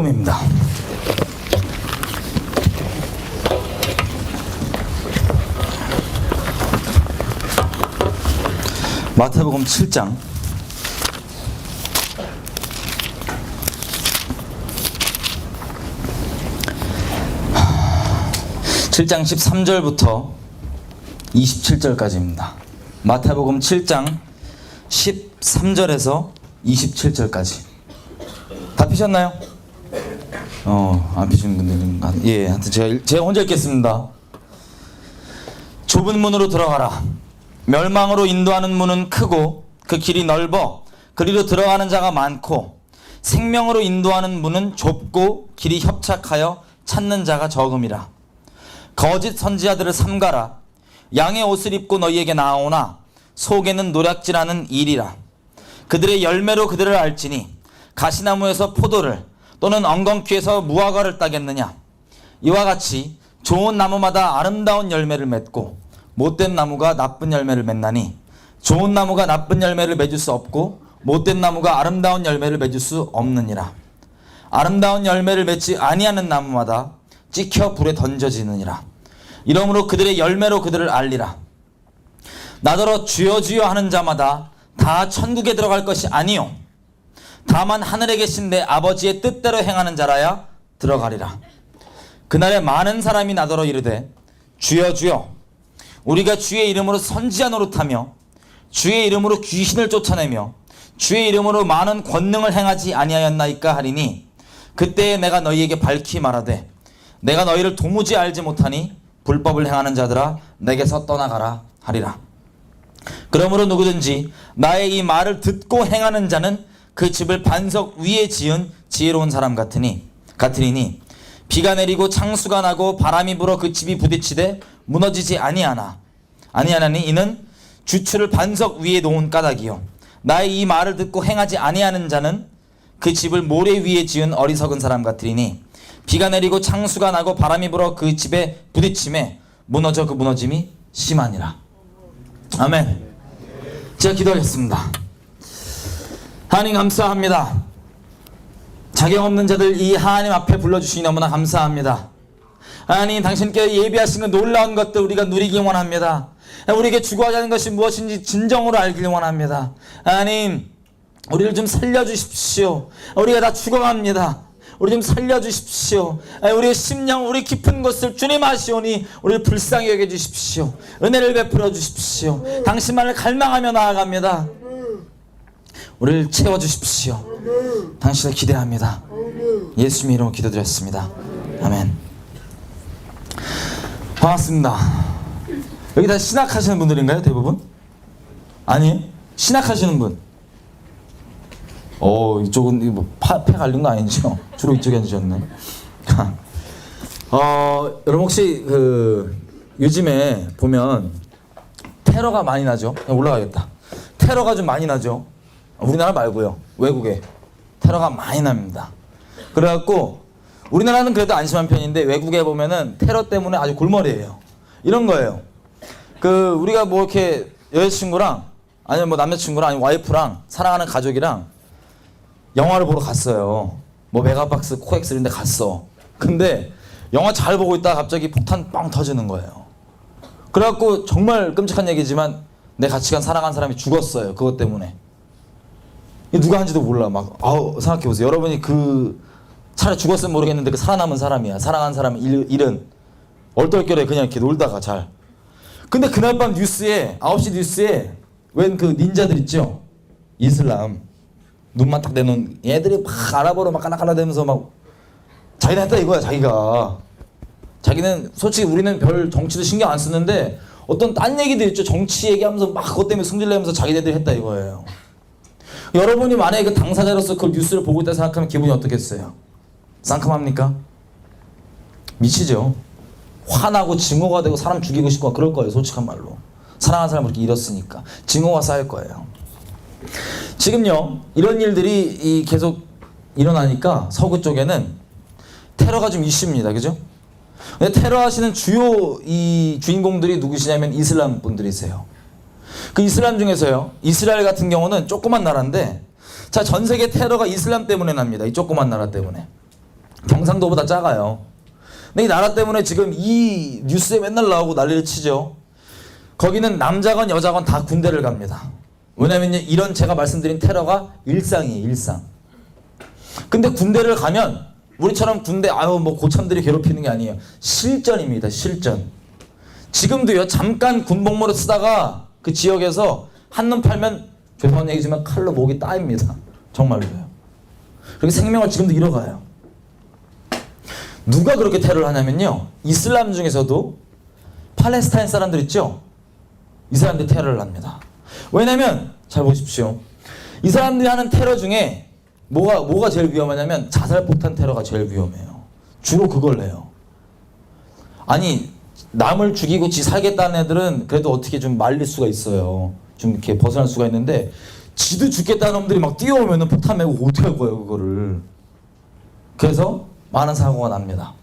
마태복음입니다. 마태복음 7장 7장 13절부터 27절까지입니다. 마태복음 7장 13절에서 27절까지. 다 피셨나요? 안 피신 분들은 예, 하여튼 제가 혼자 읽겠습니다. 좁은 문으로 들어가라. 멸망으로 인도하는 문은 크고 그 길이 넓어 그리로 들어가는 자가 많고, 생명으로 인도하는 문은 좁고 길이 협착하여 찾는 자가 적음이라. 거짓 선지자들을 삼가라. 양의 옷을 입고 너희에게 나오나 속에는 노략질하는 일이라. 그들의 열매로 그들을 알지니 가시나무에서 포도를 또는 엉겅퀴에서 무화과를 따겠느냐. 이와 같이 좋은 나무마다 아름다운 열매를 맺고 못된 나무가 나쁜 열매를 맺나니, 좋은 나무가 나쁜 열매를 맺을 수 없고 못된 나무가 아름다운 열매를 맺을 수 없느니라. 아름다운 열매를 맺지 아니하는 나무마다 찍혀 불에 던져지느니라. 이러므로 그들의 열매로 그들을 알리라. 나더러 주여 주여 하는 자마다 다 천국에 들어갈 것이 아니요 다만 하늘에 계신 내 아버지의 뜻대로 행하는 자라야 들어가리라. 그날에 많은 사람이 나더러 이르되 주여 주여 우리가 주의 이름으로 선지자 노릇하며 주의 이름으로 귀신을 쫓아내며 주의 이름으로 많은 권능을 행하지 아니하였나이까 하리니, 그때에 내가 너희에게 밝히 말하되 내가 너희를 도무지 알지 못하니 불법을 행하는 자들아 내게서 떠나가라 하리라. 그러므로 누구든지 나의 이 말을 듣고 행하는 자는 그 집을 반석 위에 지은 지혜로운 사람 같으리니 비가 내리고 창수가 나고 바람이 불어 그 집이 부딪히되 무너지지 아니하나니 이는 주추를 반석 위에 놓은 까닭이요 나의 이 말을 듣고 행하지 아니하는 자는 그 집을 모래 위에 지은 어리석은 사람 같으리니 비가 내리고 창수가 나고 바람이 불어 그 집에 부딪힘에 무너져 그 무너짐이 심하니라. 아멘. 제가 기도하겠습니다. 하나님 감사합니다. 자격 없는 자들 이 하나님 앞에 불러주시니 너무나 감사합니다. 하나님, 당신께 예비하신 그 놀라운 것들 우리가 누리기 원합니다. 우리에게 주고하자는 것이 무엇인지 진정으로 알길 원합니다. 하나님, 우리를 좀 살려주십시오. 우리가 다 죽어갑니다. 우리 좀 살려주십시오. 우리의 심령, 우리 깊은 것을 주님 아시오니 우리를 불쌍히 여겨주십시오. 은혜를 베풀어 주십시오. 당신만을 갈망하며 나아갑니다. 우리를 채워주십시오. 당신을 기대합니다. 예수님 이름으로 기도드렸습니다. 아멘. 반갑습니다. 여기 다 신학하시는 분들인가요? 대부분? 아니에요? 신학하시는 분? 이쪽은 뭐 폐 갈린 거 아니죠? 주로 이쪽에 앉으셨네. 여러분 혹시 요즘에 보면 테러가 많이 나죠? 올라가겠다. 테러가 좀 많이 나죠? 우리나라 말고요. 외국에 테러가 많이 납니다. 그래갖고 우리나라는 그래도 안심한 편인데 외국에 보면은 테러 때문에 아주 골머리예요. 이런 거예요. 우리가 뭐 이렇게 여자친구랑 아니면 뭐 남자친구랑 아니면 와이프랑 사랑하는 가족이랑 영화를 보러 갔어요. 뭐 메가박스, 코엑스 이런 데 갔어. 근데 영화 잘 보고 있다가 갑자기 폭탄 빵 터지는 거예요. 그래갖고 정말 끔찍한 얘기지만 내 같이 간 사랑한 사람이 죽었어요. 그것 때문에. 누가 한지도 몰라. 생각해보세요. 여러분이 차라리 죽었으면 모르겠는데 살아남은 사람이야. 사랑한 사람 일은 얼떨결에 그냥 이렇게 놀다가 잘. 근데 그날 밤 뉴스에 9시 뉴스에 웬 닌자들 있죠? 이슬람 눈만 딱 내놓은 애들이 막 알아보러 막 깔라깔라대면서 막 자기는 했다 이거야. 자기는 솔직히 우리는 별 정치도 신경 안 쓰는데 어떤 딴 얘기들 있죠. 정치 얘기하면서 막 그것 때문에 승질내면서 자기네들이 했다 이거예요. 여러분이 만약에 그 당사자로서 그 뉴스를 보고 있다 생각하면 기분이 어떻겠어요? 상큼합니까? 미치죠. 화나고 증오가 되고 사람 죽이고 싶고 그럴 거예요. 솔직한 말로. 사랑하는 사람을 이렇게 잃었으니까 증오가 쌓일 거예요. 지금요 이런 일들이 계속 일어나니까 서구 쪽에는 테러가 좀 이슈입니다. 그죠? 근데 테러 하시는 주요 이 주인공들이 누구시냐면 이슬람 분들이세요. 그 이슬람 중에서요 이스라엘 같은 경우는 조그만 나라인데 자, 전 세계 테러가 이슬람 때문에 납니다. 이 조그만 나라 때문에. 경상도보다 작아요. 근데 이 나라 때문에 지금 이 뉴스에 맨날 나오고 난리를 치죠. 거기는 남자건 여자건 다 군대를 갑니다. 왜냐면 이런 제가 말씀드린 테러가 일상이에요, 일상. 근데 군대를 가면 우리처럼 군대 뭐 고참들이 괴롭히는 게 아니에요. 실전입니다, 실전. 지금도요, 잠깐 군복무를 쓰다가 그 지역에서 한눈 팔면 죄송한 얘기지만 칼로 목이 따입니다. 정말로요. 그렇게 생명을 지금도 잃어가요. 누가 그렇게 테러를 하냐면요, 이슬람 중에서도 팔레스타인 사람들 있죠? 이 사람들이 테러를 합니다. 왜냐면 잘 보십시오. 이 사람들이 하는 테러 중에 뭐가 제일 위험하냐면 자살폭탄 테러가 제일 위험해요. 주로 그걸 해요. 아니 남을 죽이고 지 살겠다는 애들은 그래도 어떻게 좀 말릴 수가 있어요. 좀 이렇게 벗어날 수가 있는데 지도 죽겠다는 놈들이 막 뛰어오면 폭탄 메고 어떻게 할 거예요 그거를. 그래서 많은 사고가 납니다.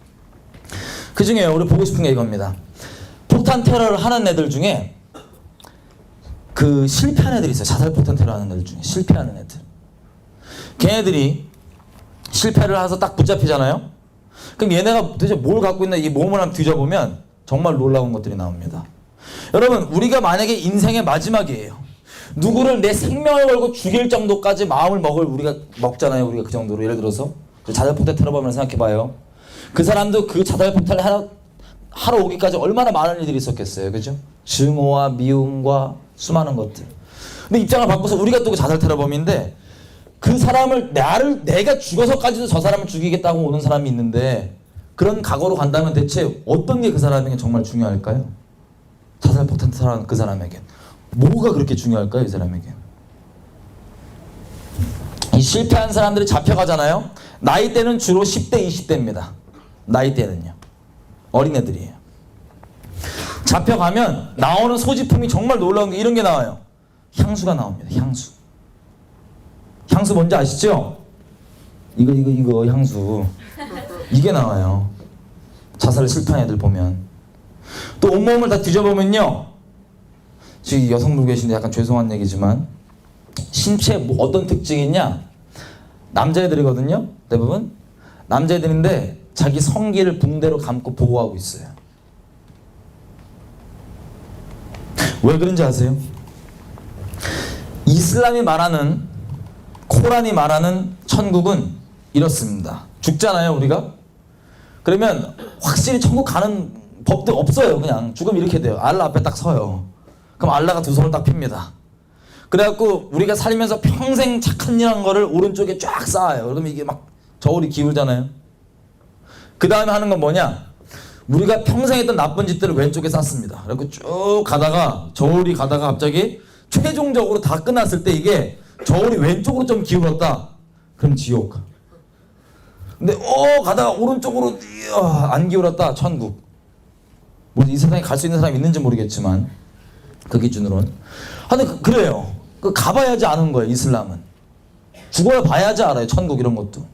그 중에 우리 보고 싶은 게 이겁니다. 폭탄 테러를 하는 애들 중에 그 실패하는 애들이 있어요. 자살폭탄 테러 하는 애들 중에 실패하는 애들. 걔네들이 실패를 해서 딱 붙잡히잖아요. 그럼 얘네가 도대체 뭘 갖고 있나 이 몸을 한번 뒤져보면 정말 놀라운 것들이 나옵니다. 여러분, 우리가 만약에 인생의 마지막이에요. 누구를 내 생명을 걸고 죽일 정도까지 마음을 우리가 먹잖아요. 우리가 그 정도로. 예를 들어서 자살폭탄 테러범을 생각해봐요. 그 사람도 그 자살폭탄을 하러 오기까지 얼마나 많은 일들이 있었겠어요. 그죠? 증오와 미움과 수많은 것들. 근데 입장을 바꿔서 우리가 또 그 자살 테러범인데 그 사람을 내가 죽어서까지도 저 사람을 죽이겠다고 오는 사람이 있는데 그런 각오로 간다면 대체 어떤 게 그 사람에게 정말 중요할까요? 자살폭탄 테러한 그 사람에게 뭐가 그렇게 중요할까요? 이 사람에게. 이 실패한 사람들이 잡혀가잖아요. 나이대는 주로 10대 20대입니다. 나이대는요. 어린애들이에요. 잡혀가면 나오는 소지품이 정말 놀라운 게 이런 게 나와요. 향수가 나옵니다. 향수. 향수 뭔지 아시죠? 이거 향수. 이게 나와요. 자살을 실패한 애들 보면. 또 온몸을 다 뒤져보면요. 지금 여성분 계신데 약간 죄송한 얘기지만 신체 어떤 특징이 있냐? 남자애들이거든요. 대부분. 남자애들인데 자기 성기를 붕대로 감고 보호하고 있어요. 왜 그런지 아세요? 이슬람이 말하는 코란이 말하는 천국은 이렇습니다. 죽잖아요 우리가. 그러면 확실히 천국 가는 법도 없어요. 그냥 죽으면 이렇게 돼요. 알라 앞에 딱 서요. 그럼 알라가 두 손을 딱 핍니다. 그래갖고 우리가 살면서 평생 착한 일 한 거를 오른쪽에 쫙 쌓아요. 그러면 이게 막 저울이 기울잖아요. 그 다음에 하는 건 뭐냐? 우리가 평생 했던 나쁜 짓들을 왼쪽에 쌓습니다. 그리고 쭉 가다가 저울이 가다가 갑자기 최종적으로 다 끝났을 때 이게 저울이 왼쪽으로 좀 기울었다. 그럼 지옥. 근데 가다가 오른쪽으로 안 기울었다. 천국. 뭐 이 세상에 갈 수 있는 사람이 있는지 모르겠지만 그 기준으로는. 근데 그래요. 가봐야지 아는 거예요. 이슬람은. 죽어야 봐야지 알아요. 천국 이런 것도.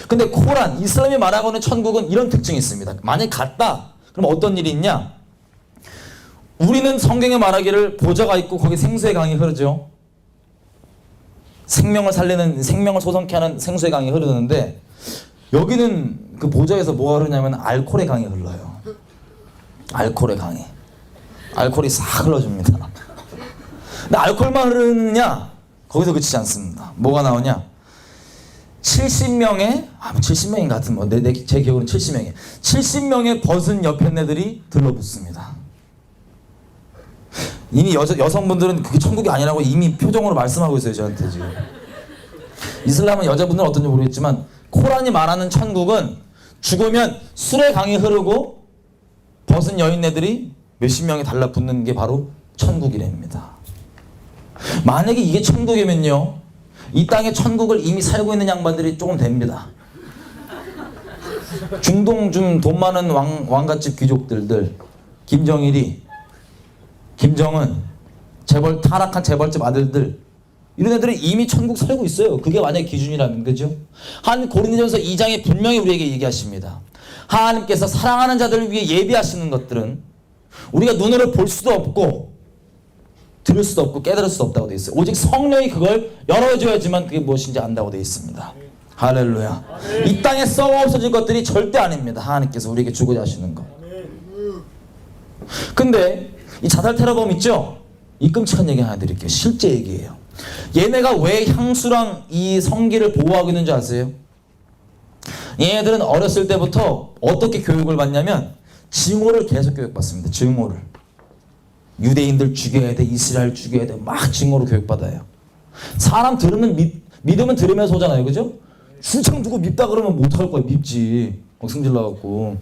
근데 코란, 이슬람이 말하고 있는 천국은 이런 특징이 있습니다. 만약에 갔다. 그럼 어떤 일이 있냐? 우리는 성경에 말하기를 보좌가 있고 거기 생수의 강이 흐르죠. 생명을 살리는, 생명을 소성케 하는 생수의 강이 흐르는데 여기는 그 보좌에서 뭐가 흐르냐면 알코올의 강이 흘러요. 알코올의 강이. 알코올이 싹 흘러줍니다. 근데 알코올만 흐르느냐? 거기서 그치지 않습니다. 뭐가 나오냐? 70명의 70명인 것 같은 제 기억으로는 70명이에요. 70명의 벗은 여편네들이 들러붙습니다. 이미 여성분들은 그게 천국이 아니라고 이미 표정으로 말씀하고 있어요. 저한테 지금. 이슬람은 여자분들은 어떤지 모르겠지만 코란이 말하는 천국은 죽으면 술의 강이 흐르고 벗은 여인네들이 몇십 명이 달라붙는 게 바로 천국이랍니다. 만약에 이게 천국이면요, 이 땅에 천국을 이미 살고 있는 양반들이 조금 됩니다. 중동 좀 돈 많은 왕갓집 귀족들들, 김정일이, 김정은, 타락한 재벌집 아들들, 이런 애들은 이미 천국 살고 있어요. 그게 만약에 기준이라면, 그죠? 한 고린도전서 2장에 분명히 우리에게 얘기하십니다. 하나님께서 사랑하는 자들을 위해 예비하시는 것들은 우리가 눈으로 볼 수도 없고 들을 수도 없고 깨달을 수도 없다고 되어 있어요. 오직 성령이 그걸 열어줘야지만 그게 무엇인지 안다고 되어 있습니다. 할렐루야. 이 땅에 썩어 없어질 것들이 절대 아닙니다. 하나님께서 우리에게 주고자 하시는 것. 근데 이 자살 테러범 있죠? 이 끔찍한 얘기 하나 드릴게요. 실제 얘기예요. 얘네가 왜 향수랑 이 성기를 보호하고 있는 줄 아세요? 얘네들은 어렸을 때부터 어떻게 교육을 받냐면 증오를 계속 교육받습니다. 증오를. 유대인들 죽여야 돼, 이스라엘 죽여야 돼, 막 증오로 교육받아요. 사람 들으면 믿으면 들으면서 오잖아요, 그죠? 주창 두고 밉다 그러면 뭐 어떡할 거야? 밉지. 승질나갖고.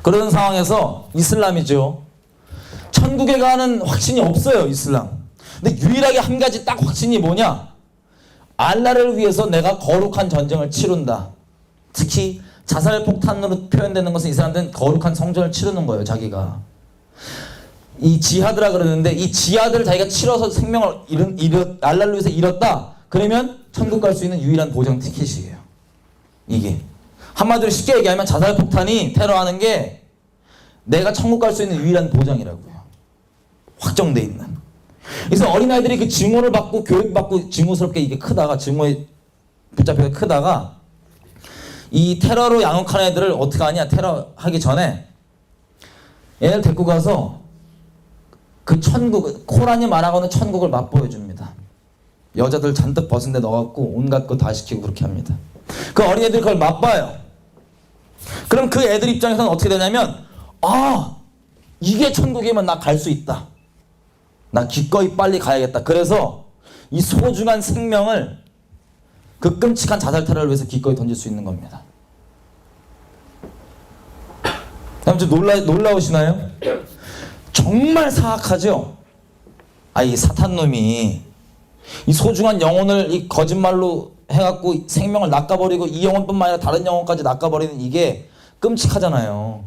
그런 상황에서 이슬람이죠. 천국에 가는 확신이 없어요, 이슬람. 근데 유일하게 한 가지 딱 확신이 뭐냐? 알라를 위해서 내가 거룩한 전쟁을 치룬다. 특히 자살폭탄으로 표현되는 것은 이 사람들은 거룩한 성전을 치르는 거예요, 자기가. 이 지하드라 그러는데 이 지하드를 자기가 치러서 생명을 알라를 위해서 잃었다. 그러면 천국 갈 수 있는 유일한 보장 티켓이에요. 이게. 한마디로 쉽게 얘기하면 자살폭탄이 테러하는 게 내가 천국 갈 수 있는 유일한 보장이라고요. 확정돼 있는. 그래서 어린아이들이 그 증오를 받고 교육받고 증오스럽게 이게 크다가 증오에 붙잡혀서 크다가 이 테러로 양육한 애들을 어떻게 하냐. 테러 하기 전에 얘를 데리고 가서 그 천국, 코란이 말하고는 천국을 맛보여줍니다. 여자들 잔뜩 벗은 데 넣어갖고 온갖 거 다 시키고 그렇게 합니다. 그 어린애들이 그걸 맛봐요. 그럼 그 애들 입장에서는 어떻게 되냐면 아, 이게 천국이면 나 갈 수 있다. 나 기꺼이 빨리 가야겠다. 그래서 이 소중한 생명을 그 끔찍한 자살 테러를 위해서 기꺼이 던질 수 있는 겁니다. 좀 놀라우시나요? 정말 사악하죠? 이 사탄놈이 이 소중한 영혼을 이 거짓말로 해갖고 생명을 낚아버리고 이 영혼뿐만 아니라 다른 영혼까지 낚아버리는 이게 끔찍하잖아요.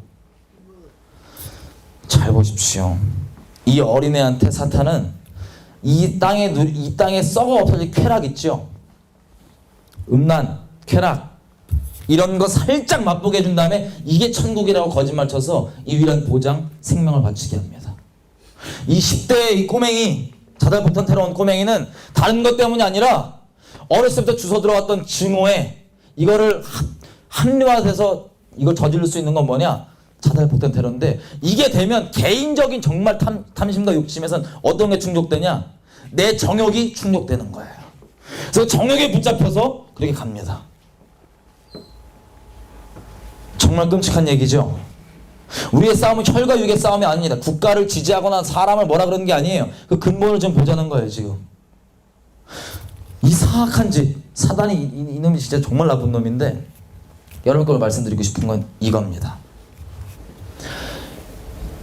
잘 보십시오. 이 어린애한테 사탄은 이 땅에 썩어 없어질 쾌락 있죠? 음란, 쾌락 이런 거 살짝 맛보게 해준 다음에 이게 천국이라고 거짓말 쳐서 이 유일한 보장 생명을 바치게 합니다. 이 10대의 이 꼬맹이 자살폭탄 테러 온 꼬맹이는 다른 것 때문이 아니라 어렸을 때부터 주워 들어왔던 증오에 이거를 합리화돼서 이걸 저지를 수 있는 건 뭐냐? 자살폭탄 테러인데 이게 되면 개인적인 정말 탐심과 욕심에선 어떤 게 충족되냐? 내 정욕이 충족되는 거예요. 그래서 정욕에 붙잡혀서 그렇게 갑니다. 정말 끔찍한 얘기죠. 우리의 싸움은 혈과 육의 싸움이 아닙니다. 국가를 지지하거나 사람을 뭐라 그러는 게 아니에요. 그 근본을 좀 보자는 거예요, 지금. 이 사악한 짓, 사단이 이놈이 진짜 정말 나쁜 놈인데 여러분 걸 말씀드리고 싶은 건 이겁니다.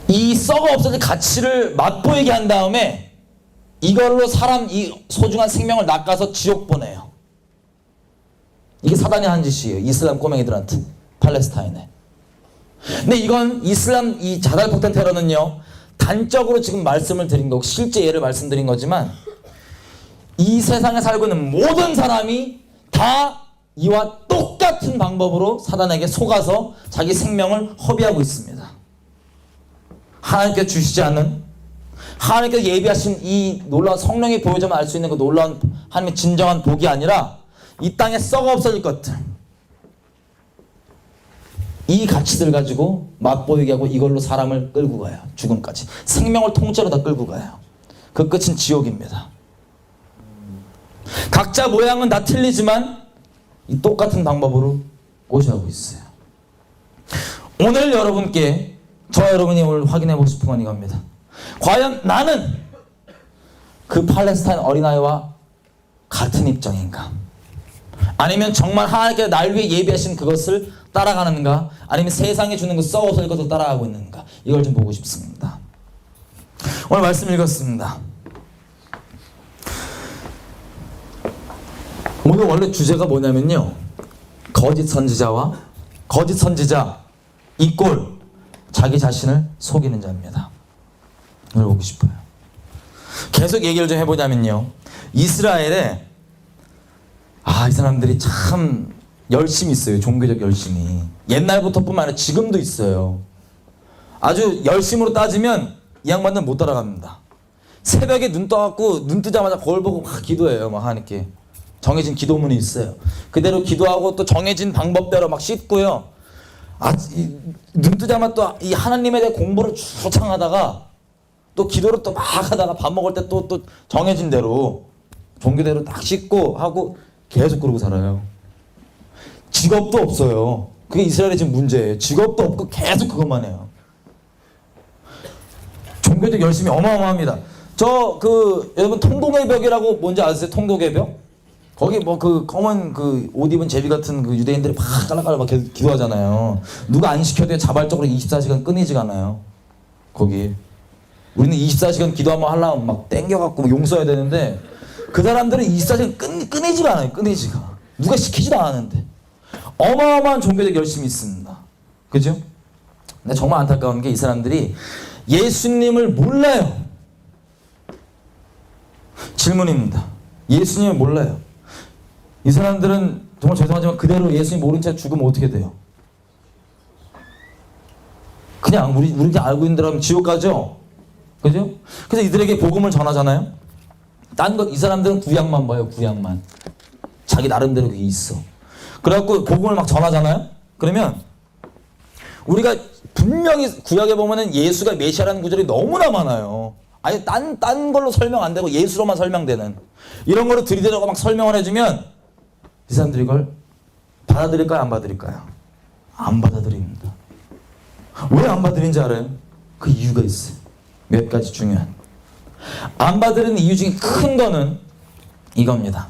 이 썩어 없어질 가치를 맛보이게 한 다음에 이걸로 이 소중한 생명을 낚아서 지옥 보내요. 이게 사단이 한 짓이에요. 이슬람 꼬맹이들한테. 팔레스타인에. 근데 이건 이슬람 이 자살폭탄 테러는요. 단적으로 지금 말씀을 드린 거고 실제 예를 말씀드린 거지만 이 세상에 살고 있는 모든 사람이 다 이와 똑같은 방법으로 사단에게 속아서 자기 생명을 허비하고 있습니다. 하나님께 주시지 않은 하나님께서 예비하신 이 놀라운 성령이 보여주면 알 수 있는 그 놀라운 하나님의 진정한 복이 아니라 이 땅에 썩어 없어질 것들 이 가치들 가지고 맛보이게 하고 이걸로 사람을 끌고 가요. 죽음까지. 생명을 통째로 다 끌고 가요. 그 끝은 지옥입니다. 각자 모양은 다 틀리지만 이 똑같은 방법으로 고시하고 있어요. 오늘 여러분께 저와 여러분이 오늘 확인해 보고 싶은 건 이겁니다. 과연 나는 그 팔레스타인 어린아이와 같은 입장인가? 아니면 정말 하나님께서 날 위해 예비하신 그것을 따라가는가? 아니면 세상에 주는 그 썩어서 것을 따라가고 있는가? 이걸 좀 보고 싶습니다. 오늘 말씀 읽었습니다. 오늘 원래 주제가 뭐냐면요. 거짓 선지자 이꼴 자기 자신을 속이는 자입니다. 오늘 보고 싶어요. 계속 얘기를 좀 해보자면요. 이스라엘에 이 사람들이 참 열심히 있어요. 종교적 열심이. 옛날부터뿐만 아니라 지금도 있어요. 아주 열심으로 따지면 이 양반들은 못 따라갑니다. 새벽에 눈 떠갖고 눈 뜨자마자 거울 보고 막 기도해요. 막 하나님께. 정해진 기도문이 있어요. 그대로 기도하고 또 정해진 방법대로 막 씻고요. 눈 뜨자마자 또 이 하나님에 대해 공부를 주창 하다가 또 기도를 또 막 하다가 밥 먹을 때 또 정해진 대로 종교대로 딱 씻고 하고 계속 그러고 살아요. 직업도 없어요. 그게 이스라엘의 지금 문제예요. 직업도 없고 계속 그것만 해요. 종교적 열심히 어마어마합니다. 여러분 통곡의 벽이라고 뭔지 아세요? 통곡의 벽? 거기 뭐 그 검은 그 옷 입은 제비 같은 그 유대인들이 막 깔라깔라 막 기도하잖아요. 누가 안 시켜도 자발적으로 24시간 끊이지가 않아요. 거기. 우리는 24시간 기도 한번 하려면 막 땡겨갖고 용 써야 되는데 그 사람들은 24시간 끊이지가 않아요. 끊이지가. 누가 시키지도 않았는데. 어마어마한 종교적 열심이 있습니다. 그죠? 근데 정말 안타까운 게 이 사람들이 예수님을 몰라요. 질문입니다. 예수님을 몰라요. 이 사람들은 정말 죄송하지만 그대로 예수님 모른 채 죽으면 어떻게 돼요? 그냥 우리 그냥 알고 있는 대로 하면 지옥 가죠? 그죠? 그래서 이들에게 복음을 전하잖아요. 딴 것 이 사람들은 구약만 봐요. 구약만. 자기 나름대로 그게 있어. 그래갖고 복음을 막 전하잖아요. 그러면 우리가 분명히 구약에 보면은 예수가 메시아라는 구절이 너무나 많아요. 아니 딴 걸로 설명 안 되고 예수로만 설명되는 이런 거를 들이대라고 막 설명을 해주면 이 사람들이 이걸 받아들일까요? 안 받아들일까요? 안 받아들입니다. 왜 안 받아들인지 알아요? 그 이유가 있어요. 몇 가지 중요한. 안 받아들이는 이유 중에 큰 거는 이겁니다.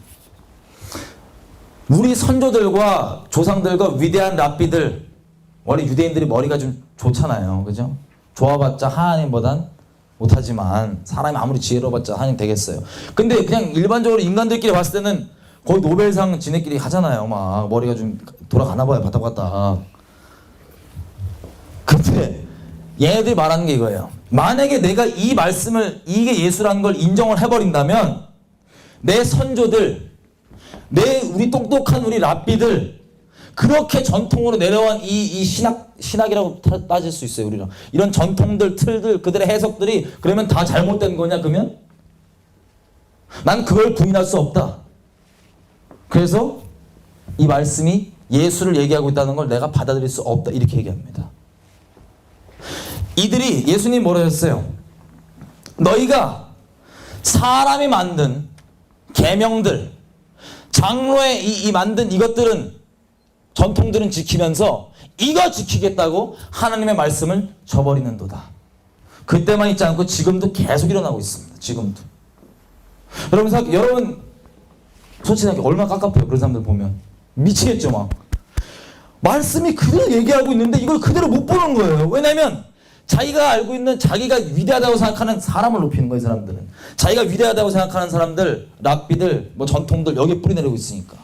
우리 선조들과 조상들과 위대한 랍비들, 원래 유대인들이 머리가 좀 좋잖아요. 그죠? 좋아봤자 하나님보단 못하지만 사람이 아무리 지혜로워봤자 하나님 되겠어요. 근데 그냥 일반적으로 인간들끼리 봤을 때는 거의 노벨상 지네끼리 하잖아요. 막 머리가 좀 돌아가나 봐요. 바닥바닥. 근데 얘네들이 말하는 게 이거예요. 만약에 내가 이 말씀을 이게 예수라는 걸 인정을 해버린다면 내 선조들, 우리 똑똑한 우리 랍비들 그렇게 전통으로 내려온 이 신학이라고 따질 수 있어요. 우리랑 이런 전통들, 틀들, 그들의 해석들이 그러면 다 잘못된 거냐? 그러면 난 그걸 부인할 수 없다. 그래서 이 말씀이 예수를 얘기하고 있다는 걸 내가 받아들일 수 없다. 이렇게 얘기합니다. 이들이 예수님 뭐라 했어요? 너희가 사람이 만든 계명들, 장로의 이 만든 이것들은 전통들은 지키면서 이거 지키겠다고 하나님의 말씀을 저버리는도다. 그때만 있지 않고 지금도 계속 일어나고 있습니다. 지금도. 여러분 솔직하게 얼마나 깝깝해요. 그런 사람들 보면 미치겠죠. 막 말씀이 그대로 얘기하고 있는데 이걸 그대로 못 보는 거예요. 왜냐면 자기가 알고 있는 자기가 위대하다고 생각하는 사람을 높이는 거예요. 사람들은 자기가 위대하다고 생각하는 사람들, 랍비들, 뭐 전통들 여기에 뿌리내리고 있으니까.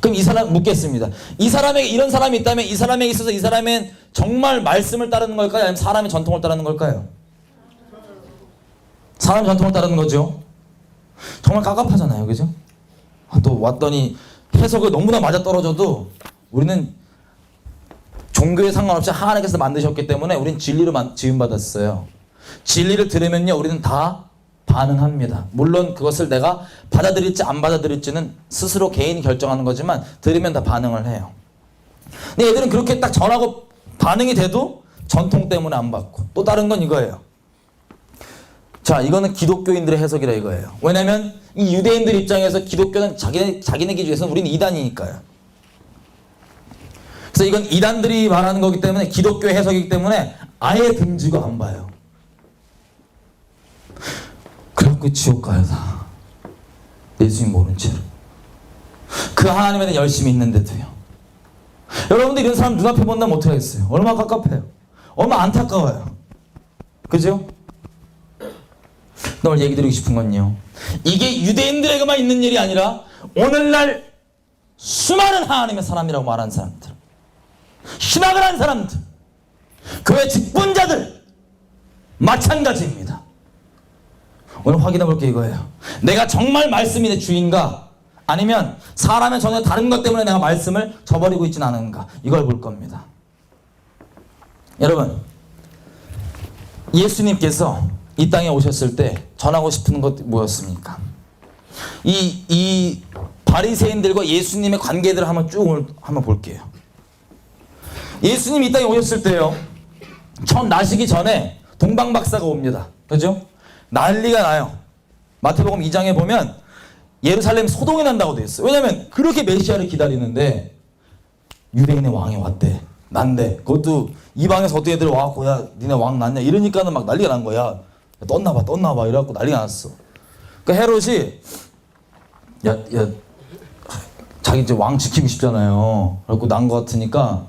그럼 이 사람 묻겠습니다. 이 사람에게 이런 사람이 있다면 이 사람에게 있어서 이 사람은 정말 말씀을 따르는 걸까요? 아니면 사람의 전통을 따르는 걸까요? 사람의 전통을 따르는 거죠. 정말 깝깝하잖아요. 그죠? 또 왔더니 해석을 너무나 맞아떨어져도 우리는 종교에 상관없이 하나님께서 만드셨기 때문에 우리는 진리로 지음받았어요. 진리를 들으면요 우리는 다 반응합니다. 물론 그것을 내가 받아들일지 안 받아들일지는 스스로 개인이 결정하는 거지만 들으면 다 반응을 해요. 근데 얘들은 그렇게 딱 전하고 반응이 돼도 전통 때문에 안 받고. 또 다른 건 이거예요. 자, 이거는 기독교인들의 해석이라 이거예요. 왜냐면 이 유대인들 입장에서 기독교는 자기네 기준에서 우리는 이단이니까요. 그래서 이건 이단들이 말하는 거기 때문에 기독교의 해석이기 때문에 아예 등지고 안 봐요. 그래갖고 지옥 가요 다. 예수님 모른 채로. 그 하나님에 대해 열심히 있는데도요. 여러분들 이런 사람 눈앞에 본다면 어떻게 하겠어요? 얼마나 깝깝해요. 얼마나 안타까워요. 그죠? 오늘 얘기 드리고 싶은 건요. 이게 유대인들에게만 있는 일이 아니라 오늘날 수많은 하나님의 사람이라고 말하는 사람들, 신학을 한 사람들, 교회 직분자들 마찬가지입니다. 오늘 확인해 볼 게 이거예요. 내가 정말 말씀이 내 주인가 아니면 사람의 전혀 다른 것 때문에 내가 말씀을 저버리고 있지는 않은가 이걸 볼 겁니다. 여러분 예수님께서 이 땅에 오셨을 때 전하고 싶은 것 뭐였습니까? 이 바리새인들과 예수님의 관계들을 한번 쭉 오늘 한번 볼게요. 예수님이 이 땅에 오셨을 때요, 처음 나시기 전에 동방박사가 옵니다. 그죠? 난리가 나요. 마태복음 2장에 보면 예루살렘 소동이 난다고 되어 있어요. 왜냐하면 그렇게 메시아를 기다리는데 유대인의 왕이 왔대. 난데 그것도 이방에서 어떤 애들 와갖고 야 니네 왕 났냐 이러니까는 막 난리가 난 거야. 떴나봐 이래갖고 난리가 났어. 그 헤롯이 야 자기 이제 왕 지키고 싶잖아요. 그래갖고 난 거 같으니까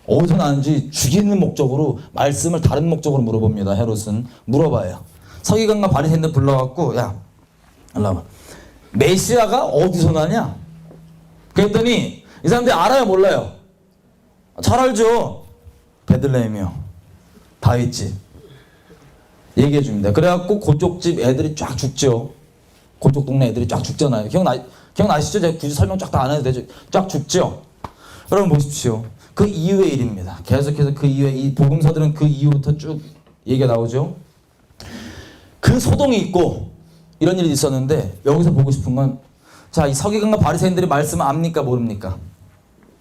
어디서 나는지 죽이는 목적으로 말씀을 다른 목적으로 물어봅니다. 헤롯은 물어봐요. 서기관과 바리새인들 불러갖고 야 일로 와봐. 메시아가 어디서 나냐? 그랬더니 이 사람들이 알아요 몰라요? 잘 알죠. 베들레헴이요. 다윗집. 얘기해 줍니다. 그래갖고 그쪽 집 애들이 쫙 죽죠. 그쪽 동네 애들이 쫙 죽잖아요. 기억나시죠? 제가 굳이 설명 쫙 다 안 해도 되죠. 쫙 죽죠. 여러분 보십시오. 그 이후의 일입니다. 계속해서 그 이후에 이 복음서들은 그 이후부터 쭉 얘기가 나오죠. 그 소동이 있고 이런 일이 있었는데 여기서 보고 싶은 건 자, 이 서기관과 바리새인들의 말씀을 압니까 모릅니까?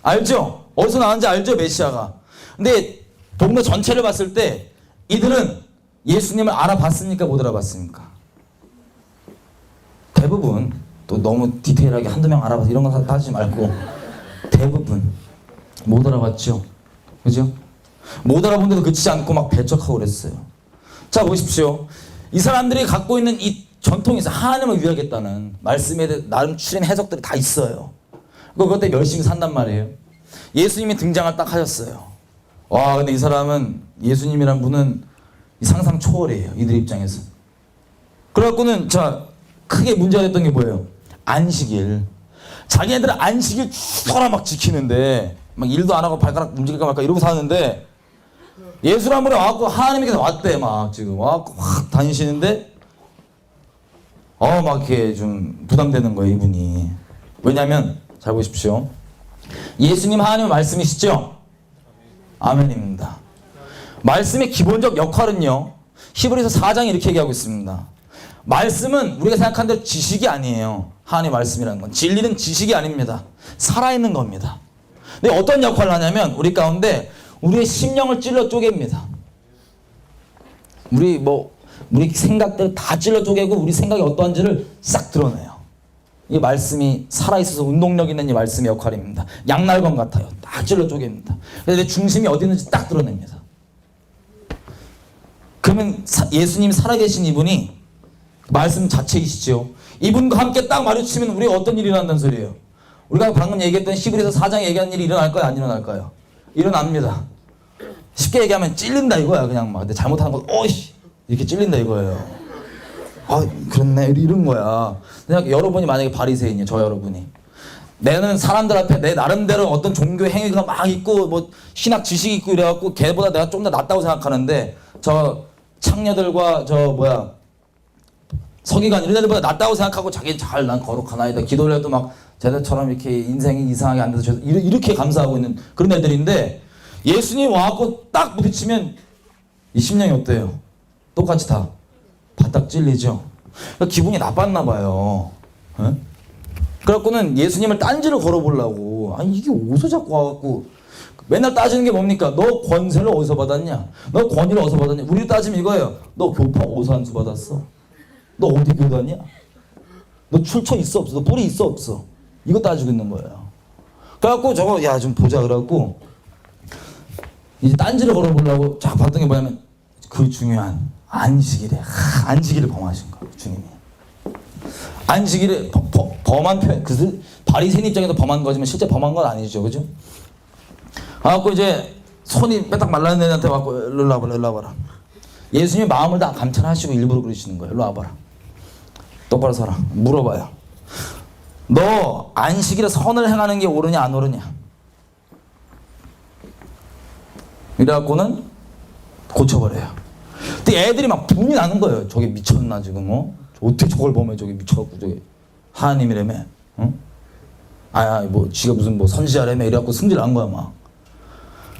알죠? 어디서 나왔는지 알죠? 메시아가. 근데 동네 전체를 봤을 때 이들은 예수님을 알아봤습니까? 못 알아봤습니까? 대부분 또 너무 디테일하게 한두 명 알아봐서 이런 거 하지 말고 대부분 못 알아봤죠. 그죠? 못 알아본데도 그치지 않고 막 배척하고 그랬어요. 자 보십시오. 이 사람들이 갖고 있는 이 전통이 있어요. 하나님을 위하겠다는 말씀에 대해 나름 추린 해석들이 다 있어요. 그것 때문에 열심히 산단 말이에요. 예수님이 등장을 딱 하셨어요. 와 근데 이 사람은 예수님이란 분은 상상 초월이에요. 이들 입장에서. 그래갖고는 자 크게 문제가 됐던 게 뭐예요? 안식일. 자기네들은 안식일 죽어라 막 지키는데 막 일도 안 하고 발가락 움직일까 말까 이러고 사는데 예수란 분이 와갖고 하나님께서 왔대. 막 지금 와갖고 확 다니시는데 막 이렇게 좀 부담되는 거예요 이분이. 왜냐면 잘 보십시오. 예수님 하나님의 말씀이시죠? 아멘입니다. 말씀의 기본적 역할은요, 히브리서 4장이 이렇게 얘기하고 있습니다. 말씀은 우리가 생각한 대로 지식이 아니에요. 하나님의 말씀이라는 건 진리는 지식이 아닙니다. 살아있는 겁니다. 근데 어떤 역할을 하냐면 우리 가운데 우리의 심령을 찔러 쪼갭니다. 우리 생각들을 다 찔러 쪼개고 우리 생각이 어떠한지를 싹 드러내요. 이 말씀이 살아있어서 운동력 있는 이 말씀의 역할입니다. 양날검 같아요. 다 찔러 쪼갭니다. 그래서 내 중심이 어디 있는지 딱 드러냅니다. 그러면 예수님이 살아계신 이분이 말씀 자체이시죠. 이분과 함께 딱 마주치면 우리가 어떤 일이 일어난다는 소리예요. 우리가 방금 얘기했던 히브리서 4장에 얘기한 일이 일어날까요? 안 일어날까요? 일어납니다. 쉽게 얘기하면 찔린다 이거야. 그냥 막 내 잘못하는 거 어이씨 이렇게 찔린다 이거예요. 아 그렇네 이런 거야. 그냥 여러분이 만약에 바리새인이에요. 저 여러분이. 내는 사람들 앞에 내 나름대로 어떤 종교 행위가 막 있고 뭐 신학 지식이 있고 이래갖고 걔보다 내가 좀 더 낫다고 생각하는데 저 창녀들과 서기관 이런 애들보다 낫다고 생각하고 자기 잘 난 거룩한 아이다 기도를 해도 막 쟤들처럼 이렇게 인생이 이상하게 안 돼서 이렇게 감사하고 있는 그런 애들인데 예수님 와갖고 딱 부딪히면 이 심령이 어때요? 똑같이 다 바닥 찔리죠. 그러니까 기분이 나빴나 봐요. 에? 그래갖고는 예수님을 딴지를 걸어보려고 아니 이게 어디서 자꾸 와갖고 맨날 따지는 게 뭡니까? 너 권세를 어디서 받았냐? 너 권위를 어디서 받았냐? 우리 따지면 이거예요. 너 교파 어디서 한 수 받았어? 너 어디 교단이야? 너 출처 있어 없어? 너 뿌리 있어 없어? 이거 따지고 있는 거예요. 그래갖고 저거 야 좀 보자 그래갖고 이제 딴지를 걸어보려고 쫙 봤던 게 뭐냐면 그 중요한 안식일에 안식일을 범하신 거예요 주님이. 안식일에 범한 표현 그 바리새인 입장에서 범한 거지만 실제 범한 건 아니죠, 그죠? 그래갖고 이제 손이 빼딱 말라는 애한테 와갖고 일로 와봐라. 예수님이 마음을 다 감찰하시고 일부러 그러시는 거예요. 일로 와봐라. 똑바로 서라. 물어봐요. 너 안식일에 선을 행하는 게 옳으냐 안 옳으냐? 이래갖고는 고쳐버려요. 근데 애들이 막 분이 나는 거예요. 저게 미쳤나 지금 어떻게 저걸 보면 저게 미쳐갖고 저게 하나님이라며 뭐 지가 무슨 뭐 선지자라며 이래갖고 승질 난 거야 막.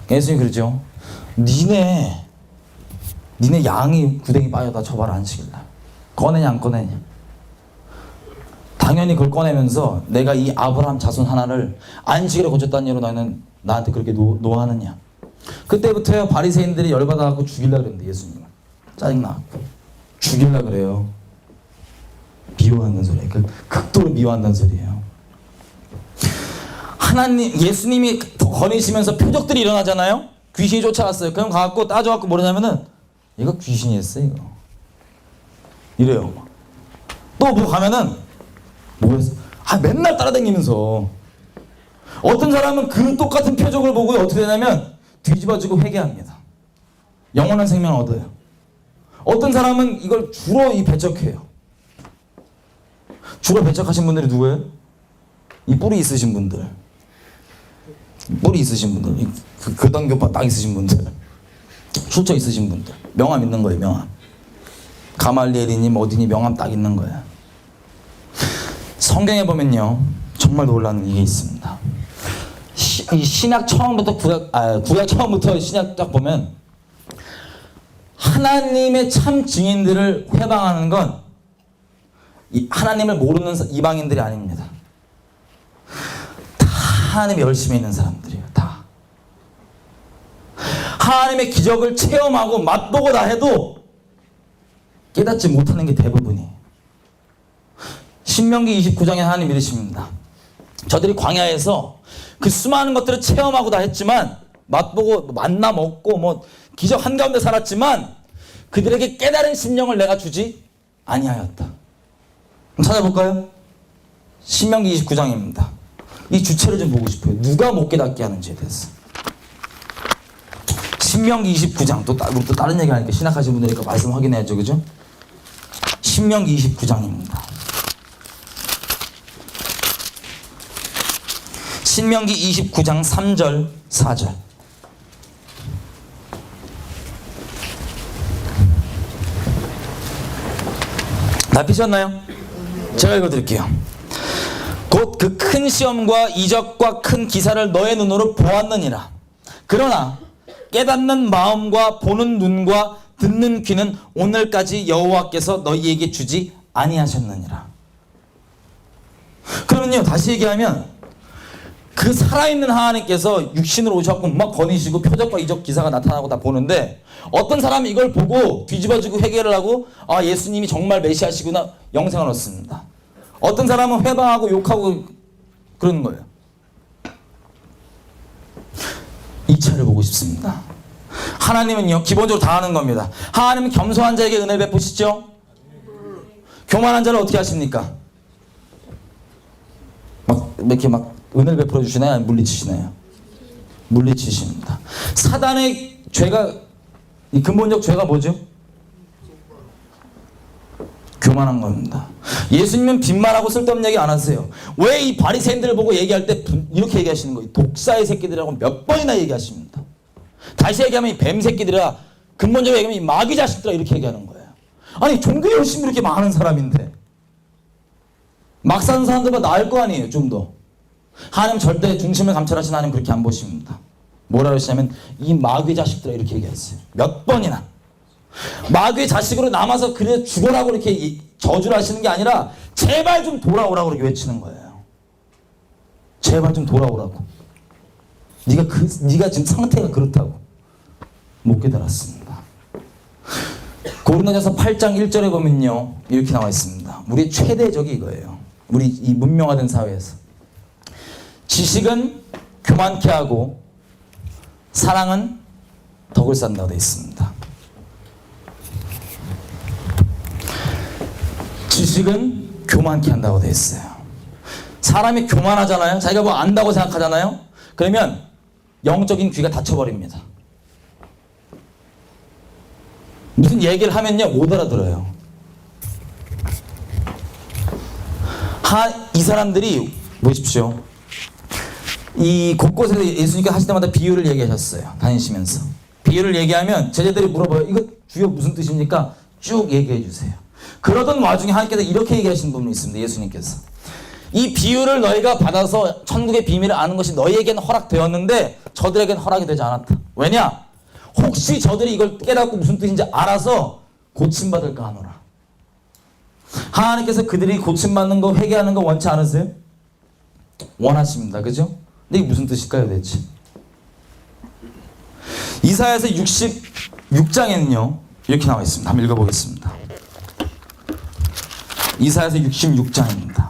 예수님 그러죠. 니네 양이 구덩이 빠져다 저봐라 안식일날 꺼내냐 안 꺼내냐. 당연히 그걸 꺼내면서 내가 이 아브라함 자손 하나를 안식일에 고쳤다는 이유로 너희는 나한테 그렇게 노하느냐. 그때부터요 바리새인들이 열받아갖고 죽이려고 그랬는데 예수님은 짜증나갖고 죽이려고 그래요. 미워한다는 소리예요. 극도로 미워한다는 소리예요. 하나님 예수님이 거니시면서 표적들이 일어나잖아요. 귀신이 쫓아갔어요. 그럼 가갖고 따져갖고 뭐냐면은 이거 귀신이었어 이거. 이래요. 또 뭐 가면은 뭐였어? 맨날 따라다니면서 어떤 사람은 그 똑같은 표적을 보고 어떻게 되냐면 뒤집어지고 회개합니다. 영원한 생명을 얻어요. 어떤 사람은 이걸 주로 배척해요. 주로 배척하신 분들이 누구예요? 이 뿌리 있으신 분들. 뿌리 있으신 분들. 교단교파 딱 있으신 분들. 출처 있으신 분들. 명함 있는 거예요. 명함. 가말리엘이니 어디니 명함 딱 있는 거예요. 성경에 보면요 정말 놀라운 게 있습니다. 신약 처음부터 구약 처음부터 신약 딱 보면 하나님의 참 증인들을 회방하는 건 하나님을 모르는 이방인들이 아닙니다. 다 하나님이 열심히 있는 사람들이에요. 다 하나님의 기적을 체험하고 맛보고 다 해도 깨닫지 못하는 게 대부분이에요. 신명기 29장에 하나님 이르십니다. 저들이 광야에서 그 수많은 것들을 체험하고 다 했지만 맛보고 만나 먹고 뭐 기적 한가운데 살았지만 그들에게 깨달은 심령을 내가 주지 아니하였다. 그럼 찾아볼까요? 신명기 29장입니다. 이 주체를 좀 보고 싶어요. 누가 못 깨닫게 하는지에 대해서. 신명기 29장 또 다른 얘기 하니까 신학하신 분들이니까 말씀 확인해야죠. 그죠? 신명기 29장입니다. 신명기 29장 3절 4절 다 피셨나요? 제가 읽어드릴게요. 곧 그 큰 시험과 이적과 큰 기사를 너의 눈으로 보았느니라. 그러나 깨닫는 마음과 보는 눈과 듣는 귀는 오늘까지 여호와께서 너희에게 주지 아니하셨느니라. 그러면요 다시 얘기하면 그 살아있는 하나님께서 육신으로 오셔서 막 거니시고 표적과 이적 기사가 나타나고 다 보는데 어떤 사람이 이걸 보고 뒤집어지고 회개를 하고 예수님이 정말 메시아시구나 영생을 얻습니다. 어떤 사람은 회방하고 욕하고 그러는 거예요. 이 차를 보고 싶습니다. 하나님은요 기본적으로 다 하는 겁니다. 하나님은 겸손한 자에게 은혜를 베푸시죠. 교만한 자를 어떻게 하십니까? 이렇게 은혜를 베풀어 주시나요? 아니면 물리치시나요? 물리치십니다. 사단의 죄가 이 근본적 죄가 뭐죠? 교만한 겁니다. 예수님은 빈말하고 쓸데없는 얘기 안 하세요. 왜 이 바리새인들을 보고 얘기할 때 이렇게 얘기하시는 거예요? 독사의 새끼들이라고 몇 번이나 얘기하십니다. 다시 얘기하면 이 뱀 새끼들이라 근본적으로 얘기하면 이 마귀 자식들아 이렇게 얘기하는 거예요. 아니 종교 열심히 이렇게 많은 사람인데 막 사는 사람들보다 나을 거 아니에요. 좀 더. 하나님 절대 중심을 감찰하시는 하나님 그렇게 안 보십니다. 뭐라 그러시냐면 이 마귀 자식들아 이렇게 얘기했어요. 몇 번이나. 마귀의 자식으로 남아서 그래 죽어라고 이렇게 저주를 하시는 게 아니라 제발 좀 돌아오라고 그렇게 외치는 거예요. 제발 좀 돌아오라고. 네가 지금 상태가 그렇다고. 못 깨달았습니다. 고린도전서 8장 1절에 보면요 이렇게 나와 있습니다. 우리의 최대 적이 이거예요. 우리 이 문명화된 사회에서 지식은 교만케 하고 사랑은 덕을 쌓는다고 되어 있습니다. 지식은 교만케 한다고 되어 있어요. 사람이 교만하잖아요. 자기가 뭐 안다고 생각하잖아요. 그러면 영적인 귀가 닫혀버립니다. 무슨 얘기를 하면요 못 알아들어요. 이 사람들이 보십시오. 이 곳곳에서 예수님께서 하실 때마다 비유를 얘기하셨어요. 다니시면서 비유를 얘기하면 제자들이 물어봐요. 이거 주여 무슨 뜻입니까? 쭉 얘기해 주세요. 그러던 와중에 하나님께서 이렇게 얘기하시는 부분이 있습니다. 예수님께서 이 비유를 너희가 받아서 천국의 비밀을 아는 것이 너희에게는 허락되었는데 저들에게는 허락이 되지 않았다. 왜냐? 혹시 저들이 이걸 깨닫고 무슨 뜻인지 알아서 고침받을까 하노라. 하나님께서 그들이 고침받는 거, 회개하는 거 원치 않으세요? 원하십니다. 그죠? 근데 이게 무슨 뜻일까요, 대체? 이사야서 66장에는요 이렇게 나와 있습니다. 한번 읽어보겠습니다. 이사야서 66장입니다.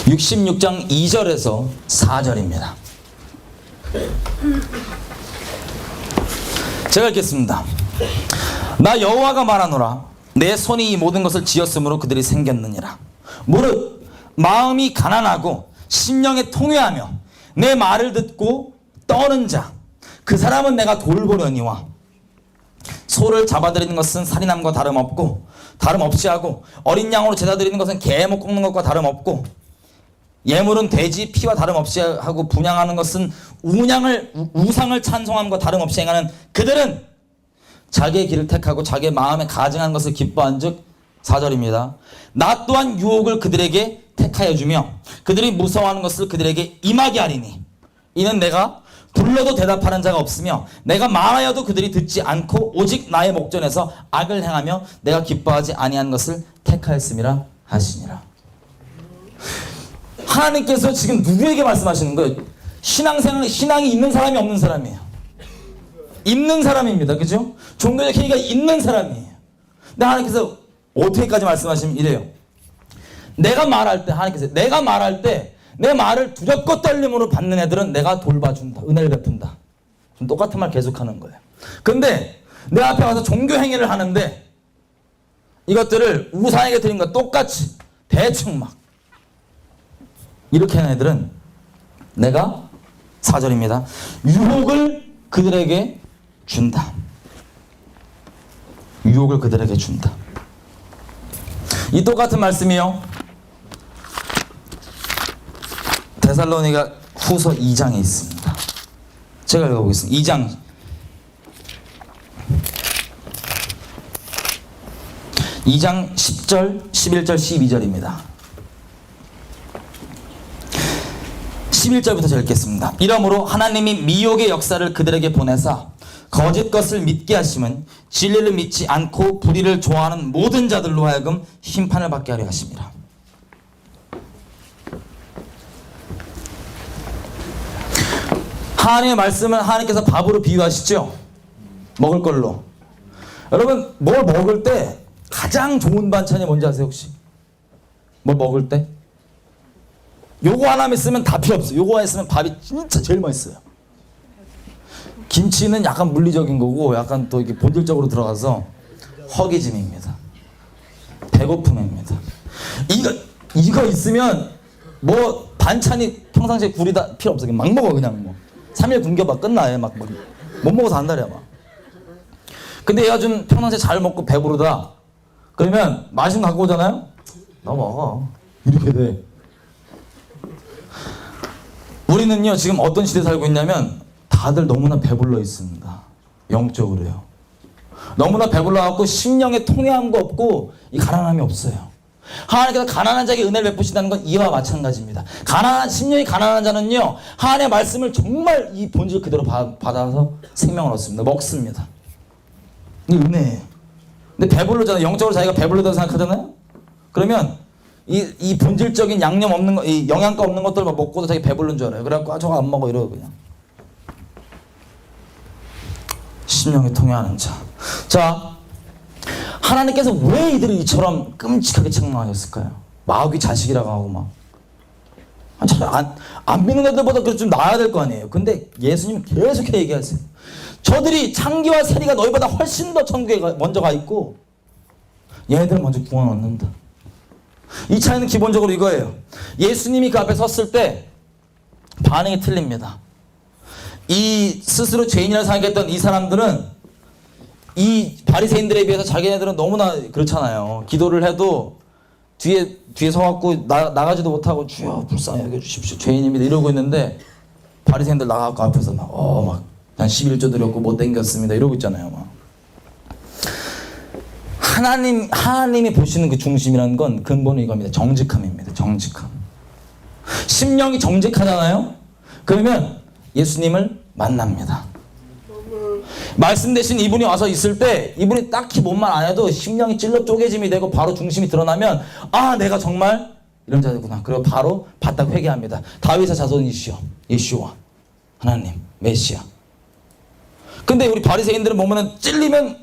66장 2절에서 4절입니다. 제가 읽겠습니다. 나 여호와가 말하노라. 내 손이 이 모든 것을 지었으므로 그들이 생겼느니라. 무릇 마음이 가난하고 심령에 통회하며 내 말을 듣고 떠는 자, 그 사람은 내가 돌보려니와 소를 잡아들이는 것은 살인함과 다름없이 하고 어린 양으로 제사 드리는 것은 개목 꺾는 것과 다름없고 예물은 돼지 피와 다름없이 하고 분향하는 것은 우상을 찬송함과 다름없이 행하는 그들은 자기의 길을 택하고 자기의 마음에 가증한 것을 기뻐한 즉 4절입니다. 나 또한 유혹을 그들에게 택하여 주며 그들이 무서워하는 것을 그들에게 임하게 하리니 이는 내가 불러도 대답하는 자가 없으며 내가 말하여도 그들이 듣지 않고 오직 나의 목전에서 악을 행하며 내가 기뻐하지 아니한 것을 택하였음이라 하시니라. 하나님께서 지금 누구에게 말씀하시는 거예요? 신앙이 있는 사람이 없는 사람이에요. 있는 사람입니다. 그죠? 종교적 행위가 있는 사람이에요. 근데 하나님께서 어떻게까지 말씀하시면 이래요. 내가 말할 때 내 말을 두렵고 떨림으로 받는 애들은 내가 돌봐준다. 은혜를 베푼다. 좀 똑같은 말 계속하는 거예요. 근데 내 앞에 와서 종교 행위를 하는데 이것들을 우상에게 드린 것 똑같이 대충 막 이렇게 하는 애들은 내가 4절입니다. 유혹을 그들에게 준다. 유혹을 그들에게 준다. 이 똑같은 말씀이요. 데살로니가 후서 2장에 있습니다. 제가 읽어보겠습니다. 2장 10절, 11절, 12절입니다. 11절부터 제가 읽겠습니다. 이러므로 하나님이 미혹의 역사를 그들에게 보내사 거짓 것을 믿게 하심은 진리를 믿지 않고 불의를 좋아하는 모든 자들로 하여금 심판을 받게 하려 하심이라. 하나님의 말씀은 하나님께서 밥으로 비유하시죠. 먹을 걸로. 여러분 뭘 먹을 때 가장 좋은 반찬이 뭔지 아세요 혹시? 뭘 먹을 때? 요거 하나만 있으면 다 필요 없어요. 요거 하나 있으면 밥이 진짜 제일 맛있어요. 김치는 약간 물리적인 거고 약간 또 이렇게 본질적으로 들어가서 허기짐입니다. 배고픔입니다. 이거 있으면 뭐 반찬이 평상시에 굴이 다 필요 없어. 막 먹어 그냥 뭐. 3일 굶겨봐 끝나요. 막 못 먹어서 안달이야 막. 근데 얘가 좀 평상시에 잘 먹고 배부르다. 그러면 맛있는 거 갖고 오잖아요. 너 먹어. 이렇게 돼. 우리는요 지금 어떤 시대에 살고 있냐면 다들 너무나 배불러 있습니다. 영적으로요. 너무나 배불러갖고 심령에 통회함도 없고 이 가난함이 없어요. 하나님께서 가난한 자에게 은혜를 베푸신다는 건 이와 마찬가지입니다. 심령이 가난한 자는요 하나님의 말씀을 정말 이 본질 그대로 받아서 생명을 얻습니다. 먹습니다. 이 은혜예요. 근데 배불르잖아요. 영적으로 자기가 배불르다고 생각하잖아요. 그러면 이 본질적인 양념 없는 거, 이 영양가 없는 것들만 먹고도 자기 배부른 줄 알아요. 그래갖고 저거 안 먹어 이러고 그냥. 심령에 통해하는 자. 자, 하나님께서 왜 이들을 이처럼 끔찍하게 책망하셨을까요? 마귀 자식이라고 하고 막. 안 믿는 애들보다 그래도 좀 나아야 될 거 아니에요. 근데 예수님 계속 얘기하세요. 저들이 창기와 세리가 너희보다 훨씬 더 천국에 먼저 가 있고 얘네들은 먼저 구원 얻는다. 이 차이는 기본적으로 이거예요. 예수님이 그 앞에 섰을 때 반응이 틀립니다. 이 스스로 죄인이라고 생각했던 이 사람들은 이 바리새인들에 비해서 자기네들은 너무나 그렇잖아요. 기도를 해도 뒤에 서갖고 나가지도 못하고 주여 불쌍히 여겨주십시오 죄인입니다 이러고 있는데 바리새인들 나가갖고 앞에서 막 난 11조 드렸고 못 땡겼습니다 이러고 있잖아요. 막. 하나님이 보시는 그 중심이라는 건 근본은 이겁니다. 정직함입니다. 정직함. 심령이 정직하잖아요. 그러면 예수님을 만납니다. 말씀 대신 이분이 와서 있을 때 이분이 딱히 뭔 말 안 해도 심령이 찔러 쪼개짐이 되고 바로 중심이 드러나면 아 내가 정말 이런 자구나. 그리고 바로 바닥 회개합니다. 다윗의 자손이시여 예수와 하나님 메시아. 근데 우리 바리새인들은 보면은 찔리면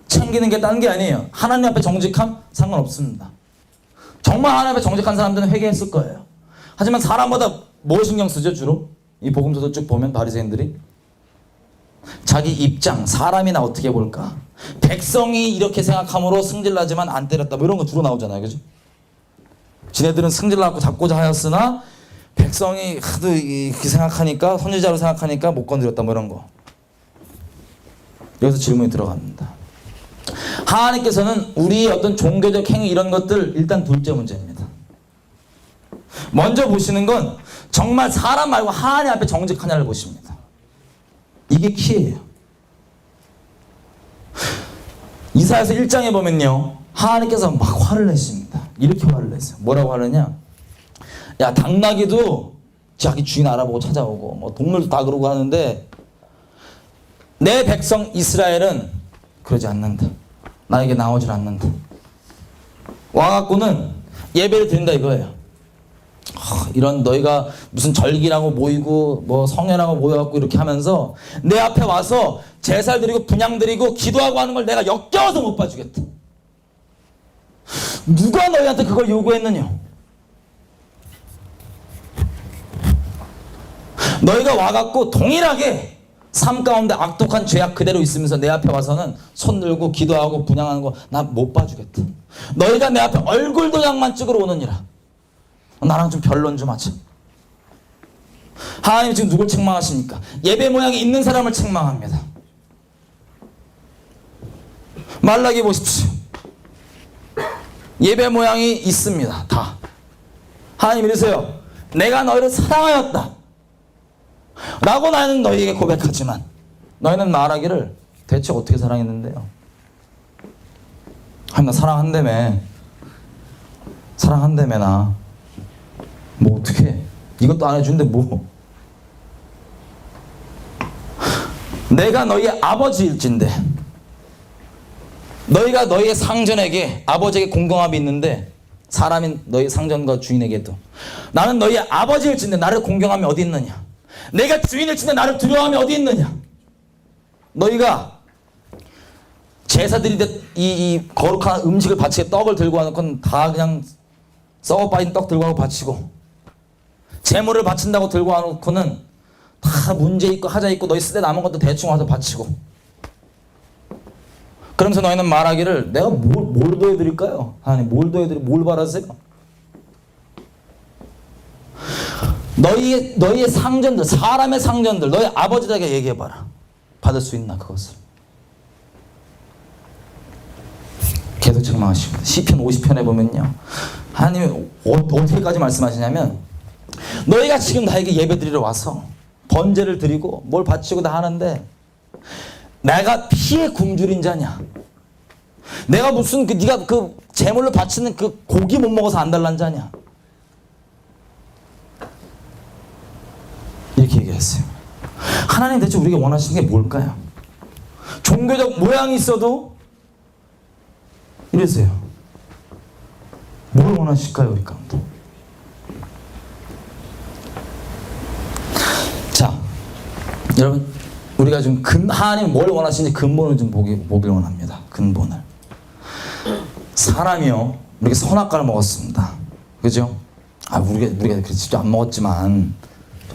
챙기는 게 다른 게 아니에요. 하나님 앞에 정직함 상관없습니다. 정말 하나님 앞에 정직한 사람들은 회개했을 거예요. 하지만 사람마다 뭐 신경 쓰죠 주로? 이 복음서도 쭉 보면 바리새인들이 자기 입장, 사람이나 어떻게 볼까? 백성이 이렇게 생각함으로 승질나지만 안 때렸다. 뭐 이런 거 주로 나오잖아요. 그죠? 지네들은 승질나고 잡고자 하였으나 백성이 하도 이렇게 생각하니까 선지자로 생각하니까 못 건드렸다. 뭐 이런 거. 여기서 질문이 들어갑니다. 하나님께서는 우리의 어떤 종교적 행위 이런 것들 일단 둘째 문제입니다. 먼저 보시는 건 정말 사람 말고 하나님 앞에 정직하냐를 보십니다. 이게 키예요. 이사야서 1장에 보면요. 하나님께서 막 화를 내십니다. 이렇게 화를 내세요. 뭐라고 하느냐. 야 당나귀도 자기 주인 알아보고 찾아오고 뭐 동물도 다 그러고 하는데 내 백성 이스라엘은 그러지 않는다. 나에게 나오질 않는다. 와갖고는 예배를 드린다 이거예요. 이런 너희가 무슨 절기라고 모이고 뭐 성회라고 모여갖고 이렇게 하면서 내 앞에 와서 제사를 드리고 분향 드리고 기도하고 하는 걸 내가 역겨워서 못 봐주겠다. 누가 너희한테 그걸 요구했느냐? 너희가 와갖고 동일하게 삶 가운데 악독한 죄악 그대로 있으면서 내 앞에 와서는 손 들고 기도하고 분향하는 거 나 못 봐주겠다. 너희가 내 앞에 얼굴 도장만 찍으러 오느니라. 나랑 좀 변론 좀 하자. 하나님이 지금 누굴 책망하십니까? 예배 모양이 있는 사람을 책망합니다. 말라기 보십시오. 예배 모양이 있습니다. 다. 하나님 이러세요. 내가 너희를 사랑하였다. 라고 나는 너희에게 고백하지만 너희는 말하기를 대체 어떻게 사랑했는데요? 하나님 나 사랑한다며. 사랑한다며 나. 뭐 어떻게 이것도 안 해주는데 뭐. 내가 너희의 아버지일진데 너희가 너희의 상전에게 아버지에게 공경함이 있는데 사람인 너희 상전과 주인에게도 나는 너희의 아버지일진데 나를 공경함이 어디 있느냐. 내가 주인일진데 나를 두려워함이 어디 있느냐. 너희가 제사 드릴 이 거룩한 음식을 바치게 떡을 들고 와놓고는 다 그냥 썩어 빠진 떡 들고 와서 바치고 재물을 바친다고 들고 와놓고는 다 문제 있고 하자 있고 너희 쓰대 남은 것도 대충 와서 바치고 그러면서 너희는 말하기를 내가 뭘 더해드릴까요? 하나님 뭘 더해드리고 뭘 바라세요? 너희의 상전들 사람의 상전들 너희 아버지들에게 얘기해봐라. 받을 수 있나 그것을. 계속 책망하십니다. 시편 50편에 보면요. 하나님이 어떻게까지 말씀하시냐면 너희가 지금 나에게 예배드리러 와서 번제를 드리고 뭘 바치고 다 하는데 내가 피에 굶주린 자냐. 내가 무슨 네가 그 제물로 바치는 그 고기 못 먹어서 안 달란 자냐. 이렇게 얘기했어요. 하나님 대체 우리가 원하시는 게 뭘까요? 종교적 모양이 있어도 이랬어요. 뭘 원하실까요 우리 가운데? 자, 여러분 우리가 좀 하나님 뭘 원하시는지 근본을 좀 보길 원합니다. 근본을. 사람이요 이렇게 선악과를 먹었습니다. 그죠? 우리가 직접 안 먹었지만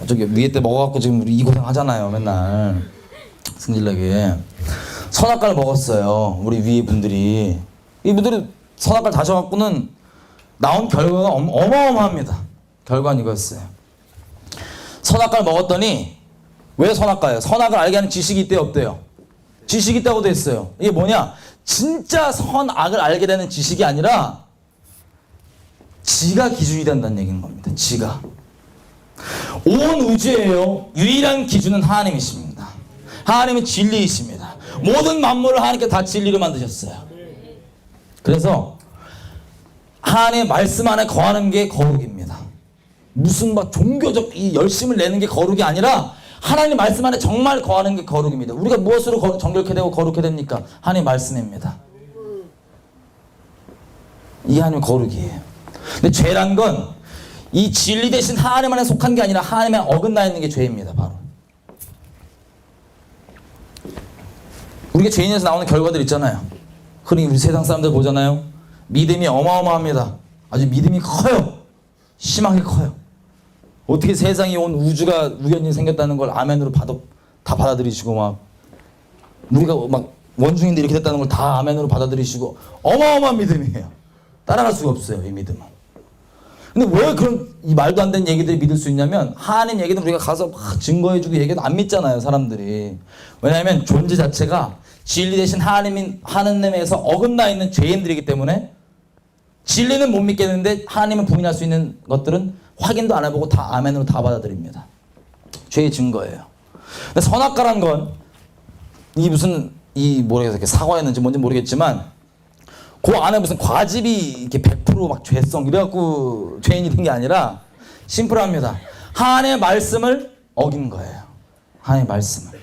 저기 위에 때 먹어갖고 지금 우리 이 고생 하잖아요. 맨날 승질나게 선악과를 먹었어요. 우리 위에 분들이. 이분들이 선악과를 다셔갖고는 나온 결과가 어마어마합니다. 결과는 이거였어요. 선악과를 먹었더니 왜 선악과예요? 선악을 알게 하는 지식이 있대요 없대요? 지식이 있다고 돼 있어요. 이게 뭐냐? 진짜 선악을 알게 되는 지식이 아니라 지가 기준이 된다는 얘기인 겁니다. 지가. 온 우주에요 유일한 기준은 하나님이십니다. 하나님은 진리이십니다. 모든 만물을 하나님께 다 진리로 만드셨어요. 그래서 하나님의 말씀 안에 거하는 게 거룩입니다. 무슨 막 종교적 이 열심을 내는 게 거룩이 아니라 하나님 말씀 안에 정말 거하는 게 거룩입니다. 우리가 무엇으로 정결케 되고 거룩해 됩니까? 하나님 말씀입니다. 이게 하나님 거룩이에요. 근데 죄란 건 이 진리 대신 하나님 안에 속한 게 아니라 하나님에 어긋나 있는 게 죄입니다. 바로 우리가 죄인에서 나오는 결과들 있잖아요. 흔히 우리 세상 사람들 보잖아요. 믿음이 어마어마합니다. 아주 믿음이 커요. 심하게 커요. 어떻게 세상에 온 우주가 우연히 생겼다는 걸 아멘으로 다 받아들이시고, 막 우리가 막 원중인데 이렇게 됐다는 걸 다 아멘으로 받아들이시고, 어마어마한 믿음이에요. 따라갈 수가 없어요, 이 믿음은. 근데 왜 그런 이 말도 안 되는 얘기들을 믿을 수 있냐면, 하나님 얘기는 우리가 가서 막 증거해주고 얘기해도 안 믿잖아요, 사람들이. 왜냐하면 존재 자체가 진리 대신 하나님에서 어긋나 있는 죄인들이기 때문에 진리는 못 믿겠는데 하나님을 부인할 수 있는 것들은 확인도 안 해보고 다 아멘으로 다 받아들입니다. 죄의 증거예요. 근데 선악과란 건 이 무슨 모르겠어요, 사과였는지 뭔지 모르겠지만 그 안에 무슨 과즙이 이렇게 100% 죄성 이래갖고 죄인이 된 게 아니라 심플합니다. 하나님의 말씀을 어긴 거예요. 하나님의 말씀을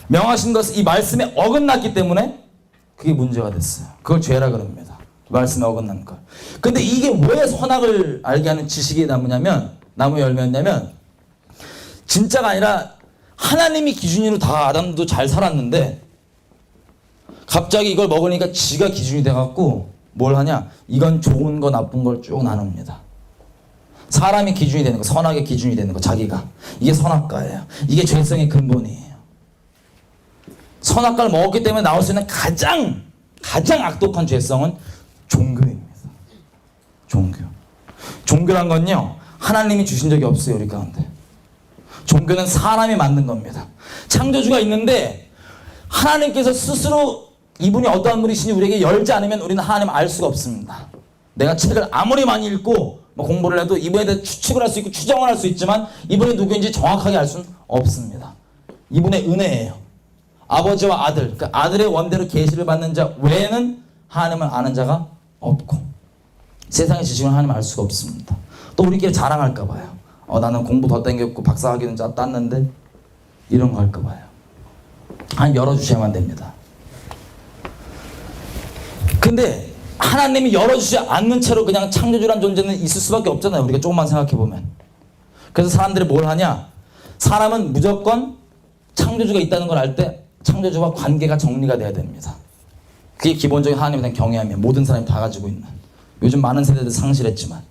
명하신 것은 이 말씀에 어긋났기 때문에 그게 문제가 됐어요. 그걸 죄라 그럽니다. 말씀에 어긋난 것. 근데 이게 왜 선악을 알게 하는 지식이 나무 열매였냐면, 진짜가 아니라 하나님이 기준으로 다 아담도 잘 살았는데 갑자기 이걸 먹으니까 지가 기준이 돼갖고 뭘 하냐, 이건 좋은 거 나쁜 걸 쭉 나눕니다. 사람이 기준이 되는 거, 선악의 기준이 되는 거, 자기가. 이게 선악과예요. 이게 죄성의 근본이에요. 선악과를 먹었기 때문에 나올 수 있는 가장 악독한 죄성은 종교입니다. 종교란 건요, 하나님이 주신 적이 없어요, 우리 가운데. 종교는 사람이 만든 겁니다. 창조주가 있는데 하나님께서 스스로 이분이 어떠한 분이신지 우리에게 열지 않으면 우리는 하나님을 알 수가 없습니다. 내가 책을 아무리 많이 읽고 공부를 해도 이분에 대해 추측을 할 수 있고 추정을 할 수 있지만 이분이 누구인지 정확하게 알 수는 없습니다. 이분의 은혜예요. 아버지와 아들, 그 아들의 원대로 계시를 받는 자 외에는 하나님을 아는 자가 없고, 세상의 지식은 하나님을 알 수가 없습니다. 또 우리끼리 자랑할까 봐요. 나는 공부 더 땡겼고 박사학위는 땄는데, 이런 거 할까 봐요. 하나님 열어주셔야만 됩니다. 근데 하나님이 열어주지 않는 채로 그냥 창조주란 존재는 있을 수밖에 없잖아요. 우리가 조금만 생각해보면. 그래서 사람들이 뭘 하냐, 사람은 무조건 창조주가 있다는 걸 알 때 창조주와 관계가 정리가 돼야 됩니다. 그게 기본적인 하나님에 대한 경외함이에요. 모든 사람이 다 가지고 있는. 요즘 많은 세대들 상실했지만.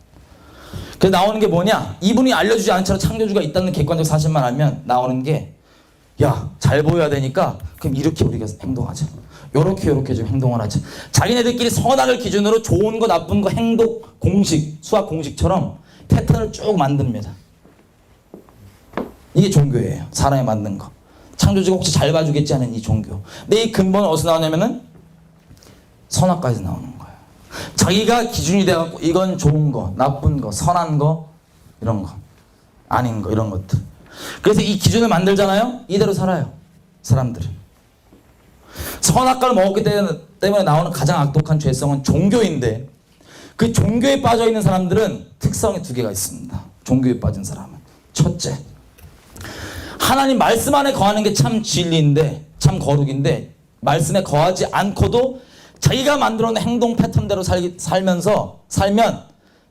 그래서 나오는 게 뭐냐, 이분이 알려주지 않은 채로 창조주가 있다는 객관적 사실만 알면 나오는 게, 야, 잘 보여야 되니까 그럼 이렇게 우리가 행동하자, 요렇게 좀 행동을 하자. 자기네들끼리 선악을 기준으로 좋은 거 나쁜 거 행동 공식, 수학 공식처럼 패턴을 쭉 만듭니다. 이게 종교예요. 사람이 만든 거. 창조주가 혹시 잘 봐주겠지 하는 이 종교. 근데 이 근본은 어디서 나오냐면은 선악과에서 나오는 거예요. 자기가 기준이 돼갖고 이건 좋은 거, 나쁜 거, 선한 거, 이런 거, 아닌 거, 이런 것들. 그래서 이 기준을 만들잖아요. 이대로 살아요, 사람들은. 선악과를 먹었기 때문에 나오는 가장 악독한 죄성은 종교인데, 그 종교에 빠져있는 사람들은 특성이 두 개가 있습니다. 종교에 빠진 사람은. 첫째, 하나님 말씀 안에 거하는 게 참 진리인데, 참 거룩인데, 말씀에 거하지 않고도 자기가 만들어놓은 행동 패턴대로 살면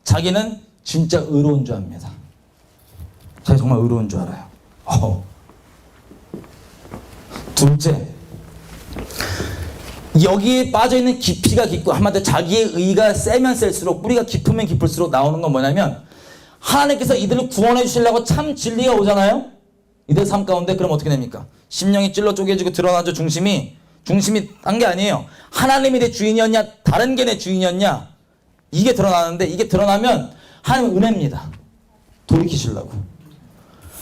자기는 진짜 의로운 줄 압니다. 자기 정말 의로운 줄 알아요. 둘째, 여기에 빠져있는 깊이가 깊고, 한마디로 자기의 의가 세면 셀수록, 뿌리가 깊으면 깊을수록 나오는 건 뭐냐면, 하나님께서 이들을 구원해 주시려고 참 진리가 오잖아요. 이들 삶 가운데. 그럼 어떻게 됩니까? 심령이 찔러 쪼개지고 드러나죠. 중심이 딴 게 아니에요. 하나님이 내 주인이었냐, 다른 게 내 주인이었냐, 이게 드러나는데, 이게 드러나면 하나님 은혜입니다. 돌이키시려고.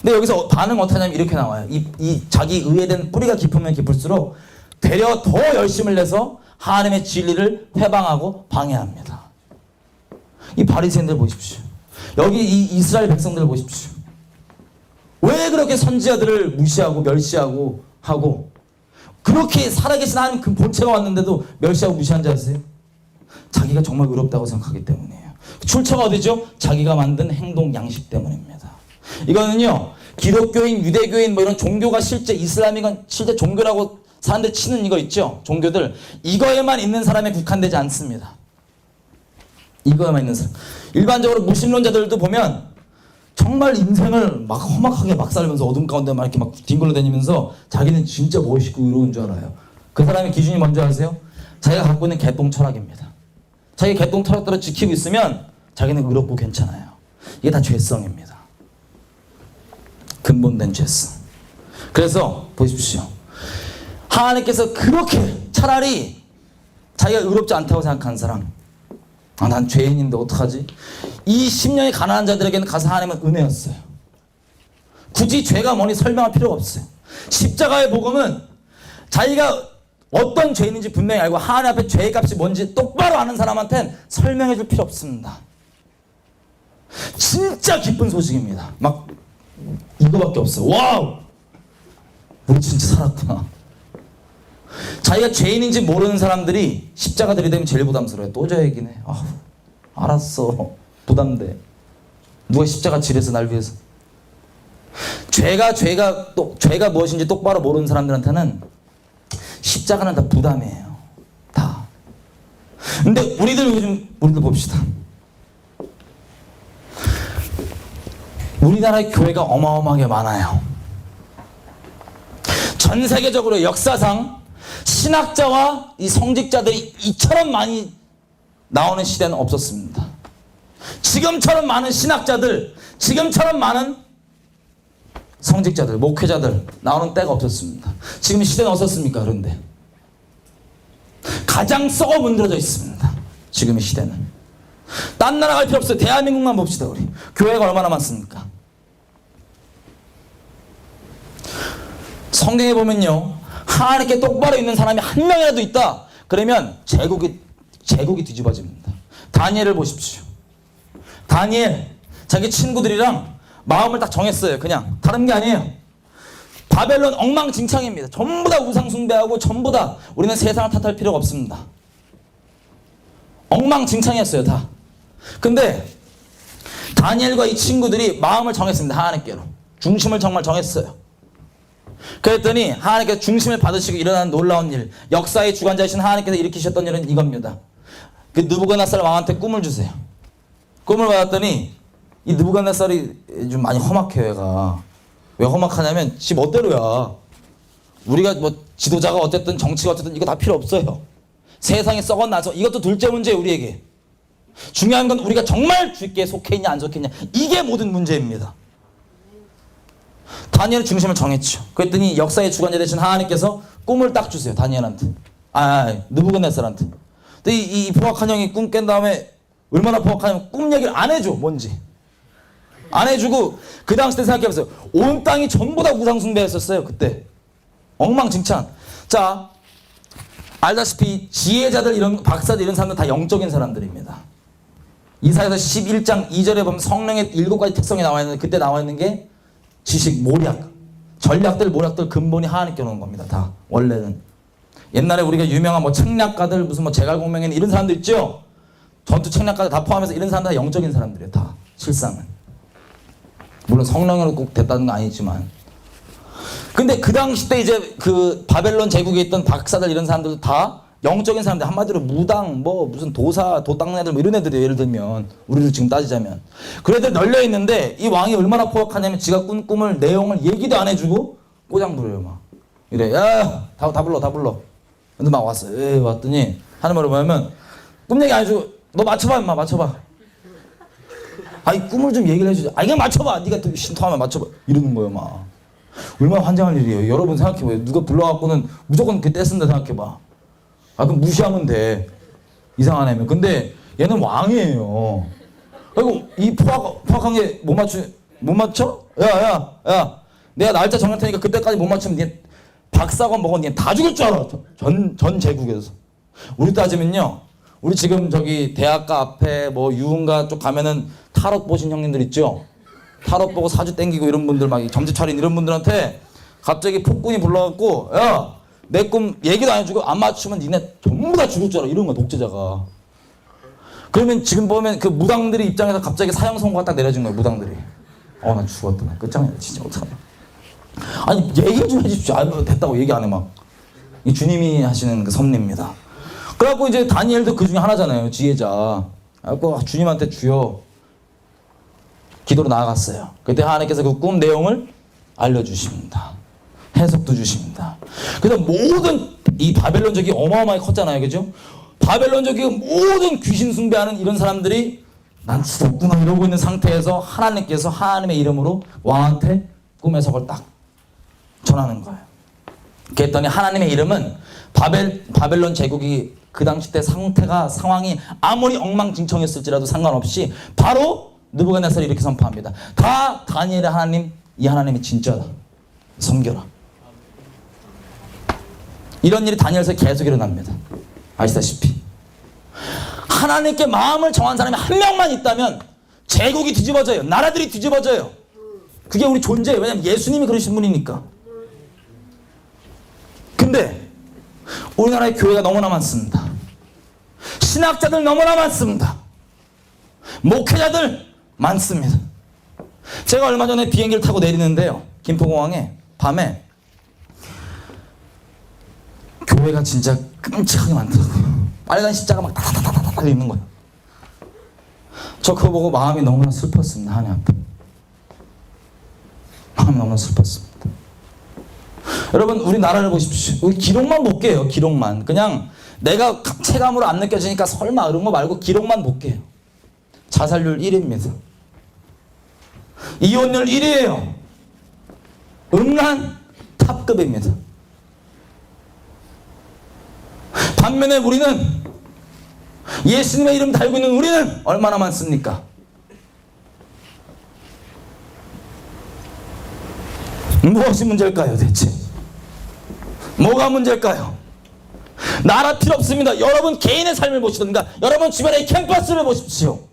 근데 여기서 반응 어떻게 하냐면 이렇게 나와요. 이 자기 의에 대한 뿌리가 깊으면 깊을수록 되려 더 열심을 내서 하나님의 진리를 회방하고 방해합니다. 이 바리새인들 보십시오. 여기 이 이스라엘 백성들 보십시오. 왜 그렇게 선지자들을 무시하고 멸시하고 하고, 그렇게 살아계신 하나님 그 본체가 왔는데도 멸시하고 무시한 줄 아세요? 자기가 정말 의롭다고 생각하기 때문이에요. 출처가 어디죠? 자기가 만든 행동 양식 때문입니다. 이거는요, 기독교인, 유대교인 뭐 이런 종교가 실제 이슬람이건 실제 종교라고 사람들 치는 이거 있죠? 종교들. 이거에만 있는 사람에 국한되지 않습니다. 이거에만 있는 사람. 일반적으로 무신론자들도 보면 정말 인생을 막 험악하게 막 살면서 어둠 가운데 막 이렇게 막 뒹굴러 다니면서 자기는 진짜 멋있고 의로운 줄 알아요. 그 사람의 기준이 뭔지 아세요? 자기가 갖고 있는 개똥 철학입니다. 자기 개똥 철학대로 지키고 있으면 자기는 의롭고 괜찮아요. 이게 다 죄성입니다. 근본된 죄성. 그래서 보십시오. 하나님께서 그렇게 차라리 자기가 의롭지 않다고 생각하는 사람, 아, 난 죄인인데 어떡하지? 이 10년의 가난한 자들에게는 가서 하나님은 은혜였어요. 굳이 죄가 뭐니 설명할 필요가 없어요. 십자가의 복음은 자기가 어떤 죄인인지 분명히 알고 하나님 앞에 죄의 값이 뭔지 똑바로 아는 사람한테는 설명해 줄 필요 없습니다. 진짜 기쁜 소식입니다. 막 이거밖에 없어요. 와우! 우리 진짜 살았구나. 자기가 죄인인지 모르는 사람들이 십자가 들이대면 제일 부담스러워요. 또 저 얘기네. 아우, 알았어. 부담돼. 누가 십자가 지려서 날 위해서. 죄가 무엇인지 똑바로 모르는 사람들한테는 십자가는 다 부담이에요. 다. 근데 우리들 봅시다. 우리나라의 교회가 어마어마하게 많아요. 전 세계적으로 역사상 신학자와 이 성직자들이 이처럼 많이 나오는 시대는 없었습니다. 지금처럼 많은 신학자들, 지금처럼 많은 성직자들, 목회자들 나오는 때가 없었습니다. 지금 시대는 어떻습니까? 그런데 가장 썩어 문드러져 있습니다. 지금의 시대는. 딴 나라 갈 필요 없어요. 대한민국만 봅시다. 우리 교회가 얼마나 많습니까? 성경에 보면요, 하나님께 똑바로 있는 사람이 한 명이라도 있다. 그러면 제국이 뒤집어집니다. 다니엘을 보십시오. 다니엘 자기 친구들이랑 마음을 딱 정했어요. 그냥 다른 게 아니에요. 바벨론 엉망진창입니다. 전부 다 우상 숭배하고 전부 다 우리는 세상을 탓할 필요가 없습니다. 엉망진창이었어요, 다. 근데 다니엘과 이 친구들이 마음을 정했습니다. 하나님께로. 중심을 정말 정했어요. 그랬더니 하나님께서 중심을 받으시고 일어난 놀라운 일, 역사의 주관자이신 하나님께서 일으키셨던 일은 이겁니다. 그 느부갓네살 왕한테 꿈을 주세요. 꿈을 받았더니 이 느부갓네살이 좀 많이 험악해요. 얘가 왜 험악하냐면 지 멋대로야. 우리가 뭐 지도자가 어쨌든 정치가 어쨌든 이거 다 필요 없어요. 세상에 썩어나서 이것도 둘째 문제예요. 우리에게 중요한 건 우리가 정말 주께 속해 있냐 안 속해 있냐, 이게 모든 문제입니다. 다니엘은 중심을 정했죠. 그랬더니 역사의 주관자 되신 하나님께서 꿈을 딱 주세요. 다니엘한테. 느부갓네살한테. 근데 이 포악한 형이 꿈 깬 다음에 얼마나 포악하냐면 꿈 얘기를 안 해줘. 뭔지 안 해주고 그 당시 때 생각해보세요. 온 땅이 전부 다 우상 숭배했었어요. 그때 엉망진창. 자, 알다시피 지혜자들, 이런 박사들, 이런 사람들 다 영적인 사람들입니다. 이사야서 11장 2절에 보면 성령의 7가지 특성이 나와 있는데, 그때 나와 있는 게 지식, 모략, 전략들, 모략들 근본이 하나님께 오는 겁니다. 다 원래는. 옛날에 우리가 유명한 뭐 책략가들, 무슨 뭐 제갈공명인 이런 사람들 있죠. 전투 책략가들 다 포함해서 이런 사람들 다 영적인 사람들이에요. 다 실상은. 물론 성령으로 꼭 됐다는 건 아니지만. 근데 그 당시 때 이제 그 바벨론 제국에 있던 박사들 이런 사람들도 다 영적인 사람들, 한마디로 무당, 뭐 무슨 도사, 도닦는 애들 뭐 이런 애들이에요. 예를 들면 우리를 지금 따지자면 그 애들 널려 있는데 이 왕이 얼마나 포악하냐면 지가 꾼 꿈을 내용을 얘기도 안 해주고 꼬장 부려요. 막 이래. 야, 다 불러. 근데 막 왔어요. 왔더니 하는 말을 뭐냐면 꿈 얘기 안 해주고 너 맞춰봐 임마, 맞춰봐. 아니 꿈을 좀 얘기를 해주자. 그냥 맞춰봐. 네가 신통하면 맞춰봐. 이러는 거예요. 막 얼마나 환장할 일이에요. 여러분 생각해봐요. 누가 불러갖고는 무조건 그때 쓴다 생각해봐. 그럼 무시하면 돼. 이상한 애면. 근데 얘는 왕이에요. 그리고 이 포악한 게 못 맞춰? 야. 내가 날짜 정할 테니까 그때까지 못 맞추면 니 박사관 먹어. 니 다 죽을 줄 알아. 전 제국에서. 우리 따지면요. 우리 지금 저기 대학가 앞에 뭐 유흥가 쪽 가면은 타롯 보신 형님들 있죠? 타롯 보고 사주 땡기고 이런 분들, 막 점집 차린 이런 분들한테 갑자기 폭군이 불러갖고 야, 내 꿈 얘기도 안 해주고 안 맞추면 니네 전부 다 죽을 줄 알아. 이런 거야, 독재자가. 그러면 지금 보면 그 무당들의 입장에서 갑자기 사형 선고가 딱 내려진 거예요. 무당들이. 나 죽었다. 나 끝장이야. 진짜 어떡하냐. 아니, 얘기 좀 해주십시오. 됐다고 얘기 안 해, 막. 이 주님이 하시는 그 섭리입니다. 그래갖고 이제 다니엘도 그 중에 하나잖아요. 지혜자. 그래갖고 주님한테 주여 기도로 나아갔어요. 그때 하나님께서 그 꿈 내용을 알려주십니다. 해석도 주십니다. 그래서 모든 이 바벨론족이 어마어마하게 컸잖아요. 그죠? 바벨론족이 모든 귀신 숭배하는 이런 사람들이 난 죽었구나 이러고 있는 상태에서 하나님께서 하나님의 이름으로 왕한테 꿈 해석을 딱 전하는 거예요. 그랬더니 하나님의 이름은 바벨론 제국이 그 당시 때 상황이 아무리 엉망진창했을지라도 상관없이 바로 느부갓네살이 이렇게 선포합니다. 다 다니엘의 하나님, 이 하나님이 진짜다. 섬겨라. 이런 일이 다니엘서 계속 일어납니다. 아시다시피 하나님께 마음을 정한 사람이 한 명만 있다면 제국이 뒤집어져요. 나라들이 뒤집어져요. 그게 우리 존재예요. 왜냐하면 예수님이 그러신 분이니까. 근데 우리나라의 교회가 너무나 많습니다. 신학자들 너무나 많습니다. 목회자들 많습니다. 제가 얼마 전에 비행기를 타고 내리는데요. 김포공항에 밤에 교회가 진짜 끔찍하게 많더라고요. 빨간 십자가 막 다다다다다 있는 거예요. 저 그거 보고 마음이 너무나 슬펐습니다. 하나님 앞에. 마음이 너무나 슬펐습니다. 여러분 우리나라를 보십시오. 우리 기록만 볼게요. 기록만. 그냥 내가 체감으로 안 느껴지니까 설마 이런 거 말고 기록만 볼게요. 자살률 1위입니다. 이혼율 1위예요. 음란 탑급입니다. 반면에 우리는 예수님의 이름 달고 있는 우리는 얼마나 많습니까? 무엇이 문제일까요 대체? 뭐가 문제일까요? 나라 필요 없습니다. 여러분 개인의 삶을 보시든가 여러분 주변의 캠퍼스를 보십시오.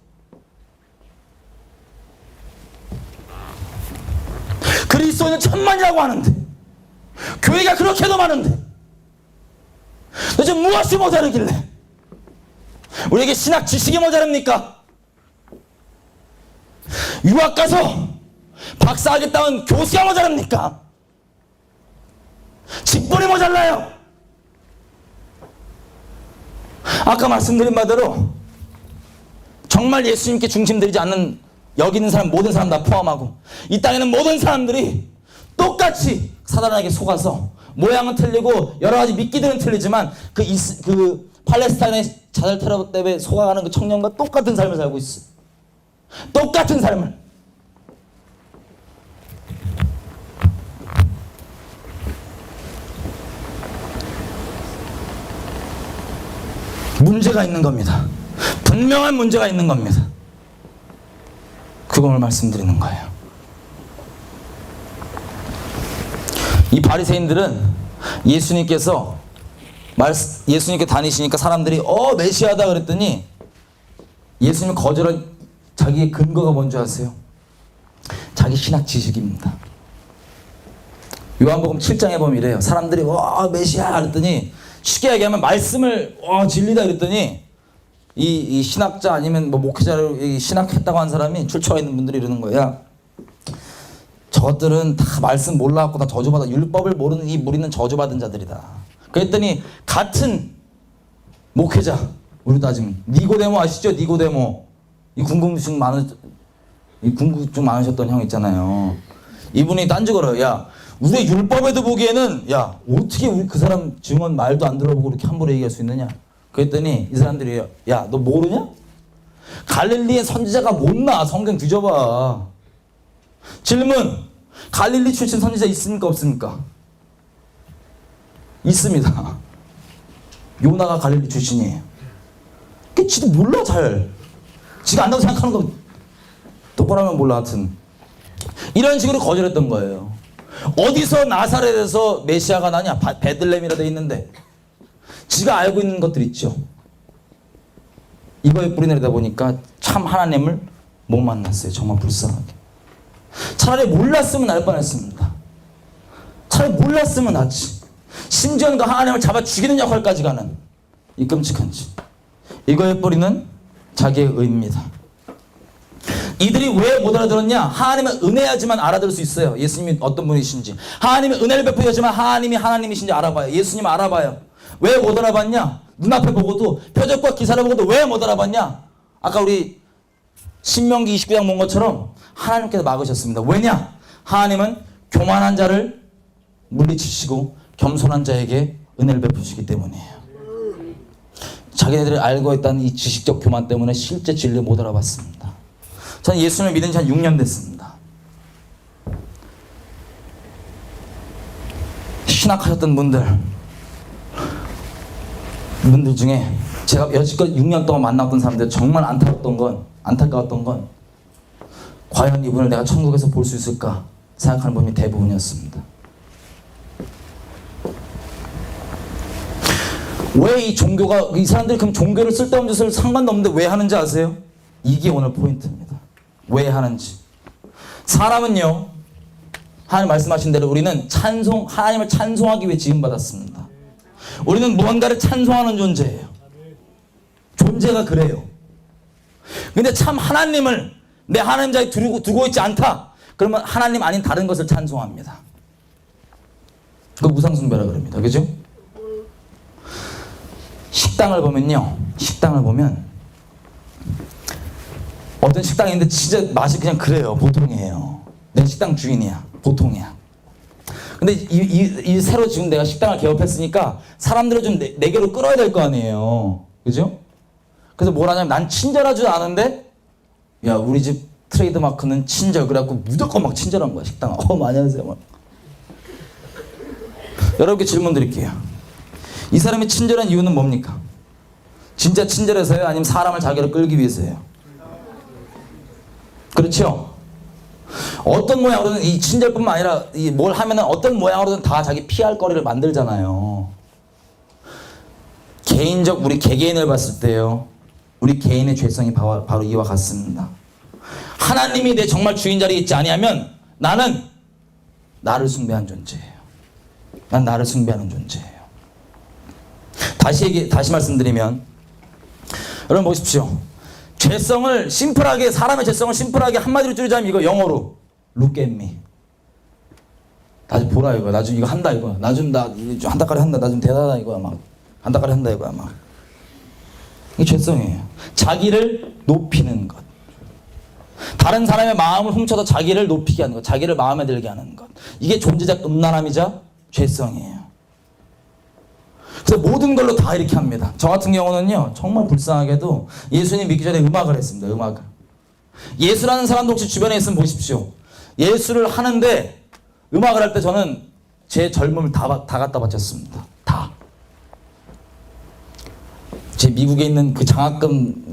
그리스도인은 천만이라고 하는데 교회가 그렇게도 많은데 도대체 무엇이 모자르길래 우리에게 신학 지식이 모자랍니까? 유학 가서 박사하겠다는 교수가 모자랍니까? 직분이 모자라요. 아까 말씀드린 바대로 정말 예수님께 중심되지 않는 여기 있는 사람 모든 사람 다 포함하고 이 땅에는 모든 사람들이 똑같이 사단에게 속아서 모양은 틀리고 여러 가지 미끼들은 틀리지만 그 팔레스타인의 자살 테러 때문에 속아가는 그 청년과 똑같은 삶을 살고 있어. 똑같은 삶을. 문제가 있는 겁니다. 분명한 문제가 있는 겁니다. 그걸 말씀드리는 거예요. 이 바리새인들은 예수님께 다니시니까 사람들이 메시아다 그랬더니 예수님 거절한 자기의 근거가 뭔지 아세요? 자기 신학 지식입니다. 요한복음 7장에 보면 이래요. 사람들이 메시아 그랬더니 쉽게 얘기하면 말씀을 진리다 그랬더니 이 신학자 아니면 뭐 목회자를 신학했다고 한 사람이 출처가 있는 분들이 이러는 거야. 저것들은 다 말씀 몰라갖고 다 저주받아 율법을 모르는 이 무리는 저주받은 자들이다. 그랬더니 같은 목회자 우리 따지면 니고데모 아시죠? 니고데모 이 궁금증 많으셨던 형 있잖아요. 이분이 딴지 걸어요. 야 우리 율법에도 보기에는 야 어떻게 우리 그 사람 증언 말도 안 들어보고 이렇게 함부로 얘기할 수 있느냐. 그랬더니 이 사람들이 야 너 모르냐? 갈릴리의 선지자가 못 나. 성경 뒤져봐. 질문. 갈릴리 출신 선지자 있습니까 없습니까? 있습니다. 요나가 갈릴리 출신이에요. 그 지도 몰라 잘. 지가 안다고 생각하는 거 똑바로 하면 몰라. 하여튼 이런 식으로 거절했던 거예요. 어디서 나사렛에서 메시아가 나냐? 베들레헴이라 돼 있는데 지가 알고 있는 것들 있죠. 이거에 뿌리 내리다 보니까 참 하나님을 못 만났어요. 정말 불쌍하게. 차라리 몰랐으면 날 뻔했습니다. 차라리 몰랐으면 낫지. 심지어는 그 하나님을 잡아 죽이는 역할까지 가는 이 끔찍한 짓. 이거의 뿌리는 자기의 의입니다. 이들이 왜 못 알아들었냐? 하나님은 은혜야지만 알아들을 수 있어요. 예수님이 어떤 분이신지. 하나님은 은혜를 베푸셔야지만 하나님이 하나님이신지 알아봐요. 예수님 알아봐요. 왜 못 알아봤냐? 눈앞에 보고도, 표적과 기사를 보고도 왜 못 알아봤냐? 아까 우리 신명기 29장 본 것처럼 하나님께서 막으셨습니다. 왜냐? 하나님은 교만한 자를 물리치시고 겸손한 자에게 은혜를 베푸시기 때문이에요. 자기네들이 알고 있다는 이 지식적 교만 때문에 실제 진리를 못 알아봤습니다. 저는 예수님을 믿은 지 한 6년 됐습니다. 신학하셨던 분들 중에 제가 여지껏 6년 동안 만났던 사람들 정말 안타까웠던 건 과연 이분을 내가 천국에서 볼 수 있을까 생각하는 분이 대부분이었습니다. 왜 이 종교가, 이 사람들이 그럼 종교를 쓸데없는 짓을 상관도 없는데 왜 하는지 아세요? 이게 오늘 포인트입니다. 왜 하는지. 사람은요, 하나님 말씀하신 대로 우리는 하나님을 찬송하기 위해 지음받았습니다. 우리는 무언가를 찬송하는 존재예요. 존재가 그래요. 근데 참 하나님을 내 하나님 자리에 두고 있지 않다. 그러면 하나님 아닌 다른 것을 찬송합니다. 그거 우상숭배라 그럽니다. 그죠? 식당을 보면 어떤 식당이 있는데 진짜 맛이 그냥 그래요. 보통이에요. 내 식당 주인이야. 보통이야. 근데 이 새로 지금 내가 식당을 개업했으니까 사람들을 좀 내게로 끌어야 될 거 아니에요. 그죠? 그래서 뭘 하냐면 난 친절하지도 않은데 야 우리 집 트레이드 마크는 친절. 그래갖고 무조건 막 친절한 거야. 식당. 많이 하세요. 막. 여러분께 질문 드릴게요. 이 사람이 친절한 이유는 뭡니까? 진짜 친절해서요? 아니면 사람을 자기로 끌기 위해서요? 그렇죠? 어떤 모양으로든 이 친절뿐만 아니라 뭘 하면은 어떤 모양으로든 다 자기 피할 거리를 만들잖아요. 우리 개개인을 봤을 때요. 우리 개인의 죄성이 바로 이와 같습니다. 하나님이 내 정말 주인 자리에 있지 아니하면 나는 나를 숭배한 존재예요. 난 나를 숭배하는 존재예요. 다시 말씀드리면 여러분 보십시오. 사람의 죄성을 심플하게 한마디로 줄이자면 이거 영어로 Look at me. 나 좀 보라 이거야. 나 좀 이거 한다 이거야. 나 좀 한 달까지 한다. 나 좀 대단하다 이거야. 막 한 달까지 한다 이거야. 막 이게 죄성이에요. 자기를 높이는 것. 다른 사람의 마음을 훔쳐서 자기를 높이게 하는 것. 자기를 마음에 들게 하는 것. 이게 존재적 음란함이자 죄성이에요. 그래서 모든 걸로 다 이렇게 합니다. 저 같은 경우는요, 정말 불쌍하게도 예수님 믿기 전에 음악을 했습니다. 음악을. 예술하는 사람도 혹시 주변에 있으면 보십시오. 예술을 하는데 음악을 할 때 저는 제 젊음을 다 갖다 바쳤습니다. 다. 제 미국에 있는 그 장학금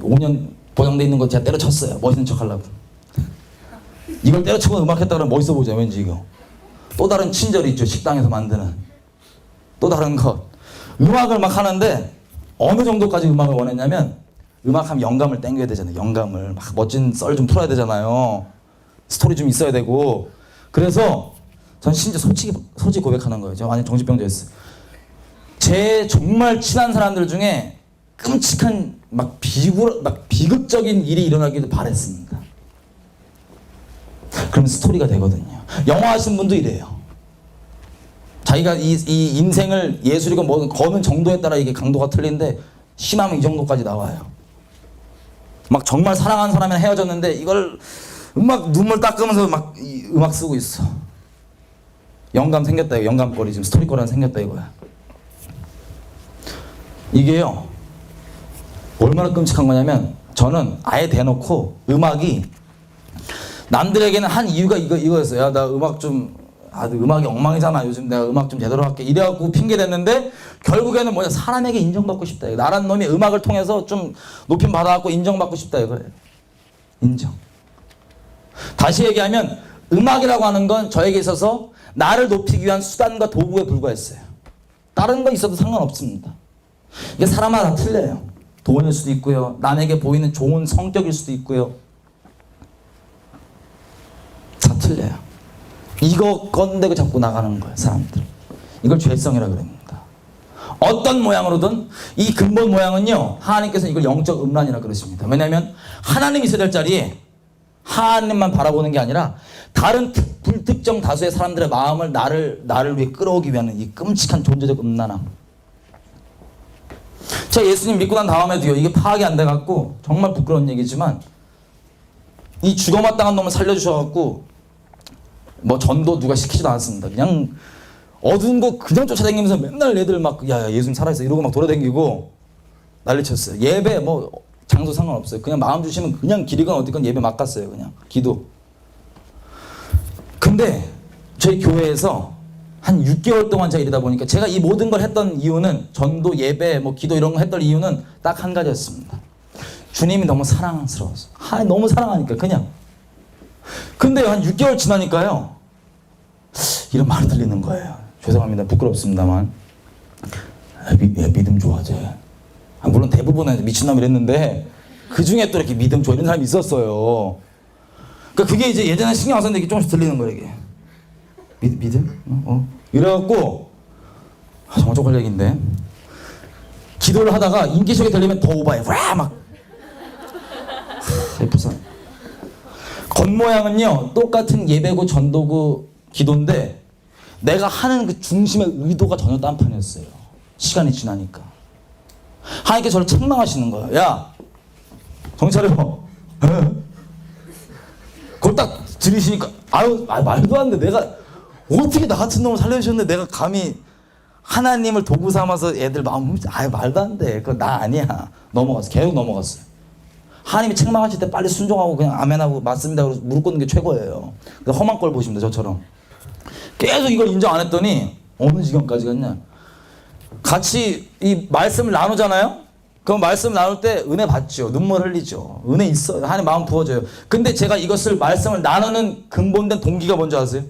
5년 보장돼 있는 거 제가 때려쳤어요. 멋있는 척 하려고. 이걸 때려치고 음악했다 그러면 멋있어 보이죠. 왠지 이거. 또 다른 친절이 있죠. 식당에서 만드는. 또 다른 것. 음악을 막 하는데 어느 정도까지 음악을 원했냐면 음악하면 영감을 땡겨야 되잖아요. 영감을 막 멋진 썰 좀 풀어야 되잖아요. 스토리 좀 있어야 되고. 그래서 전 심지어 솔직히 고백하는 거예요. 저 완전 정신병자였어요. 제 정말 친한 사람들 중에 끔찍한 막 비극적인 일이 일어나기도 바랬습니다. 그럼 스토리가 되거든요. 영화 하신 분도 이래요. 자기가 이 인생을 예술이고 뭐 거는 정도에 따라 이게 강도가 틀린데 심하면 이 정도까지 나와요. 막 정말 사랑하는 사람이랑 헤어졌는데 이걸 막 눈물 닦으면서 막 음악 쓰고 있어. 영감 생겼다 이거. 영감거리 지금 스토리거리 생겼다 이거야. 이게요 얼마나 끔찍한 거냐면 저는 아예 대놓고 음악이 남들에게는 한 이유가 이거였어요. 야 나 음악 좀 음악이 엉망이잖아. 요즘 내가 음악 좀 제대로 할게. 이래갖고 핑계 댔는데 결국에는 뭐냐 사람에게 인정받고 싶다. 나란 놈이 음악을 통해서 좀 높임 받아갖고 인정받고 싶다 이거예요. 인정. 다시 얘기하면 음악이라고 하는 건 저에게 있어서 나를 높이기 위한 수단과 도구에 불과했어요. 다른 거 있어도 상관없습니다. 이게 사람마다 다 틀려요. 돈일 수도 있고요. 남에게 보이는 좋은 성격일 수도 있고요. 다 틀려요. 이거 건데고 자꾸 나가는 거예요. 사람들. 이걸 죄성이라 그럽니다. 어떤 모양으로든 이 근본 모양은요. 하나님께서는 이걸 영적 음란이라 그러십니다. 왜냐하면 하나님이 있어야 될 자리에 하나님만 바라보는 게 아니라 다른 불특정 다수의 사람들의 마음을 나를 위해 끌어오기 위한 이 끔찍한 존재적 음란함. 제가 예수님 믿고 난 다음에도요, 이게 파악이 안 돼갖고 정말 부끄러운 얘기지만 이 죽어마땅한 놈을 살려주셔갖고 뭐 전도 누가 시키지도 않았습니다. 그냥 어두운 거 그냥 쫓아다니면서 맨날 애들 막 야 예수님 살아있어 이러고 막 돌아다니고 난리쳤어요. 예배 뭐 장소 상관없어요. 그냥 마음 주시면 그냥 길이건 어디건 예배 막 갔어요. 그냥 기도. 근데 저희 교회에서 한 6개월 동안 제가 이러다 보니까 제가 이 모든 걸 했던 이유는 전도 예배 뭐 기도 이런 거 했던 이유는 딱 한 가지였습니다. 주님이 너무 사랑스러워서. 너무 사랑하니까 그냥. 근데 한 6개월 지나니까요, 이런 말이 들리는 거예요. 죄송합니다. 부끄럽습니다만. 믿음 좋아져. 물론 대부분은 미친놈이 이랬는데 그 중에 또 이렇게 믿음 좋아 이런 사람이 있었어요. 그러니까 그게 이제 예전에 신경 안 썼는데 이게 조금씩 들리는 거예요. 이게. 믿음? 이래갖고 정말 쪽팔 얘기인데 기도를 하다가 인기척이 들리면 더 오바해. 와 막. 불쌍. 겉모양은요 똑같은 예배고 전도고 기도인데 내가 하는 그 중심의 의도가 전혀 딴판이었어요. 시간이 지나니까 하나님께 저를 책망하시는 거예요. 야 정신 차려. 그걸 딱 들으시니까 말도 안 돼. 내가 어떻게 나 같은 놈을 살려주셨는데 내가 감히 하나님을 도구 삼아서 애들 마음 말도 안 돼. 그건 나 아니야. 넘어갔어. 계속 넘어갔어요. 하나님이 책망하실 때 빨리 순종하고 그냥 아멘하고 맞습니다 그러고 무릎 꿇는 게 최고예요. 험한 꼴 보십니다. 저처럼 계속 이걸 인정 안 했더니 어느 지경까지 갔냐, 같이 이 말씀을 나누잖아요. 그럼 말씀 나눌 때 은혜 받죠. 눈물 흘리죠. 은혜 있어요. 하나님 마음 부어줘요. 근데 제가 이것을 말씀을 나누는 근본된 동기가 뭔지 아세요?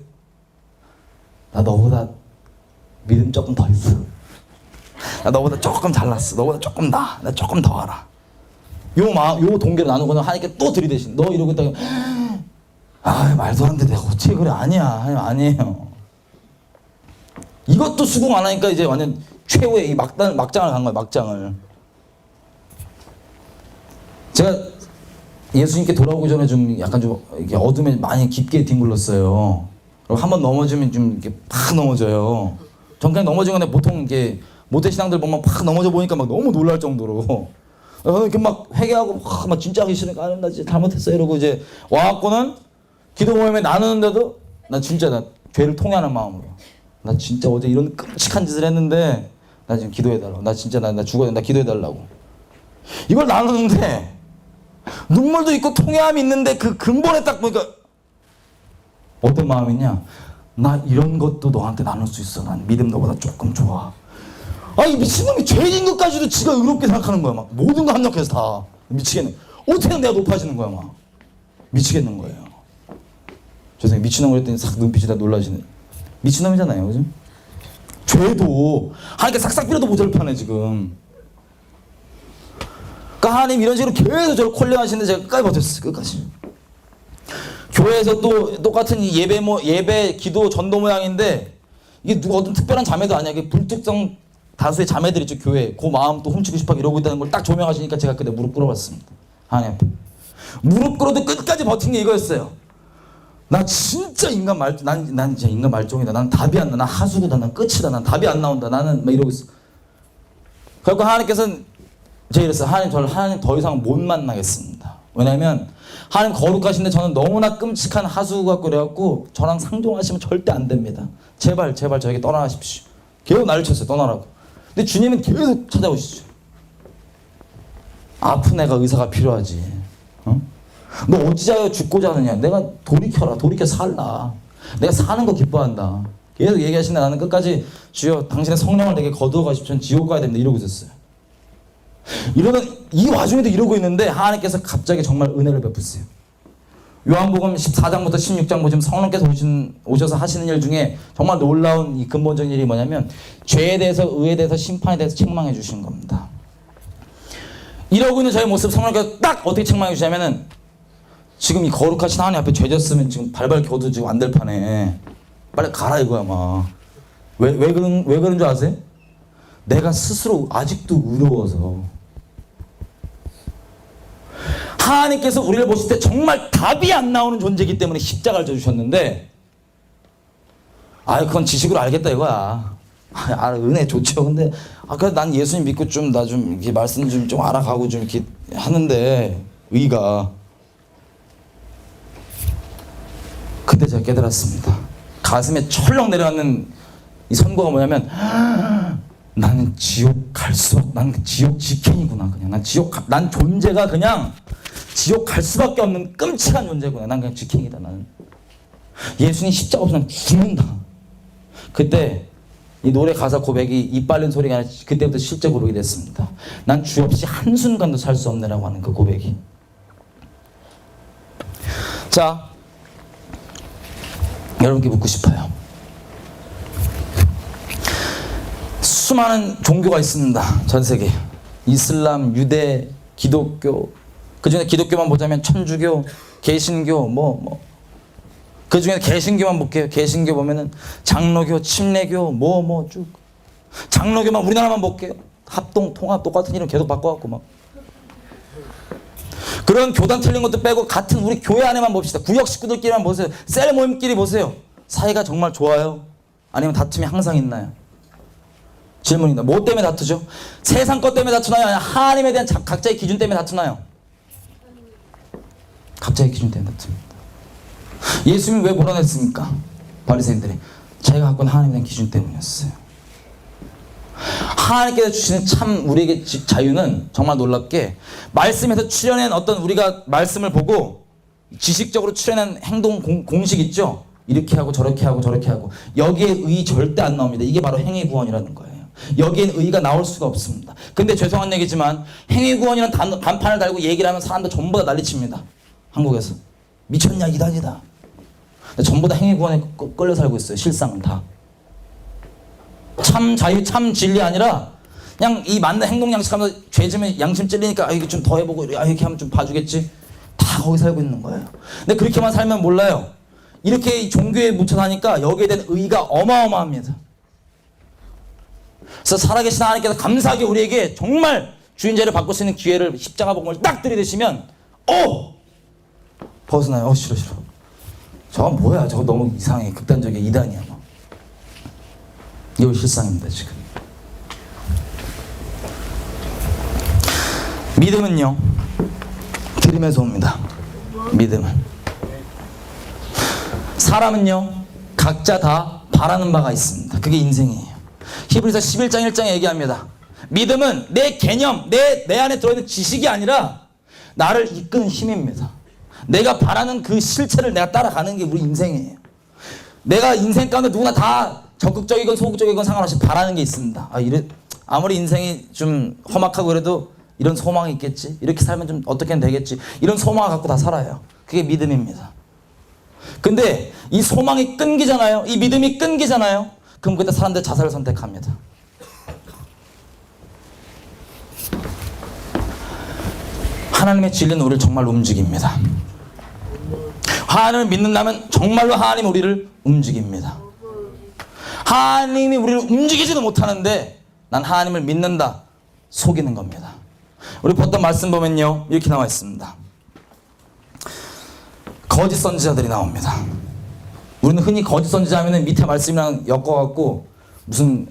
나 너보다 믿음 조금 더 있어. 나 너보다 조금 잘났어. 너보다 조금 나 조금 더 알아. 요 동기를 나누고는 하나님께 또 들이대신. 너 이러고 있다가 말도 안 돼. 내가 어떻게 그래. 아니야. 하나님 아니에요. 이것도 수긍 안 하니까 이제 완전 최후의 이 막장을 간 거예요. 막장을. 제가 예수님께 돌아오기 전에 좀 약간 좀 이렇게 어둠에 많이 깊게 딩굴렀어요. 그리고 한번 넘어지면 좀 이렇게 팍 넘어져요. 전 그냥 넘어진 건데 보통 이게 모태신앙들 보면 팍 넘어져 보니까 막 너무 놀랄 정도로 이렇게 막 회개하고 막 진짜 하기 싫으니까 나 진짜 잘못했어 이러고 이제 와갖고는 기도 모임에 나누는데도 나 진짜 나 죄를 통회하는 마음으로 나 진짜 어제 이런 끔찍한 짓을 했는데 나 지금 기도해달라고. 나 진짜 나 죽어야 돼. 나 기도해달라고. 이걸 나누는데 눈물도 있고 통회함이 있는데 그 근본에 딱 보니까 어떤 마음이냐, 나 이런 것도 너한테 나눌 수 있어. 난 믿음 너보다 조금 좋아. 이 미친놈이 죄인 것까지도 지가 의롭게 생각하는 거야. 막 모든 거 합력해서 다 미치겠네. 어떻게 내가 높아지는 거야. 막 미치겠는 거예요. 죄송해요. 미친놈 그랬더니 싹 눈빛이 다 놀라시네. 미친놈이잖아요. 그죠? 죄도 하나님께 싹싹 빌어도 모자를 파네 지금. 그러니까 하나님 이런 식으로 계속 저를 콜링하시는데 제가 끝까지 버텼어요. 끝까지. 교회에서 또 똑같은 예배 기도 전도 모양인데 이게 누가 어떤 특별한 자매도 아니야. 이게 불특정 다수의 자매들 있죠. 교회 그 마음 또 훔치고 싶어 이러고 있다는 걸 딱 조명하시니까 제가 그때 무릎 꿇어봤습니다. 하나님 앞에 무릎 꿇어도 끝까지 버틴 게 이거였어요. 나 진짜 난 진짜 인간 말종이다. 난 답이 안 나. 난 하수구다. 난 끝이다. 난 답이 안 나온다. 나는 막 이러고 있어. 그래서 하나님께서는 제가 이랬어요. 하나님 더 이상 못 만나겠습니다. 왜냐면 하나님 거룩하신데 저는 너무나 끔찍한 하수구 같고 그래갖고 저랑 상종하시면 절대 안 됩니다. 제발 저에게 떠나가십시오. 계속 나를 쳤어요. 떠나라고. 근데 주님은 계속 찾아오시죠. 아픈 애가 의사가 필요하지. 너 어찌하여 죽고자 하느냐. 내가 돌이켜 살라. 내가 사는 거 기뻐한다. 계속 얘기하시는데 나는 끝까지 주여 당신의 성령을 내게 거두어 가십시오. 전 지옥 가야 됩니다. 이러고 있었어요. 이러던 이 와중에도 이러고 있는데 하나님께서 갑자기 정말 은혜를 베푸세요. 요한복음 14장부터 16장 보시면 성령께서 오셔서 하시는 일 중에 정말 놀라운 이 근본적인 일이 뭐냐면 죄에 대해서 의에 대해서 심판에 대해서 책망해 주시는 겁니다. 이러고 있는 저의 모습 성령께서 딱 어떻게 책망해 주시냐면은 지금 이 거룩하신 하나님 앞에 죄 졌으면 지금 발발 겨도 지금 안 될 판에 빨리 가라 이거야 막. 왜 그런 줄 아세요? 내가 스스로 아직도 의로워서 하나님께서 우리를 보실 때 정말 답이 안 나오는 존재이기 때문에 십자가를 져주셨는데, 그건 지식으로 알겠다 이거야. 은혜 좋죠. 근데 그래 난 예수님 믿고 좀 나 좀 이렇게 말씀 좀 알아가고 좀 이렇게 하는데 의가. 그때 제가 깨달았습니다. 가슴에 철렁 내려앉는 이 선고가 뭐냐면, 나는 지옥 갈수록 난 지옥 직행이구나. 그냥 난 존재가 그냥 지옥 갈 수밖에 없는 끔찍한 존재구나. 난 그냥 직행이다. 나는 예수님 십자가 없으면 죽는다. 그때 이 노래 가사 고백이 입 빨린 소리가 아니라 그때부터 실제 고백이 됐습니다. 난 주 없이 한순간도 살 수 없네라고 하는 그 고백이. 자, 여러분께 묻고 싶어요. 수많은 종교가 있습니다. 전 세계. 이슬람, 유대, 기독교. 그 중에 기독교만 보자면 천주교, 개신교, 그 중에 개신교만 볼게요. 개신교 보면은 장로교, 침례교, 쭉. 장로교만 우리나라만 볼게요. 합동, 통합, 똑같은 이름 계속 바꿔갖고 막. 그런 교단 틀린 것도 빼고 같은 우리 교회 안에만 봅시다. 구역 식구들끼리만 보세요. 셀 모임끼리 보세요. 사이가 정말 좋아요? 아니면 다툼이 항상 있나요? 질문입니다. 뭐 때문에 다투죠? 세상 것 때문에 다투나요? 아니면 하나님에 대한 각자의 기준 때문에 다투나요? 각자의 기준 때문에 다툽니다. 예수님이 왜 몰아냈습니까? 바리새인들이 자기가 갖고 있는 하나님에 대한 기준 때문이었어요. 하나님께서 주시는 참 우리에게 자유는 정말 놀랍게 말씀에서 출현한 어떤 우리가 말씀을 보고 지식적으로 출현한 행동 공식 있죠? 이렇게 하고 저렇게 하고 저렇게 하고 여기에 의 절대 안 나옵니다. 이게 바로 행위구원이라는 거예요. 여기엔 의가 나올 수가 없습니다. 근데 죄송한 얘기지만 행위구원이라는 간판을 달고 얘기를 하면 사람들 전부 다 난리칩니다. 한국에서 미쳤냐 이단이다. 전부 다 행위구원에 끌려 살고 있어요. 실상은 다. 참 자유 참 진리 아니라 그냥 이 맞는 행동 양식하면서 죄 지면 양심 찔리니까 이거 좀 더 해보고 이렇게 하면 좀 봐주겠지. 다 거기 살고 있는 거예요. 근데 그렇게만 살면 몰라요. 이렇게 종교에 묻혀 사니까 여기에 대한 의가 어마어마합니다. 그래서 살아계신 하나님께서 감사하게 우리에게 정말 주인자를 바꿀 수 있는 기회를 십자가 복음을 딱 들이대시면 벗어나요. 싫어. 저건 뭐야? 저거 너무 이상해. 극단적인 이단이야. 이거 실상입니다. 지금 믿음은요 들으면서 옵니다. 믿음은 사람은요 각자 다 바라는 바가 있습니다. 그게 인생이에요. 히브리서 11장 1장에 얘기합니다. 믿음은 내 개념, 내 안에 들어있는 지식이 아니라 나를 이끄는 힘입니다. 내가 바라는 그 실체를 내가 따라가는 게 우리 인생이에요. 내가 인생 가운데 누구나 다 적극적이건 소극적이건 상관없이 바라는 게 있습니다. 아무리 인생이 좀 험악하고 그래도 이런 소망이 있겠지. 이렇게 살면 좀 어떻게든 되겠지. 이런 소망을 갖고 다 살아요. 그게 믿음입니다. 근데 이 소망이 끊기잖아요. 이 믿음이 끊기잖아요. 그럼 그때 사람들 자살을 선택합니다. 하나님의 진리는 우리를 정말로 움직입니다. 하나님을 믿는다면 정말로 하나님이 우리를 움직입니다. 하나님이 우리를 움직이지도 못하는데 난 하나님을 믿는다. 속이는 겁니다. 우리 보통 말씀 보면요 이렇게 나와 있습니다. 거짓 선지자들이 나옵니다. 우리는 흔히 거짓 선지자 하면 밑에 말씀이랑 엮어갖고 무슨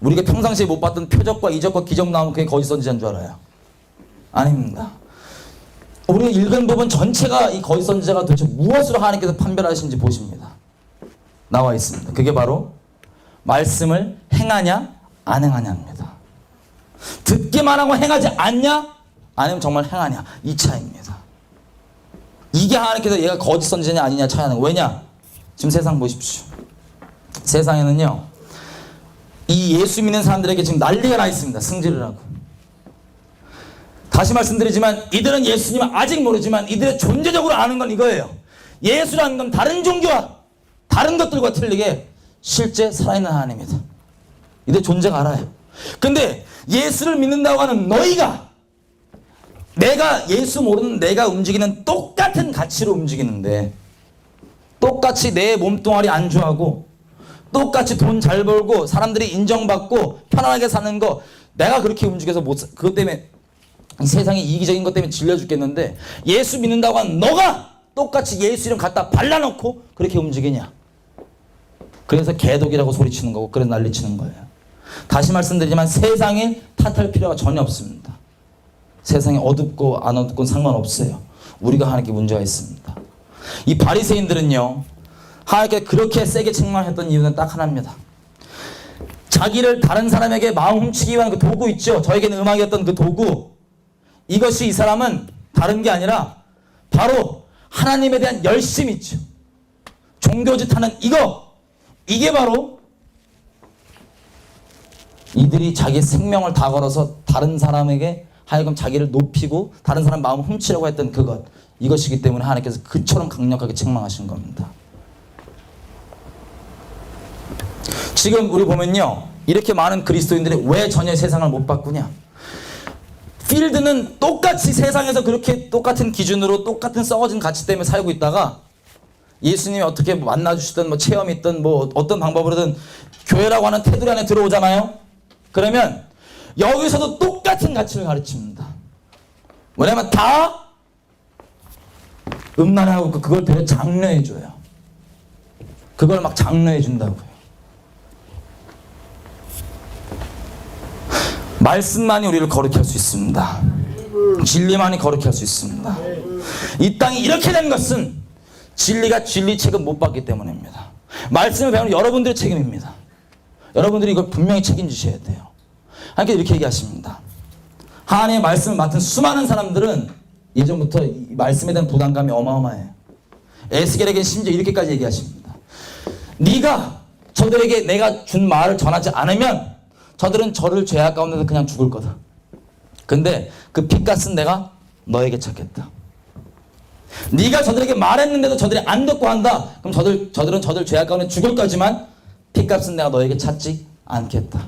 우리가 평상시에 못 봤던 표적과 이적과 기적 나오면 그게 거짓 선지자인 줄 알아요. 아닙니다. 우리가 읽은 부분 전체가 이 거짓 선지자가 도대체 무엇으로 하나님께서 판별하시는지 보십니다. 나와 있습니다. 그게 바로 말씀을 행하냐 안 행하냐입니다. 듣기만 하고 행하지 않냐 아니면 정말 행하냐 이 차이입니다. 이게 하나님께서 얘가 거짓 선지자냐 아니냐 차이하는 거예요. 왜냐? 지금 세상 보십시오. 세상에는요 이 예수 믿는 사람들에게 지금 난리가 나 있습니다. 승질을 하고. 다시 말씀드리지만 이들은 예수님을 아직 모르지만 이들의 존재적으로 아는 건 이거예요. 예수라는 건 다른 종교와 다른 것들과 틀리게 실제 살아있는 하나님입니다. 이들 존재가 알아요. 근데 예수를 믿는다고 하는 너희가 내가 예수 모르는 내가 움직이는 똑같은 가치로 움직이는데 똑같이 내 몸뚱아리 안주하고 똑같이 돈 잘 벌고 사람들이 인정받고 편안하게 사는 거 내가 그렇게 움직여서 그것 때문에 이 세상이 이기적인 것 때문에 질려 죽겠는데 예수 믿는다고 한 너가 똑같이 예수 이름 갖다 발라놓고 그렇게 움직이냐. 그래서 개독이라고 소리치는 거고 그래서 난리치는 거예요. 다시 말씀드리지만 세상에 탓할 필요가 전혀 없습니다. 세상에 어둡고 안 어둡고 상관없어요. 우리가 하나님께 문제가 있습니다. 이 바리새인들은요, 하나님께 그렇게 세게 책망했던 이유는 딱 하나입니다. 자기를 다른 사람에게 마음 훔치기 위한 그 도구 있죠. 저에게는 음악이었던 그 도구. 이것이 이 사람은 다른 게 아니라 바로 하나님에 대한 열심 있죠. 종교짓 하는 이게 바로 이들이 자기 생명을 다 걸어서 다른 사람에게 하여금 자기를 높이고 다른 사람 마음을 훔치려고 했던 이것이기 때문에 하나님께서 그처럼 강력하게 책망하신 겁니다. 지금 우리 보면요, 이렇게 많은 그리스도인들이 왜 전혀 세상을 못 바꾸냐. 필드는 똑같이 세상에서 그렇게 똑같은 기준으로 똑같은 썩어진 가치 때문에 살고 있다가 예수님이 어떻게 만나주시든 뭐 체험이 있든 뭐 어떤 방법으로든 교회라고 하는 테두리 안에 들어오잖아요. 그러면 여기서도 똑같은 가치를 가르칩니다. 왜냐면 다 음란하고 그걸 되려 장려해줘요. 그걸 막 장려해준다고요. 말씀만이 우리를 거룩히 할 수 있습니다. 진리만이 거룩히 할 수 있습니다. 이 땅이 이렇게 된 것은 진리가 진리 책임 못 받기 때문입니다. 말씀을 배우는 여러분들의 책임입니다. 여러분들이 이걸 분명히 책임지셔야 돼요. 하나님께서 이렇게 얘기하십니다. 하나님의 말씀을 맡은 수많은 사람들은 예전부터 이 말씀에 대한 부담감이 어마어마해요. 에스겔에게 심지어 이렇게까지 얘기하십니다. 네가 저들에게 내가 준 말을 전하지 않으면 저들은 저를 죄악 가운데서 그냥 죽을 거다. 근데 그 핏값은 내가 너에게 찾겠다. 네가 저들에게 말했는데도 저들이 안 듣고 한다. 그럼 저들은 저들 죄악 가운데 죽을 거지만 핏값은 내가 너에게 찾지 않겠다.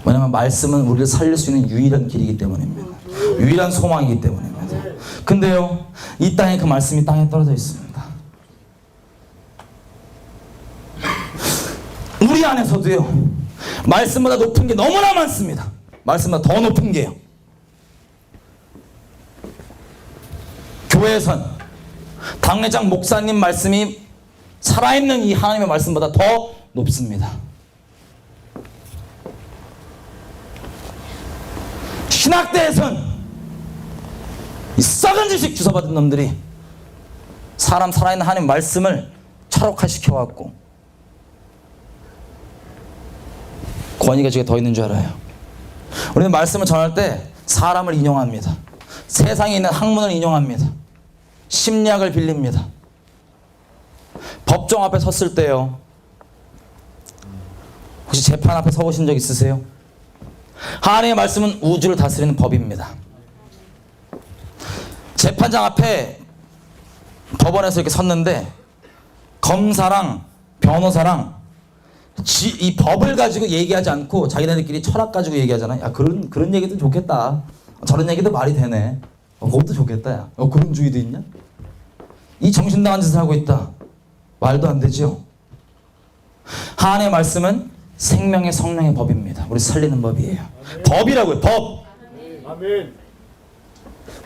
왜냐하면 말씀은 우리를 살릴 수 있는 유일한 길이기 때문입니다. 유일한 소망이기 때문입니다. 근데요, 이 땅에 그 말씀이 땅에 떨어져 있습니다. 우리 안에서도요, 말씀보다 높은 게 너무나 많습니다. 말씀보다 더 높은 게요. 교회에선 당회장 목사님 말씀이 살아있는 이 하나님의 말씀보다 더 높습니다. 신학대에선 이 썩은 지식 주워받은 놈들이 사람 살아있는 하나님 말씀을 철학화시켜갖고 권위가 저게 더 있는 줄 알아요. 우리는 말씀을 전할 때 사람을 인용합니다. 세상에 있는 학문을 인용합니다. 심리학을 빌립니다. 법정 앞에 섰을 때요, 혹시 재판 앞에 서보신 적 있으세요? 하나님의 말씀은 우주를 다스리는 법입니다. 재판장 앞에 법원에서 이렇게 섰는데 검사랑 변호사랑 이 법을 가지고 얘기하지 않고 자기네들끼리 철학 가지고 얘기하잖아요. 야, 그런 얘기도 좋겠다. 저런 얘기도 말이 되네. 그것도 좋겠다. 야. 그런 주의도 있냐? 이 정신나간 짓을 하고 있다. 말도 안 되죠. 하나님의 말씀은 생명의 성령의 법입니다. 우리 살리는 법이에요. 법이라고요. 법. 아멘.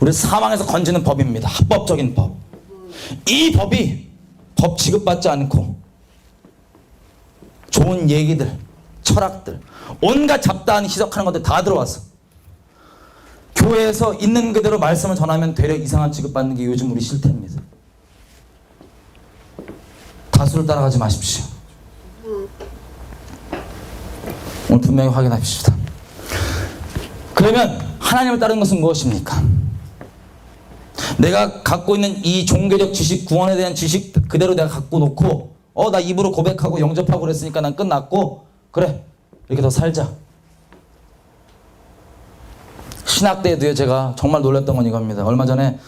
우리 사망에서 건지는 법입니다. 합법적인 법. 이 법이 법 취급받지 않고 좋은 얘기들, 철학들, 온갖 잡다한 희석하는 것들 다 들어와서 교회에서 있는 그대로 말씀을 전하면 되려 이상한 취급받는 게 요즘 우리 실태입니다. 다수를 따라가지 마십시오. 오늘 분명히 확인합시다. 그러면 하나님을 따르는 것은 무엇입니까? 내가 갖고 있는 이 종교적 지식, 구원에 대한 지식 그대로 내가 갖고 놓고 나 입으로 고백하고 영접하고 그랬으니까 난 끝났고 그래 이렇게 더 살자. 신학 때에도요, 제가 정말 놀랐던 건 이겁니다. 얼마 전에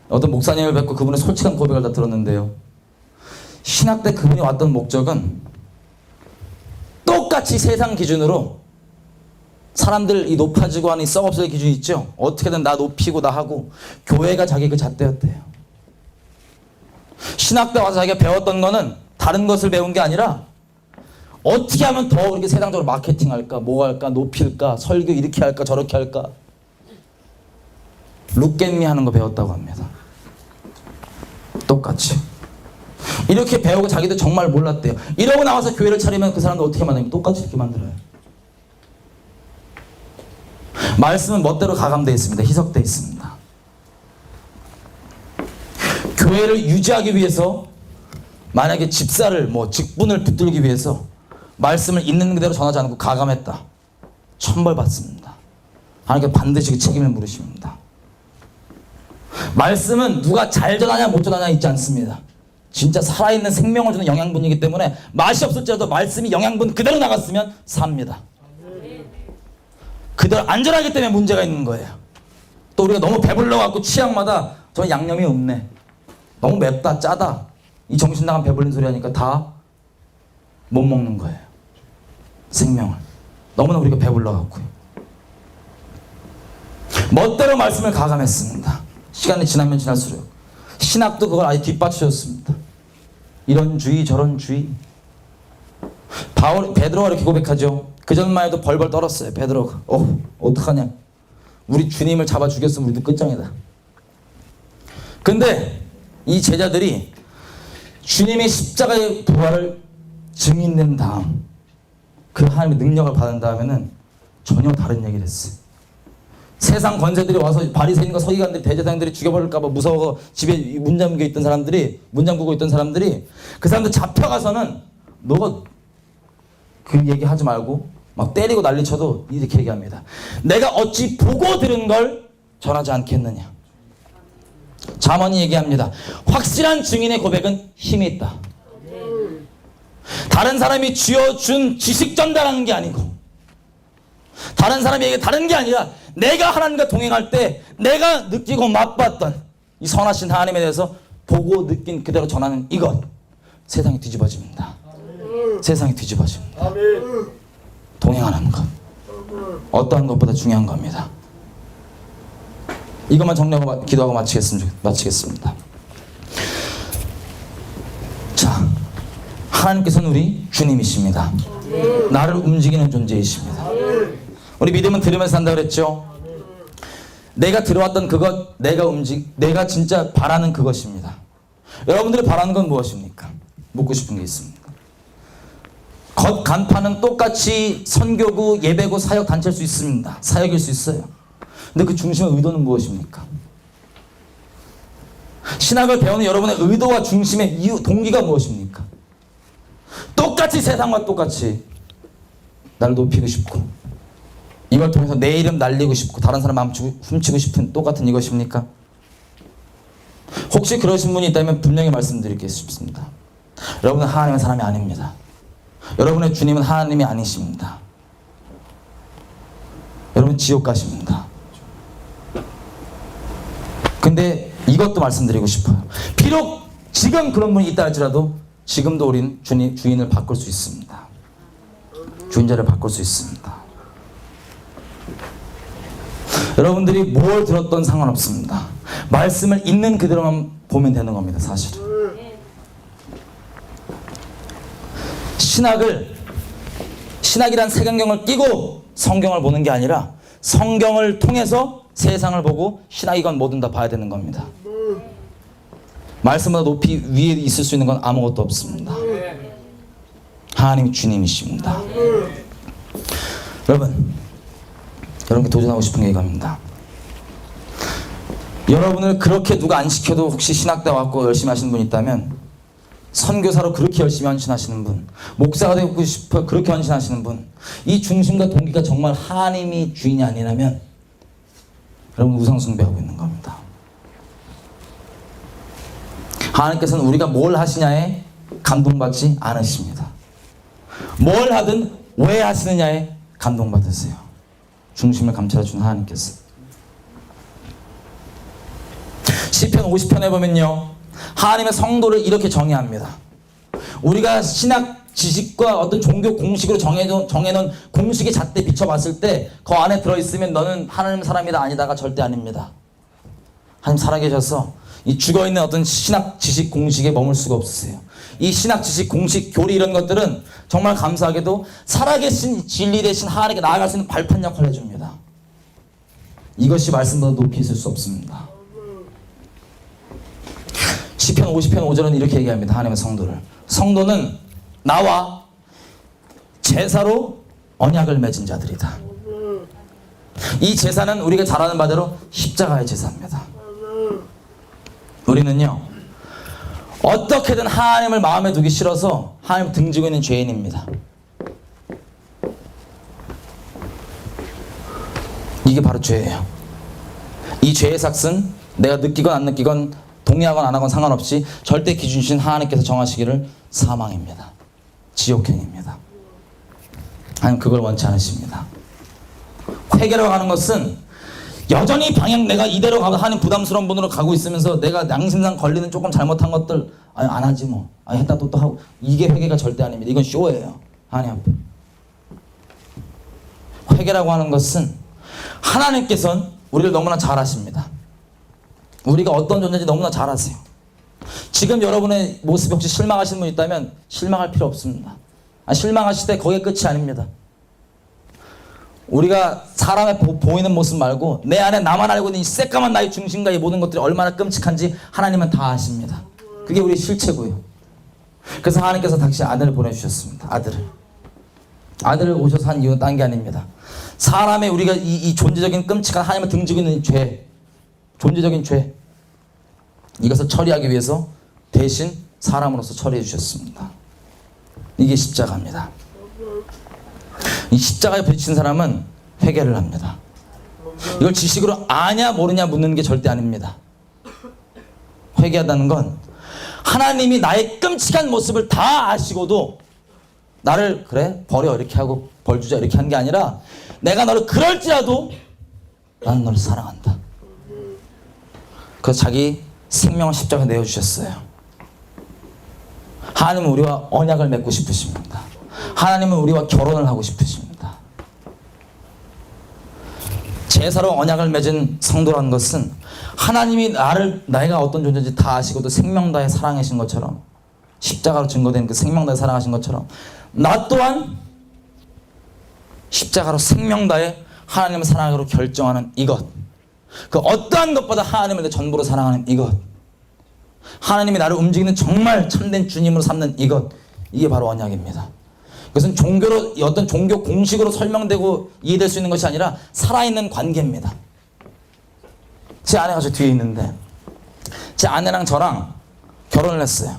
어떤 목사님을 뵙고 그분의 솔직한 고백을 다 들었는데요, 신학 때 그분이 왔던 목적은 똑같이 세상 기준으로 사람들 이 높아지고 하는 이 썩업소의 기준이 있죠. 어떻게든 나 높이고 나 하고 교회가 자기 그 잣대였대요. 신학 때 와서 자기가 배웠던 거는 다른 것을 배운 게 아니라 어떻게 하면 더 그렇게 세상적으로 마케팅할까, 뭐 할까, 높일까, 설교 이렇게 할까, 저렇게 할까. 룩겟미 하는 거 배웠다고 합니다. 똑같이. 이렇게 배우고 자기도 정말 몰랐대요. 이러고 나와서 교회를 차리면 그 사람들 어떻게 만들면 똑같이 이렇게 만들어요. 말씀은 멋대로 가감되어 있습니다. 희석되어 있습니다. 교회를 유지하기 위해서 만약에 집사를 직분을 붙들기 위해서 말씀을 있는 그대로 전하지 않고 가감했다. 천벌받습니다. 하나님께 반드시 그 책임을 물으십니다. 말씀은 누가 잘 전하냐 못 전하냐 있지 않습니다. 진짜 살아있는 생명을 주는 영양분이기 때문에 맛이 없을지라도 말씀이 영양분 그대로 나갔으면 삽니다. 그대로 안 전하기 때문에 문제가 있는 거예요. 또 우리가 너무 배불러갖고 취향마다 저는 양념이 없네, 너무 맵다, 짜다, 이 정신 나간 배불린 소리 하니까 다 못 먹는 거예요. 생명을. 너무나 우리가 배불러갖고요. 멋대로 말씀을 가감했습니다. 시간이 지나면 지날수록 신학도 그걸 아예 뒷받쳐줬습니다. 이런 주의 저런 주의. 베드로가 이렇게 고백하죠. 그전만 해도 벌벌 떨었어요. 베드로가 어떡하냐, 우리 주님을 잡아 죽였으면 우리도 끝장이다. 근데 이 제자들이 주님의 십자가의 부활을 증인된 다음 그 하나님의 능력을 받은 다음에는 전혀 다른 얘기를 했어요. 세상 권세들이 와서 바리새인과 서기관들이 대제사장들이 죽여버릴까봐 무서워서 집에 문 잠겨 있던 사람들이, 문 잠그고 있던 사람들이, 그 사람들 잡혀가서는 너가 그 얘기 하지 말고 막 때리고 난리쳐도 이렇게 얘기합니다. 내가 어찌 보고 들은 걸 전하지 않겠느냐. 잠언이 얘기합니다. 확실한 증인의 고백은 힘이 있다. 다른 사람이 쥐어준 지식 전달하는 게 아니고, 다른 사람에게 다른 게 아니라 내가 하나님과 동행할 때 내가 느끼고 맛봤던 이 선하신 하나님에 대해서 보고 느낀 그대로 전하는 이것, 세상이 뒤집어집니다. 세상이 뒤집어집니다. 동행하는 것, 어떠한 것보다 중요한 겁니다. 이것만 정리하고 기도하고 마치겠습니다. 자, 하나님께서는 우리 주님이십니다. 나를 움직이는 존재이십니다. 우리 믿음은 들으면서 산다 그랬죠. 내가 들어왔던 그것, 내가 진짜 바라는 그것입니다. 여러분들이 바라는 건 무엇입니까? 묻고 싶은 게 있습니다. 겉 간판은 똑같이 선교구, 예배구, 사역 단체일 수 있습니다. 사역일 수 있어요. 근데 그 중심의 의도는 무엇입니까? 신학을 배우는 여러분의 의도와 중심의 이유, 동기가 무엇입니까? 똑같이 세상과 똑같이 나를 높이고 싶고, 이걸 통해서 내 이름 날리고 싶고, 다른 사람 마음 훔치고 싶은 똑같은 이것입니까? 혹시 그러신 분이 있다면 분명히 말씀드리겠습니다. 여러분은 하나님의 사람이 아닙니다. 여러분의 주님은 하나님이 아니십니다. 여러분 지옥 가십니다. 근데 이것도 말씀드리고 싶어요. 비록 지금 그런 분이 있다 할지라도 지금도 우린 주인을 바꿀 수 있습니다. 주인자를 바꿀 수 있습니다. 여러분들이 뭘 들었던 상관없습니다. 말씀을 있는 그대로만 보면 되는 겁니다. 사실은 신학이란 색안경을 끼고 성경을 보는 게 아니라 성경을 통해서 세상을 보고 신학이건 뭐든 다 봐야 되는 겁니다. 말씀보다 높이 위에 있을 수 있는 건 아무것도 없습니다. 하나님이 주님이십니다. 여러분께 도전하고 싶은 게 이겁니다. 여러분을 그렇게 누가 안 시켜도 혹시 신학대 왔고 열심히 하시는 분 있다면, 선교사로 그렇게 열심히 헌신하시는 분, 목사가 되고 싶어 그렇게 헌신하시는 분, 이 중심과 동기가 정말 하나님이 주인이 아니라면 여러분 우상숭배하고 있는 겁니다. 하나님께서는 우리가 뭘 하시냐에 감동받지 않으십니다. 뭘 하든 왜 하시느냐에 감동받으세요. 중심을 감찰해주는 하나님께서. 시편 50편에 보면요, 하나님의 성도를 이렇게 정의합니다. 우리가 신학 지식과 어떤 종교 공식으로 정해놓은 공식의 잣대 비춰봤을 때 그 안에 들어있으면 너는 하나님 사람이다 아니다가 절대 아닙니다. 하나님 살아계셔서 이 죽어있는 어떤 신학 지식 공식에 머물 수가 없으세요. 이 신학 지식, 공식, 교리 이런 것들은 정말 감사하게도 살아계신 진리 대신 하나님께 나아갈 수 있는 발판 역할을 해줍니다. 이것이 말씀보다 높이 있을 수 없습니다. 시편 50편 5절은 이렇게 얘기합니다. 하나님의 성도를. 성도는 나와 제사로 언약을 맺은 자들이다. 이 제사는 우리가 잘 아는 바대로 십자가의 제사입니다. 우리는요, 어떻게든 하나님을 마음에 두기 싫어서 하나님 등지고 있는 죄인입니다. 이게 바로 죄예요. 이 죄의 삭은 내가 느끼건 안 느끼건 동의하건 안 하건 상관없이 절대 기준이신 하나님께서 정하시기를 사망입니다. 지옥행입니다. 하나님 그걸 원치 않으십니다. 회개라고 하는 것은 여전히 방향 내가 이대로 가고 하나님 부담스러운 분으로 가고 있으면서 내가 양심상 걸리는 조금 잘못한 것들 아니 안 하지 뭐 아니 했다 또 하고 이게 회개가 절대 아닙니다. 이건 쇼예요. 하나님 앞에. 회개라고 하는 것은 하나님께서는 우리를 너무나 잘 아십니다. 우리가 어떤 존재인지 너무나 잘 아세요. 지금 여러분의 모습이 혹시 실망하시는 분 있다면 실망할 필요 없습니다. 실망하실 때 거기에 끝이 아닙니다. 우리가 사람의 보이는 모습 말고 내 안에 나만 알고 있는 이 새까만 나의 중심과 이 모든 것들이 얼마나 끔찍한지 하나님은 다 아십니다. 그게 우리의 실체고요. 그래서 하나님께서 당시 아들을 보내주셨습니다. 아들을 오셔서 한 이유는 딴 게 아닙니다. 사람의 우리가 이 존재적인 끔찍한 하나님을 등지고 있는 죄, 존재적인 죄, 이것을 처리하기 위해서 대신 사람으로서 처리해 주셨습니다. 이게 십자가입니다. 이 십자가에 부딪힌 사람은 회개를 합니다. 이걸 지식으로 아냐 모르냐 묻는 게 절대 아닙니다. 회개하다는 건 하나님이 나의 끔찍한 모습을 다 아시고도 나를 그래 버려 이렇게 하고 벌 주자 이렇게 한 게 아니라 내가 너를 그럴지라도 나는 너를 사랑한다. 그래서 자기 생명을 십자가에 내어주셨어요. 하나님은 우리와 언약을 맺고 싶으십니다. 하나님은 우리와 결혼을 하고 싶으십니다. 제사로 언약을 맺은 성도라는 것은 하나님이 내가 어떤 존재인지 다 아시고도 생명 다해 사랑하신 것처럼 십자가로 증거된 그 생명 다해 사랑하신 것처럼 나 또한 십자가로 생명 다해 하나님을 사랑하기로 결정하는 이것, 그 어떠한 것보다 하나님을 내 전부로 사랑하는 이것, 하나님이 나를 움직이는 정말 참된 주님으로 삼는 이것, 이게 바로 언약입니다. 그것은 종교로 어떤 종교 공식으로 설명되고 이해될 수 있는 것이 아니라 살아있는 관계입니다. 제 아내가 저 뒤에 있는데 제 아내랑 저랑 결혼을 했어요.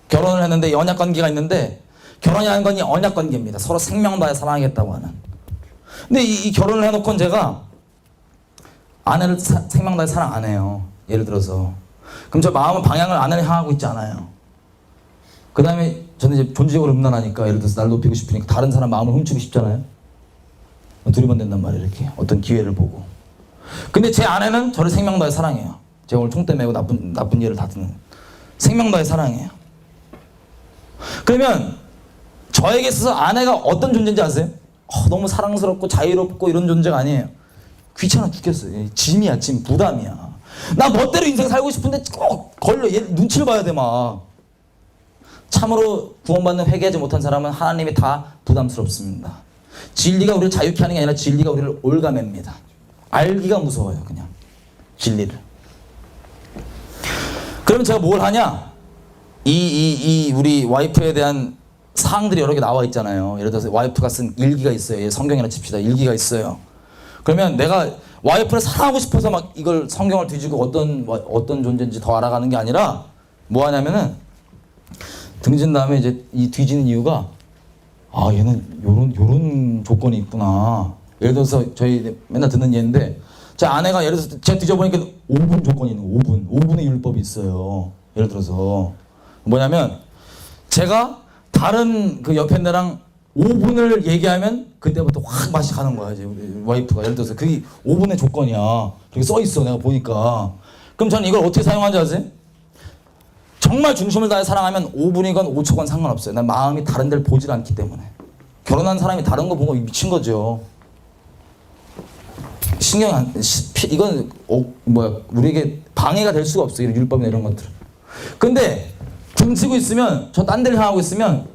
결혼을 했는데 언약 관계가 있는데 결혼이라는 건 이 언약 관계입니다. 서로 생명 다해 사랑하겠다고 하는. 근데 이 결혼을 해놓고는 제가 아내를 생명 다해 사랑 안 해요. 예를 들어서. 그럼 저 마음은 방향을 아내를 향하고 있지 않아요. 그 다음에 저는 이제 존재적으로 음란하니까 예를 들어서 날 높이고 싶으니까 다른 사람 마음을 훔치고 싶잖아요. 두리번 된단 말이에요. 이렇게 어떤 기회를 보고. 근데 제 아내는 저를 생명 다해 사랑해요. 제가 오늘 총대 메고 나쁜 예를 다 듣는 생명 다해 사랑해요. 그러면 저에게 있어서 아내가 어떤 존재인지 아세요? 너무 사랑스럽고 자유롭고 이런 존재가 아니에요. 귀찮아 죽겠어요. 짐이야, 짐, 부담이야. 나 멋대로 인생 살고 싶은데 꼭 걸려. 얘 눈치를 봐야 돼 막. 참으로 구원받는 회개하지 못한 사람은 하나님이 다 부담스럽습니다. 진리가 우리를 자유케 하는 게 아니라 진리가 우리를 올가맵니다. 알기가 무서워요. 그냥 진리를. 그러면 제가 뭘 하냐? 우리 와이프에 대한 사항들이 여러 개 나와 있잖아요. 예를 들어서 와이프가 쓴 일기가 있어요. 성경이나 칩시다. 일기가 있어요. 그러면 내가 와이프를 사랑하고 싶어서 막 이걸 성경을 뒤지고 어떤 존재인지 더 알아가는 게 아니라 뭐 하냐면은 등진 다음에 이제 이 뒤지는 이유가 얘는 요런 조건이 있구나. 예를 들어서 저희 맨날 듣는 예인데 제 아내가 예를 들어서 제가 뒤져보니까 5분 조건이 있는 5분의 율법이 있어요. 예를 들어서 뭐냐면 제가 다른 그 옆에 애랑 5분을 얘기하면 그때부터 확 맛이 가는 거야. 이제 우리 와이프가 예를 들어서 그게 5분의 조건이야. 그게 써 있어 내가 보니까. 그럼 저는 이걸 어떻게 사용하는지 아세요? 정말 중심을 다해 사랑하면 5분이건 5초건 상관없어요. 난 마음이 다른 데를 보질 않기 때문에. 결혼한 사람이 다른 거 보고 미친 거죠. 이건 우리에게 방해가 될 수가 없어요. 율법이나 이런 것들. 근데 등치고 있으면, 저 딴 데를 향하고 있으면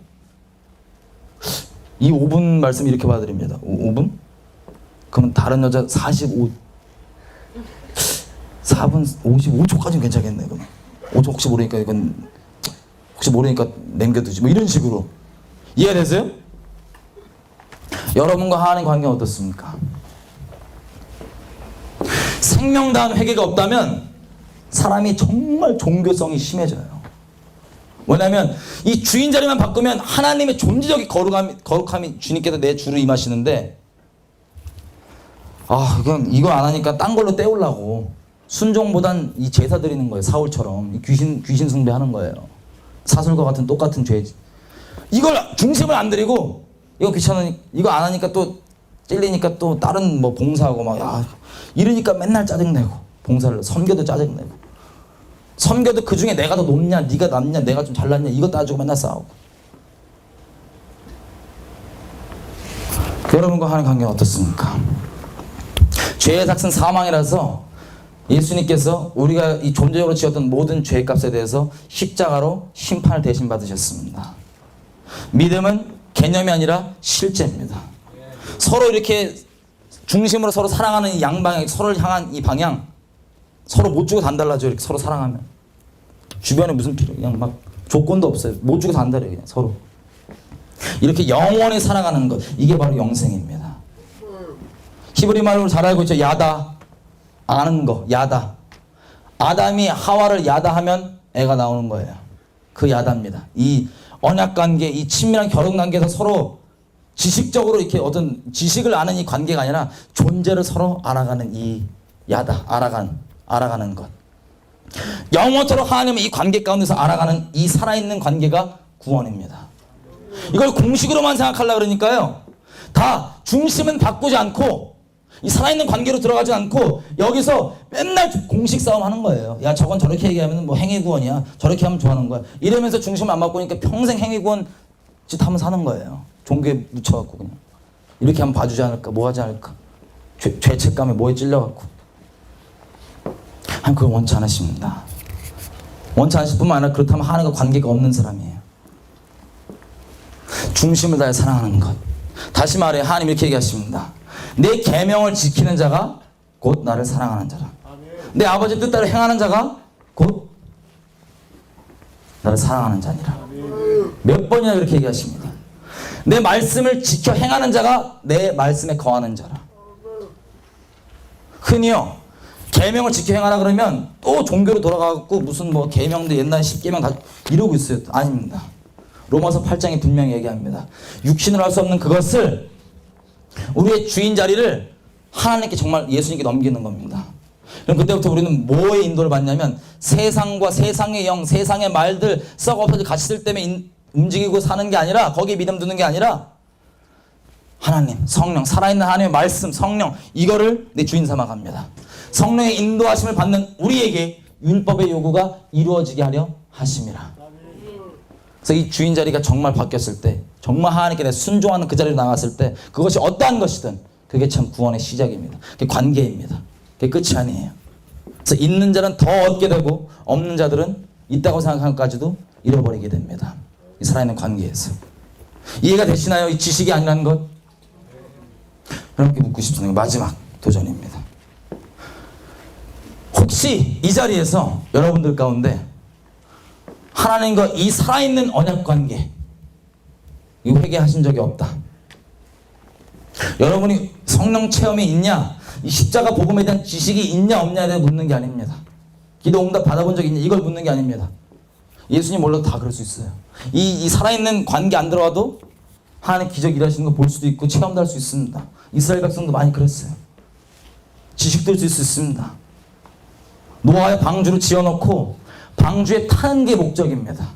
이 5분 말씀 이렇게 봐드립니다. 5분? 그러면 다른 여자 4분 55초까지는 괜찮겠네. 그러면 5초 혹시 모르니까 이건 혹시 모르니까 남겨두지 뭐 이런 식으로. 이해가 되세요? 여러분과 하나님 관계는 어떻습니까? 생명다운 회개가 없다면 사람이 정말 종교성이 심해져요. 왜냐하면 이 주인 자리만 바꾸면 하나님의 존재적인 거룩함이 주님께서 내 주를 임하시는데, 이거 안 하니까 딴 걸로 때우려고 순종보단 이 제사 드리는 거예요. 사울처럼 귀신 숭배하는 거예요. 사슬과 같은 똑같은 죄. 이걸 중심을 안 드리고, 이거 귀찮으니 이거 안 하니까 또 찔리니까 또 다른 뭐 봉사하고 막 이러니까 맨날 짜증내고, 봉사를 선교도 짜증내고, 선교도 그 중에 내가 더 높냐 네가 낫냐 내가 좀 잘났냐 이거 따지고 맨날 싸우고. 여러분과 하나님 관계는 어떻습니까? 죄의 삭은 사망이라서 예수님께서 우리가 이 존재적으로 지었던 모든 죄의 값에 대해서 십자가로 심판을 대신 받으셨습니다. 믿음은 개념이 아니라 실제입니다. 서로 이렇게 중심으로 서로 사랑하는 이 양방향, 서로를 향한 이 방향, 서로 못 주고 단달라져. 이렇게 서로 사랑하면 주변에 무슨 필요, 그냥 막 조건도 없어요. 못 주고 단달해요. 그냥 서로 이렇게 영원히 사랑하는 것, 이게 바로 영생입니다. 히브리 말로 잘 알고 있죠. 야다, 아는 거. 야다. 아담이 하와를 야다하면 애가 나오는 거예요. 그 야다입니다. 이 언약관계, 이 친밀한 결혼관계에서 서로 지식적으로 이렇게 어떤 지식을 아는 이 관계가 아니라 존재를 서로 알아가는 이 야다, 알아가는 것. 영원토록 하나님의 이 관계 가운데서 알아가는 이 살아있는 관계가 구원입니다. 이걸 공식으로만 생각하려고 그러니까요, 다 중심은 바꾸지 않고 이 살아있는 관계로 들어가지 않고 여기서 맨날 공식 싸움 하는 거예요. 야, 저건 저렇게 얘기하면 뭐 행위구원이야, 저렇게 하면 좋아하는 거야, 이러면서 중심을 안 바꾸니까 평생 행위구원 짓 하면 사는 거예요. 종교에 묻혀갖고 그냥 이렇게 하면 봐주지 않을까, 뭐 하지 않을까, 죄책감에 뭐에 찔려갖고. 하나님 그걸 원치 않으십니다. 원치 않으실 뿐만 아니라 그렇다면 하나님과 관계가 없는 사람이에요. 중심을 다해 사랑하는 것. 다시 말해 하나님 이렇게 얘기하십니다. 내 계명을 지키는 자가 곧 나를 사랑하는 자라. 내 아버지 뜻대로 행하는 자가 곧 나를 사랑하는 자니라. 몇 번이나 그렇게 얘기하십니다. 내 말씀을 지켜 행하는 자가 내 말씀에 거하는 자라. 흔히요, 계명을 지켜 행하라 그러면 또 종교로 돌아가고 무슨 뭐 계명도 옛날 10계명 다 이러고 있어요. 아닙니다. 로마서 8장에 분명히 얘기합니다. 육신으로 할 수 없는 그것을, 우리의 주인 자리를 하나님께, 정말 예수님께 넘기는 겁니다. 그럼 그때부터 우리는 뭐의 인도를 받냐면, 세상과 세상의 영, 세상의 말들, 썩어 없어질 가시들 때문에 움직이고 사는 게 아니라, 거기에 믿음 두는 게 아니라 하나님, 성령, 살아있는 하나님의 말씀, 성령, 이거를 내 주인 삼아갑니다. 성령의 인도하심을 받는 우리에게 율법의 요구가 이루어지게 하려 하심이라. 그래서 이 주인 자리가 정말 바뀌었을 때, 정말 하나님께 내 순종하는 그 자리로 나갔을 때, 그것이 어떠한 것이든 그게 참 구원의 시작입니다. 그게 관계입니다. 그게 끝이 아니에요. 그래서 있는 자는 더 얻게 되고 없는 자들은 있다고 생각한 것까지도 잃어버리게 됩니다. 이 살아있는 관계에서. 이해가 되시나요? 이 지식이 아니라는 것? 여러분께 묻고 싶은 마지막 도전입니다. 혹시 이 자리에서 여러분들 가운데 하나님과 이 살아있는 언약관계, 이 회개하신 적이 없다. 여러분이 성령 체험이 있냐, 이 십자가 복음에 대한 지식이 있냐 없냐에 대해 묻는 게 아닙니다. 기도 응답 받아본 적이 있냐, 이걸 묻는 게 아닙니다. 예수님 몰라도 다 그럴 수 있어요. 이 살아있는 관계 안 들어와도 하나님 기적 일하시는 거 볼 수도 있고 체험도 할 수 있습니다. 이스라엘 백성도 많이 그랬어요. 지식도 있을 수 있습니다. 노아의 방주를 지어놓고 방주에 타는 게 목적입니다.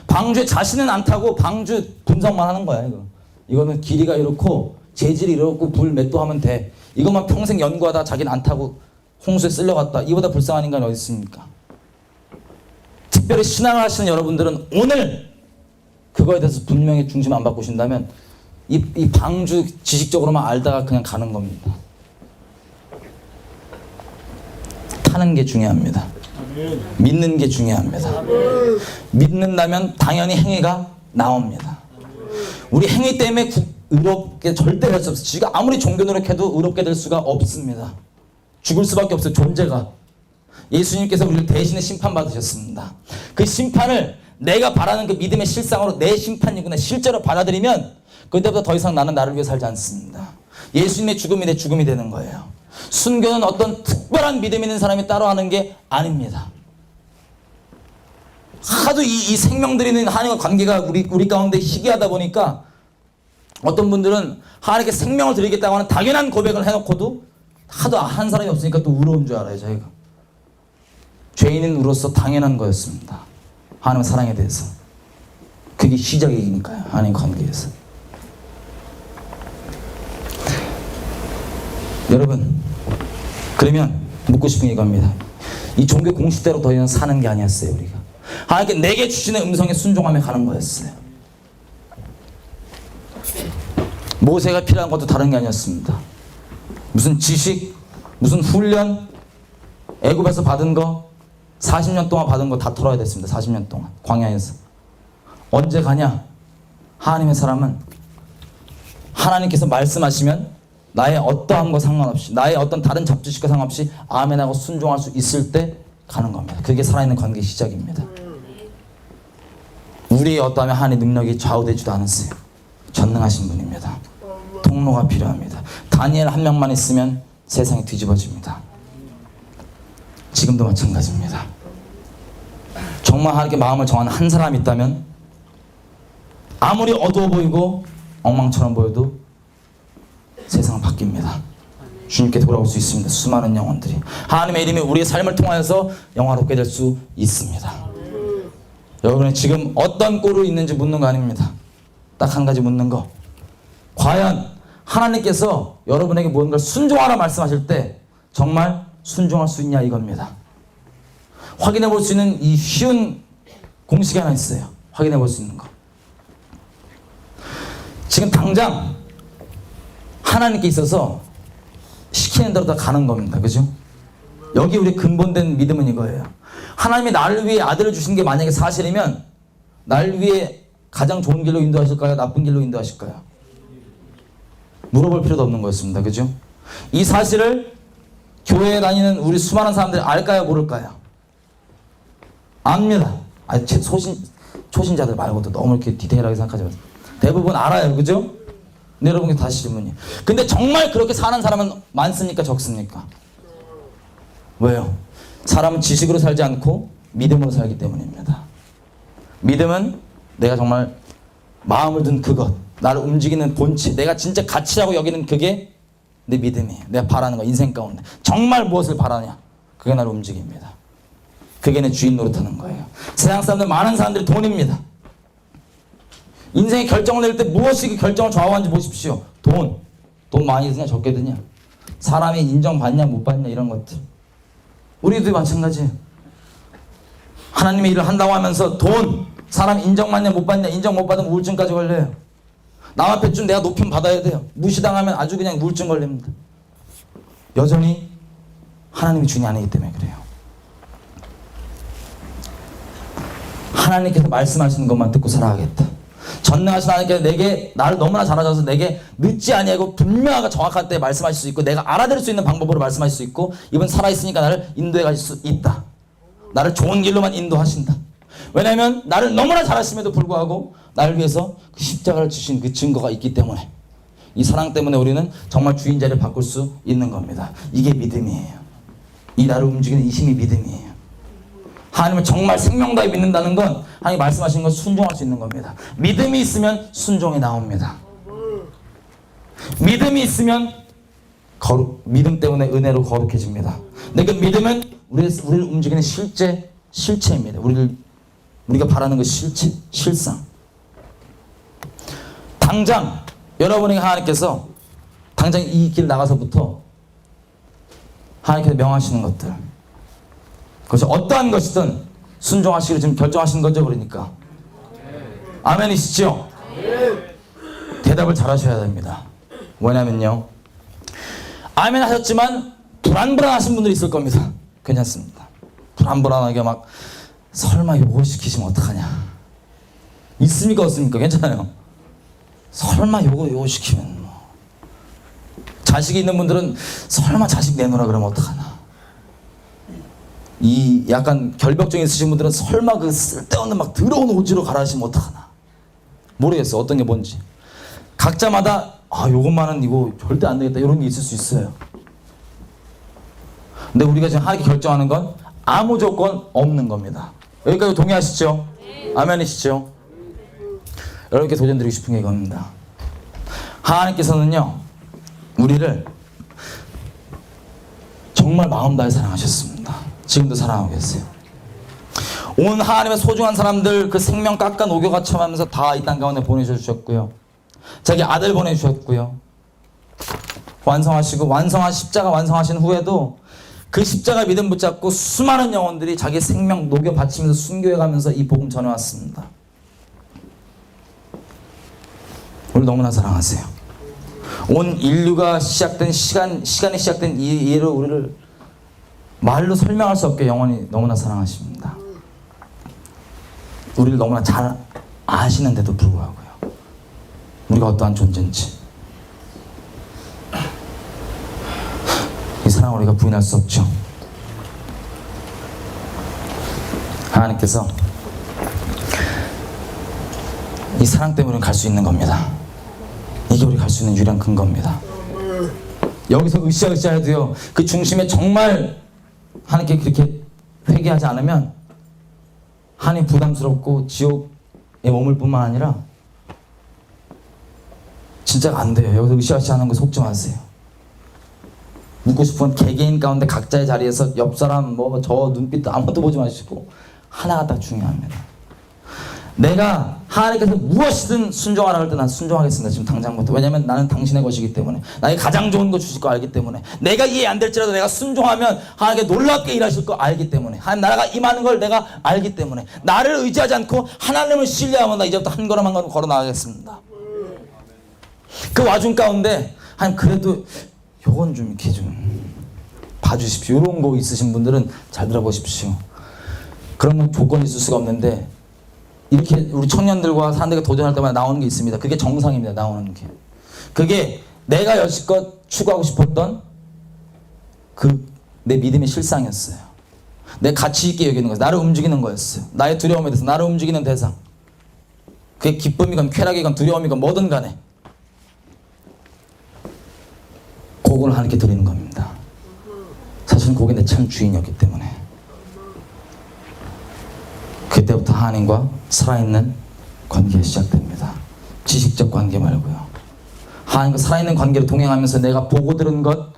방주에 자신은 안 타고 방주 분석만 하는 거야. 이거는 길이가 이렇고 재질이 이렇고 불 몇 도 하면 돼. 이것만 평생 연구하다 자기는 안 타고 홍수에 쓸려갔다. 이보다 불쌍한 인간이 어디 있습니까? 특별히 신앙을 하시는 여러분들은 오늘 그거에 대해서 분명히 중심 안 바꾸신다면 이 방주 지식적으로만 알다가 그냥 가는 겁니다. 타는 게 중요합니다. 믿는 게 중요합니다. 믿는다면 당연히 행위가 나옵니다. 우리 행위 때문에 의롭게 절대 될 수 없어요. 지가 아무리 종교 노력해도 의롭게 될 수가 없습니다. 죽을 수밖에 없어요. 존재가. 예수님께서 우리를 대신에 심판받으셨습니다. 그 심판을 내가 바라는 그 믿음의 실상으로 내 심판이구나 실제로 받아들이면 그때부터 더 이상 나는 나를 위해 살지 않습니다. 예수님의 죽음이 내 죽음이 되는 거예요. 순교는 어떤 특별한 믿음 있는 사람이 따로 하는 게 아닙니다. 하도 이 생명들이 있는 하나님과 관계가 우리 가운데 희귀하다 보니까 어떤 분들은 하나님께 생명을 드리겠다고 하는 당연한 고백을 해놓고도 하도 한 사람이 없으니까 또 울어온 줄 알아요. 저희가 죄인은 우로서 당연한 거였습니다. 하나님의 사랑에 대해서. 그게 시작이니까요. 하나님 관계에서. 여러분, 그러면 묻고 싶은 게 이겁니다. 이 종교 공식대로 더 이상 사는 게 아니었어요. 우리가 하나님께 내게 주시는 음성에 순종하며 가는 거였어요. 모세가 필요한 것도 다른 게 아니었습니다. 무슨 지식, 무슨 훈련, 애굽에서 받은 거 40년 동안 받은 거 다 털어야 됐습니다. 40년 동안 광야에서. 언제 가냐? 하나님의 사람은 하나님께서 말씀하시면 나의 어떠함과 상관없이, 나의 어떤 다른 잡주식과 상관없이 아멘하고 순종할 수 있을 때 가는 겁니다. 그게 살아있는 관계의 시작입니다. 우리의 어떠하면 하나님의 능력이 좌우되지도 않았어요. 전능하신 분입니다. 통로가 필요합니다. 다니엘 한 명만 있으면 세상이 뒤집어집니다. 지금도 마찬가지입니다. 정말 하나님께 마음을 정하는 한 사람이 있다면 아무리 어두워 보이고 엉망처럼 보여도 세상은 바뀝니다. 주님께 돌아올 수 있습니다. 수많은 영혼들이 하나님의 이름이 우리의 삶을 통하여서 영화롭게 될 수 있습니다. 여러분이 지금 어떤 꼴로 있는지 묻는 거 아닙니다. 딱 한 가지 묻는 거. 과연 하나님께서 여러분에게 무언가를 순종하라 말씀하실 때 정말 순종할 수 있냐 이겁니다. 확인해 볼 수 있는 이 쉬운 공식이 하나 있어요. 확인해 볼 수 있는 거. 지금 당장 하나님께 있어서 시키는 대로 다 가는 겁니다. 그죠? 여기 우리 근본된 믿음은 이거예요. 하나님이 나를 위해 아들을 주신 게 만약에 사실이면 나를 위해 가장 좋은 길로 인도하실까요? 나쁜 길로 인도하실까요? 물어볼 필요도 없는 거였습니다. 그죠? 이 사실을 교회에 다니는 우리 수많은 사람들이 알까요? 모를까요? 압니다. 아니, 초신자들 말고도 너무 이렇게 디테일하게 생각하지 마세요. 대부분 알아요. 그죠? 근데 여러분께 다시 질문이에요. 근데 정말 그렇게 사는 사람은 많습니까? 적습니까? 왜요? 사람은 지식으로 살지 않고 믿음으로 살기 때문입니다. 믿음은 내가 정말 마음을 든 그것, 나를 움직이는 본체, 내가 진짜 가치라고 여기는 그게 내 믿음이에요. 내가 바라는 거, 인생 가운데 정말 무엇을 바라냐, 그게 나를 움직입니다. 그게 내 주인 노릇하는 거예요. 세상 사람들, 많은 사람들이 돈입니다. 인생의 결정을 낼 때 무엇이 그 결정을 좌우하는지 보십시오. 돈 많이 드냐 적게 드냐, 사람이 인정받냐 못 받냐, 이런 것들. 우리도 마찬가지예요. 하나님의 일을 한다고 하면서 사람 인정받냐 못 받냐, 인정 못 받으면 우울증까지 걸려요. 남 앞에 좀 내가 높임 받아야 돼요. 무시당하면 아주 그냥 우울증 걸립니다. 여전히 하나님이 주인이 아니기 때문에 그래요. 하나님께서 말씀하시는 것만 듣고 살아가겠다. 전능하신 하나님께서 나를 너무나 잘 아셔서 내게 늦지 아니하고 분명하고 정확한 때에 말씀하실 수 있고, 내가 알아들을 수 있는 방법으로 말씀하실 수 있고, 이분 살아있으니까 나를 인도해 가실 수 있다. 나를 좋은 길로만 인도하신다. 왜냐하면 나를 너무나 잘 아심에도 불구하고 나를 위해서 그 십자가를 주신 그 증거가 있기 때문에, 이 사랑 때문에 우리는 정말 주인 자리를 바꿀 수 있는 겁니다. 이게 믿음이에요. 이 나를 움직이는 이 힘이 믿음이에요. 하나님을 정말 생명 다해 믿는다는 건 하나님 말씀하시는 건 순종할 수 있는 겁니다. 믿음이 있으면 순종이 나옵니다. 믿음이 있으면 믿음 때문에 은혜로 거룩해집니다. 근데 그 믿음은 우리를 움직이는 실체입니다. 우리가 바라는 그 실상. 당장 여러분에게 하나님께서 당장 이 길 나가서부터 하나님께서 명하시는 것들, 그것이 어떠한 것이든 순종하시기로 지금 결정하신 거죠. 그러니까 아멘이시죠? 대답을 잘 하셔야 됩니다. 왜냐면요, 아멘 하셨지만 불안불안하신 분들이 있을 겁니다. 괜찮습니다. 불안불안하게 막 설마 요거 시키시면 어떡하냐. 있습니까 없습니까? 괜찮아요. 설마 요거 시키면 뭐. 자식이 있는 분들은 설마 자식 내놓으라 그러면 어떡하나. 이 약간 결벽증 있으신 분들은 설마 그 쓸데없는 막 더러운 오지로 갈아하시면 어떡하나. 모르겠어 어떤 게 뭔지. 각자마다 요것만은 이거 절대 안 되겠다 이런 게 있을 수 있어요. 근데 우리가 지금 하나님께 결정하는 건 아무 조건 없는 겁니다. 여기까지 동의하시죠? 네. 아멘이시죠? 여러분께 도전드리고 싶은 게 이겁니다. 하나님께서는요 우리를 정말 마음 다해 사랑하셨습니다. 지금도 사랑하고 계세요. 온 하나님의 소중한 사람들 그 생명 깎아 녹여가 처하면서 다 이 땅 가운데 보내주셨고요. 자기 아들 보내주셨고요. 완성하시고 십자가 완성하신 후에도 그 십자가 믿음 붙잡고 수많은 영혼들이 자기 생명 녹여 바치면서 순교해 가면서 이 복음 전해왔습니다. 우리 너무나 사랑하세요. 온 인류가 시작된 시간이 시작된 이 예로 우리를 말로 설명할 수 없게 영원히 너무나 사랑하십니다. 우리를 너무나 잘 아시는데도 불구하고요. 우리가 어떠한 존재인지 이 사랑을 우리가 부인할 수 없죠. 하나님께서 이 사랑 때문에 갈 수 있는 겁니다. 이게 우리 갈 수 있는 유일한 근거입니다. 여기서 으쌰으쌰해도요 그 중심에 정말 하나님께 그렇게 회개하지 않으면 하나님 부담스럽고 지옥에 머물 뿐만 아니라 진짜 안 돼요. 여기서 으쌰으쌰하는 거 속지 마세요. 묻고 싶은 개개인 가운데 각자의 자리에서 옆 사람 저 눈빛 아무것도 보지 마시고 하나가 딱 중요합니다. 내가 하나님께서 무엇이든 순종하라 할 때 난 순종하겠습니다. 지금 당장부터. 왜냐하면 나는 당신의 것이기 때문에 나에게 가장 좋은 거 주실 거 알기 때문에 내가 이해 안 될지라도 내가 순종하면 하나님께 놀랍게 일하실 거 알기 때문에 하나님 나라가 임하는 걸 내가 알기 때문에 나를 의지하지 않고 하나님을 신뢰하면 나 이제부터 한 걸음 한 걸음 걸어 나가겠습니다. 그 와중 가운데 하나님 그래도 요건 좀 이렇게 좀 봐주십시오. 이런 거 있으신 분들은 잘 들어보십시오. 그런 건 조건이 있을 수가 없는데 이렇게 우리 청년들과 사람들과 도전할 때마다 나오는 게 있습니다. 그게 정상입니다. 나오는 게. 그게 내가 여지껏 추구하고 싶었던 내 믿음의 실상이었어요. 내 가치 있게 여기는 거였어요. 나를 움직이는 거였어요. 나의 두려움에 대해서 나를 움직이는 대상. 그게 기쁨이건 쾌락이건 두려움이건 뭐든 간에 그걸 하나님께 드리는 겁니다. 사실은 그게 내 참 주인이었기 때문에 그때부터 하나님과 살아있는 관계가 시작됩니다. 지식적 관계 말고요. 하나님과 살아있는 관계를 동행하면서 내가 보고 들은 것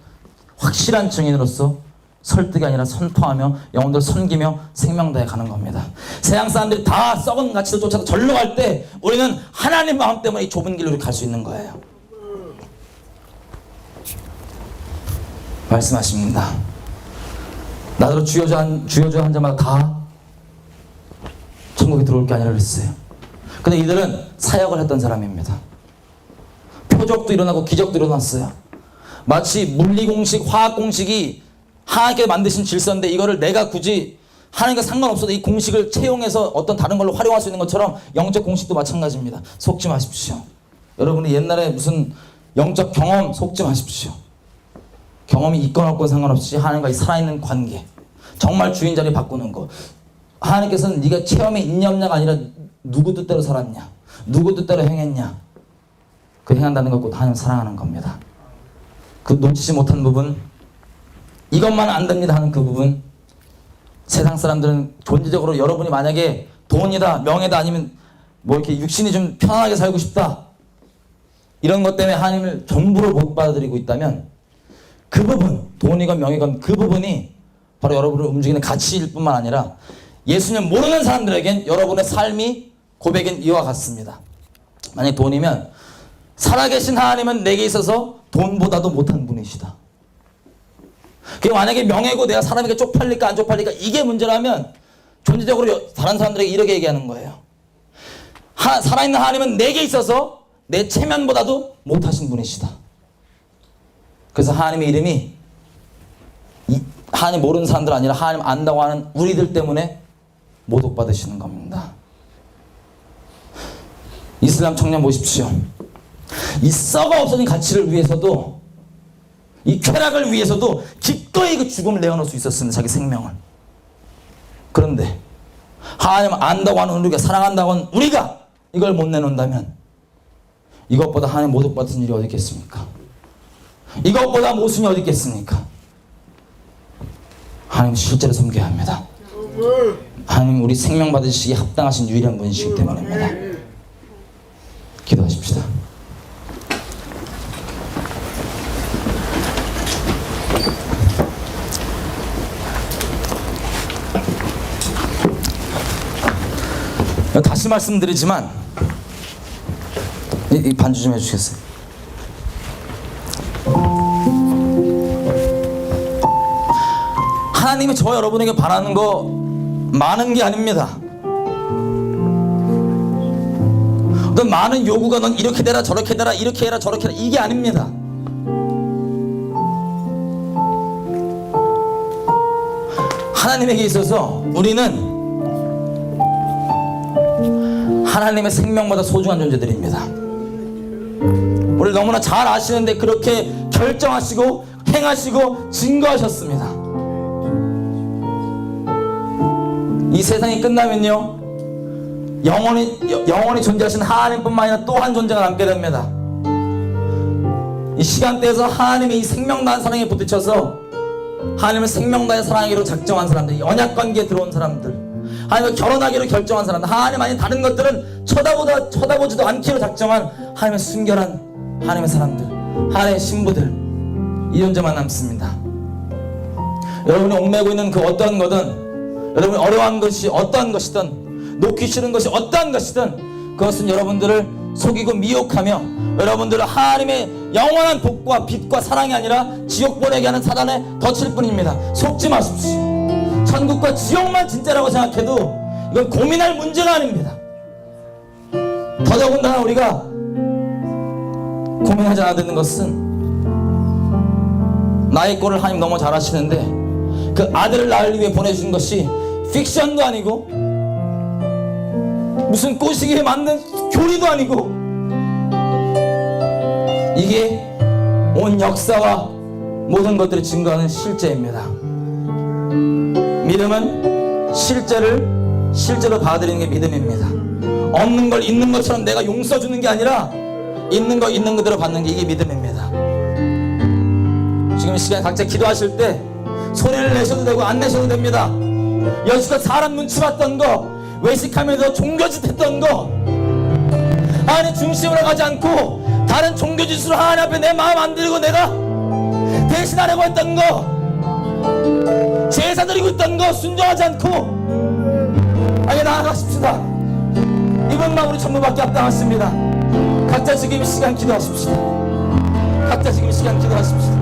확실한 증인으로서 설득이 아니라 선포하며 영혼들을 섬기며 생명 다해 가는 겁니다. 세상 사람들이 다 썩은 가치를 쫓아서 절로 갈 때 우리는 하나님 마음 때문에 이 좁은 길로 갈 수 있는 거예요. 말씀하십니다. 나더러 주여주 한 자마다 다 천국에 들어올 게 아니라 그랬어요. 근데 이들은 사역을 했던 사람입니다. 표적도 일어나고 기적도 일어났어요. 마치 물리공식, 화학공식이 하나님께 만드신 질서인데 이거를 내가 굳이 하나님과 상관없어도 이 공식을 채용해서 어떤 다른 걸로 활용할 수 있는 것처럼 영적 공식도 마찬가지입니다. 속지 마십시오. 여러분이 옛날에 무슨 영적 경험 속지 마십시오. 경험이 있건 없건 상관없이 하나님과 이 살아있는 관계, 정말 주인 자리 바꾸는 거. 하나님께서는 네가 체험에 있냐 없냐가 아니라 누구 뜻대로 살았냐, 누구 뜻대로 행했냐, 그 행한다는 것과 하나님 사랑하는 겁니다. 그 놓치지 못한 부분, 이것만 안 됩니다 하는 그 부분. 세상 사람들은 존재적으로 여러분이 만약에 돈이다, 명예다, 아니면 뭐 이렇게 육신이 좀 편안하게 살고 싶다, 이런 것 때문에 하나님을 전부로 못 받아들이고 있다면 그 부분, 돈이건 명예건 그 부분이 바로 여러분을 움직이는 가치일 뿐만 아니라 예수님 모르는 사람들에겐 여러분의 삶이 고백인 이와 같습니다. 만약 돈이면 살아계신 하나님은 내게 있어서 돈보다도 못한 분이시다. 그게 만약에 명예고 내가 사람에게 쪽팔릴까 안 쪽팔릴까 이게 문제라면 존재적으로 다른 사람들에게 이렇게 얘기하는 거예요. 살아있는 하나님은 내게 있어서 내 체면보다도 못하신 분이시다. 그래서 하나님의 이름이 하나님 모르는 사람들 아니라 하나님 안다고 하는 우리들 때문에 모독받으시는 겁니다. 이슬람 청년 보십시오. 이 썩어 없어진 가치를 위해서도, 이 쾌락을 위해서도 기꺼이 그 죽음을 내어놓을 수 있었습니다. 자기 생명을. 그런데 하나님 안다고 하는 우리가, 사랑한다고 하는 우리가 이걸 못 내놓는다면 이것보다 하나님 모독받은 일이 어디 있겠습니까? 이것보다 모순이 어디 있겠습니까? 하나님 실제로 섬겨야 합니다. 하나님 우리 생명 받으시기에 합당하신 유일한 분이시기 때문입니다. 기도하십시다. 다시 말씀드리지만 이 반주 좀 해주시겠어요? 하나님이 저 여러분에게 바라는 거 많은 게 아닙니다. 어떤 많은 요구가 넌 이렇게 되라 저렇게 되라 이렇게 해라 저렇게 해라 이게 아닙니다. 하나님에게 있어서 우리는 하나님의 생명보다 소중한 존재들입니다. 우리 너무나 잘 아시는데 그렇게 결정하시고 행하시고 증거하셨습니다. 이 세상이 끝나면요 영원히 존재하신 하나님뿐만 아니라 또 한 존재가 남게 됩니다. 이 시간대에서 하나님의 이 생명 다한 사랑에 부딪혀서 하나님의 생명 다해 사랑하기로 작정한 사람들, 언약관계에 들어온 사람들, 하나님과 결혼하기로 결정한 사람들, 하나님 아닌 다른 것들은 쳐다보지도 않기로 작정한 하나님의 순결한 하나님의 사람들, 하나님의 신부들, 이 존재만 남습니다. 여러분이 얽매고 있는 그 어떠한 거든, 여러분이 어려워한 것이 어떠한 것이든, 놓기 싫은 것이 어떠한 것이든 그것은 여러분들을 속이고 미혹하며 여러분들을 하나님의 영원한 복과 빛과 사랑이 아니라 지옥 보내게 하는 사단에 덫일 뿐입니다. 속지 마십시오. 천국과 지옥만 진짜라고 생각해도 이건 고민할 문제가 아닙니다. 더더군다나 우리가 고민하지 않아야 되는 것은 나의 꼴을 하나님 너무 잘 아시는데 그 아들을 낳을 위해 보내주신 것이 픽션도 아니고 무슨 꼬시기에 만든 교리도 아니고 이게 온 역사와 모든 것들을 증거하는 실제입니다. 믿음은 실제로 받아들이는 게 믿음입니다. 없는 걸 있는 것처럼 내가 용서주는 게 아니라 있는 거 있는 그대로 받는 게 이게 믿음입니다. 지금 이 시간에 각자 기도하실 때 소리를 내셔도 되고 안 내셔도 됩니다. 여지껏 사람 눈치 봤던 거, 외식하면서 종교짓 했던 거, 하나님 중심으로 가지 않고 다른 종교짓으로 하나님 앞에 내 마음 안 들이고 내가 대신하려고 했던 거, 제사 드리고 있던 거 순종하지 않고 아예 나아가십시다. 이것만 우리 전부밖에 합당하십니다. 각자 지금 이 시간 기도하십시다. 각자 지금 이 시간 기도하십시다.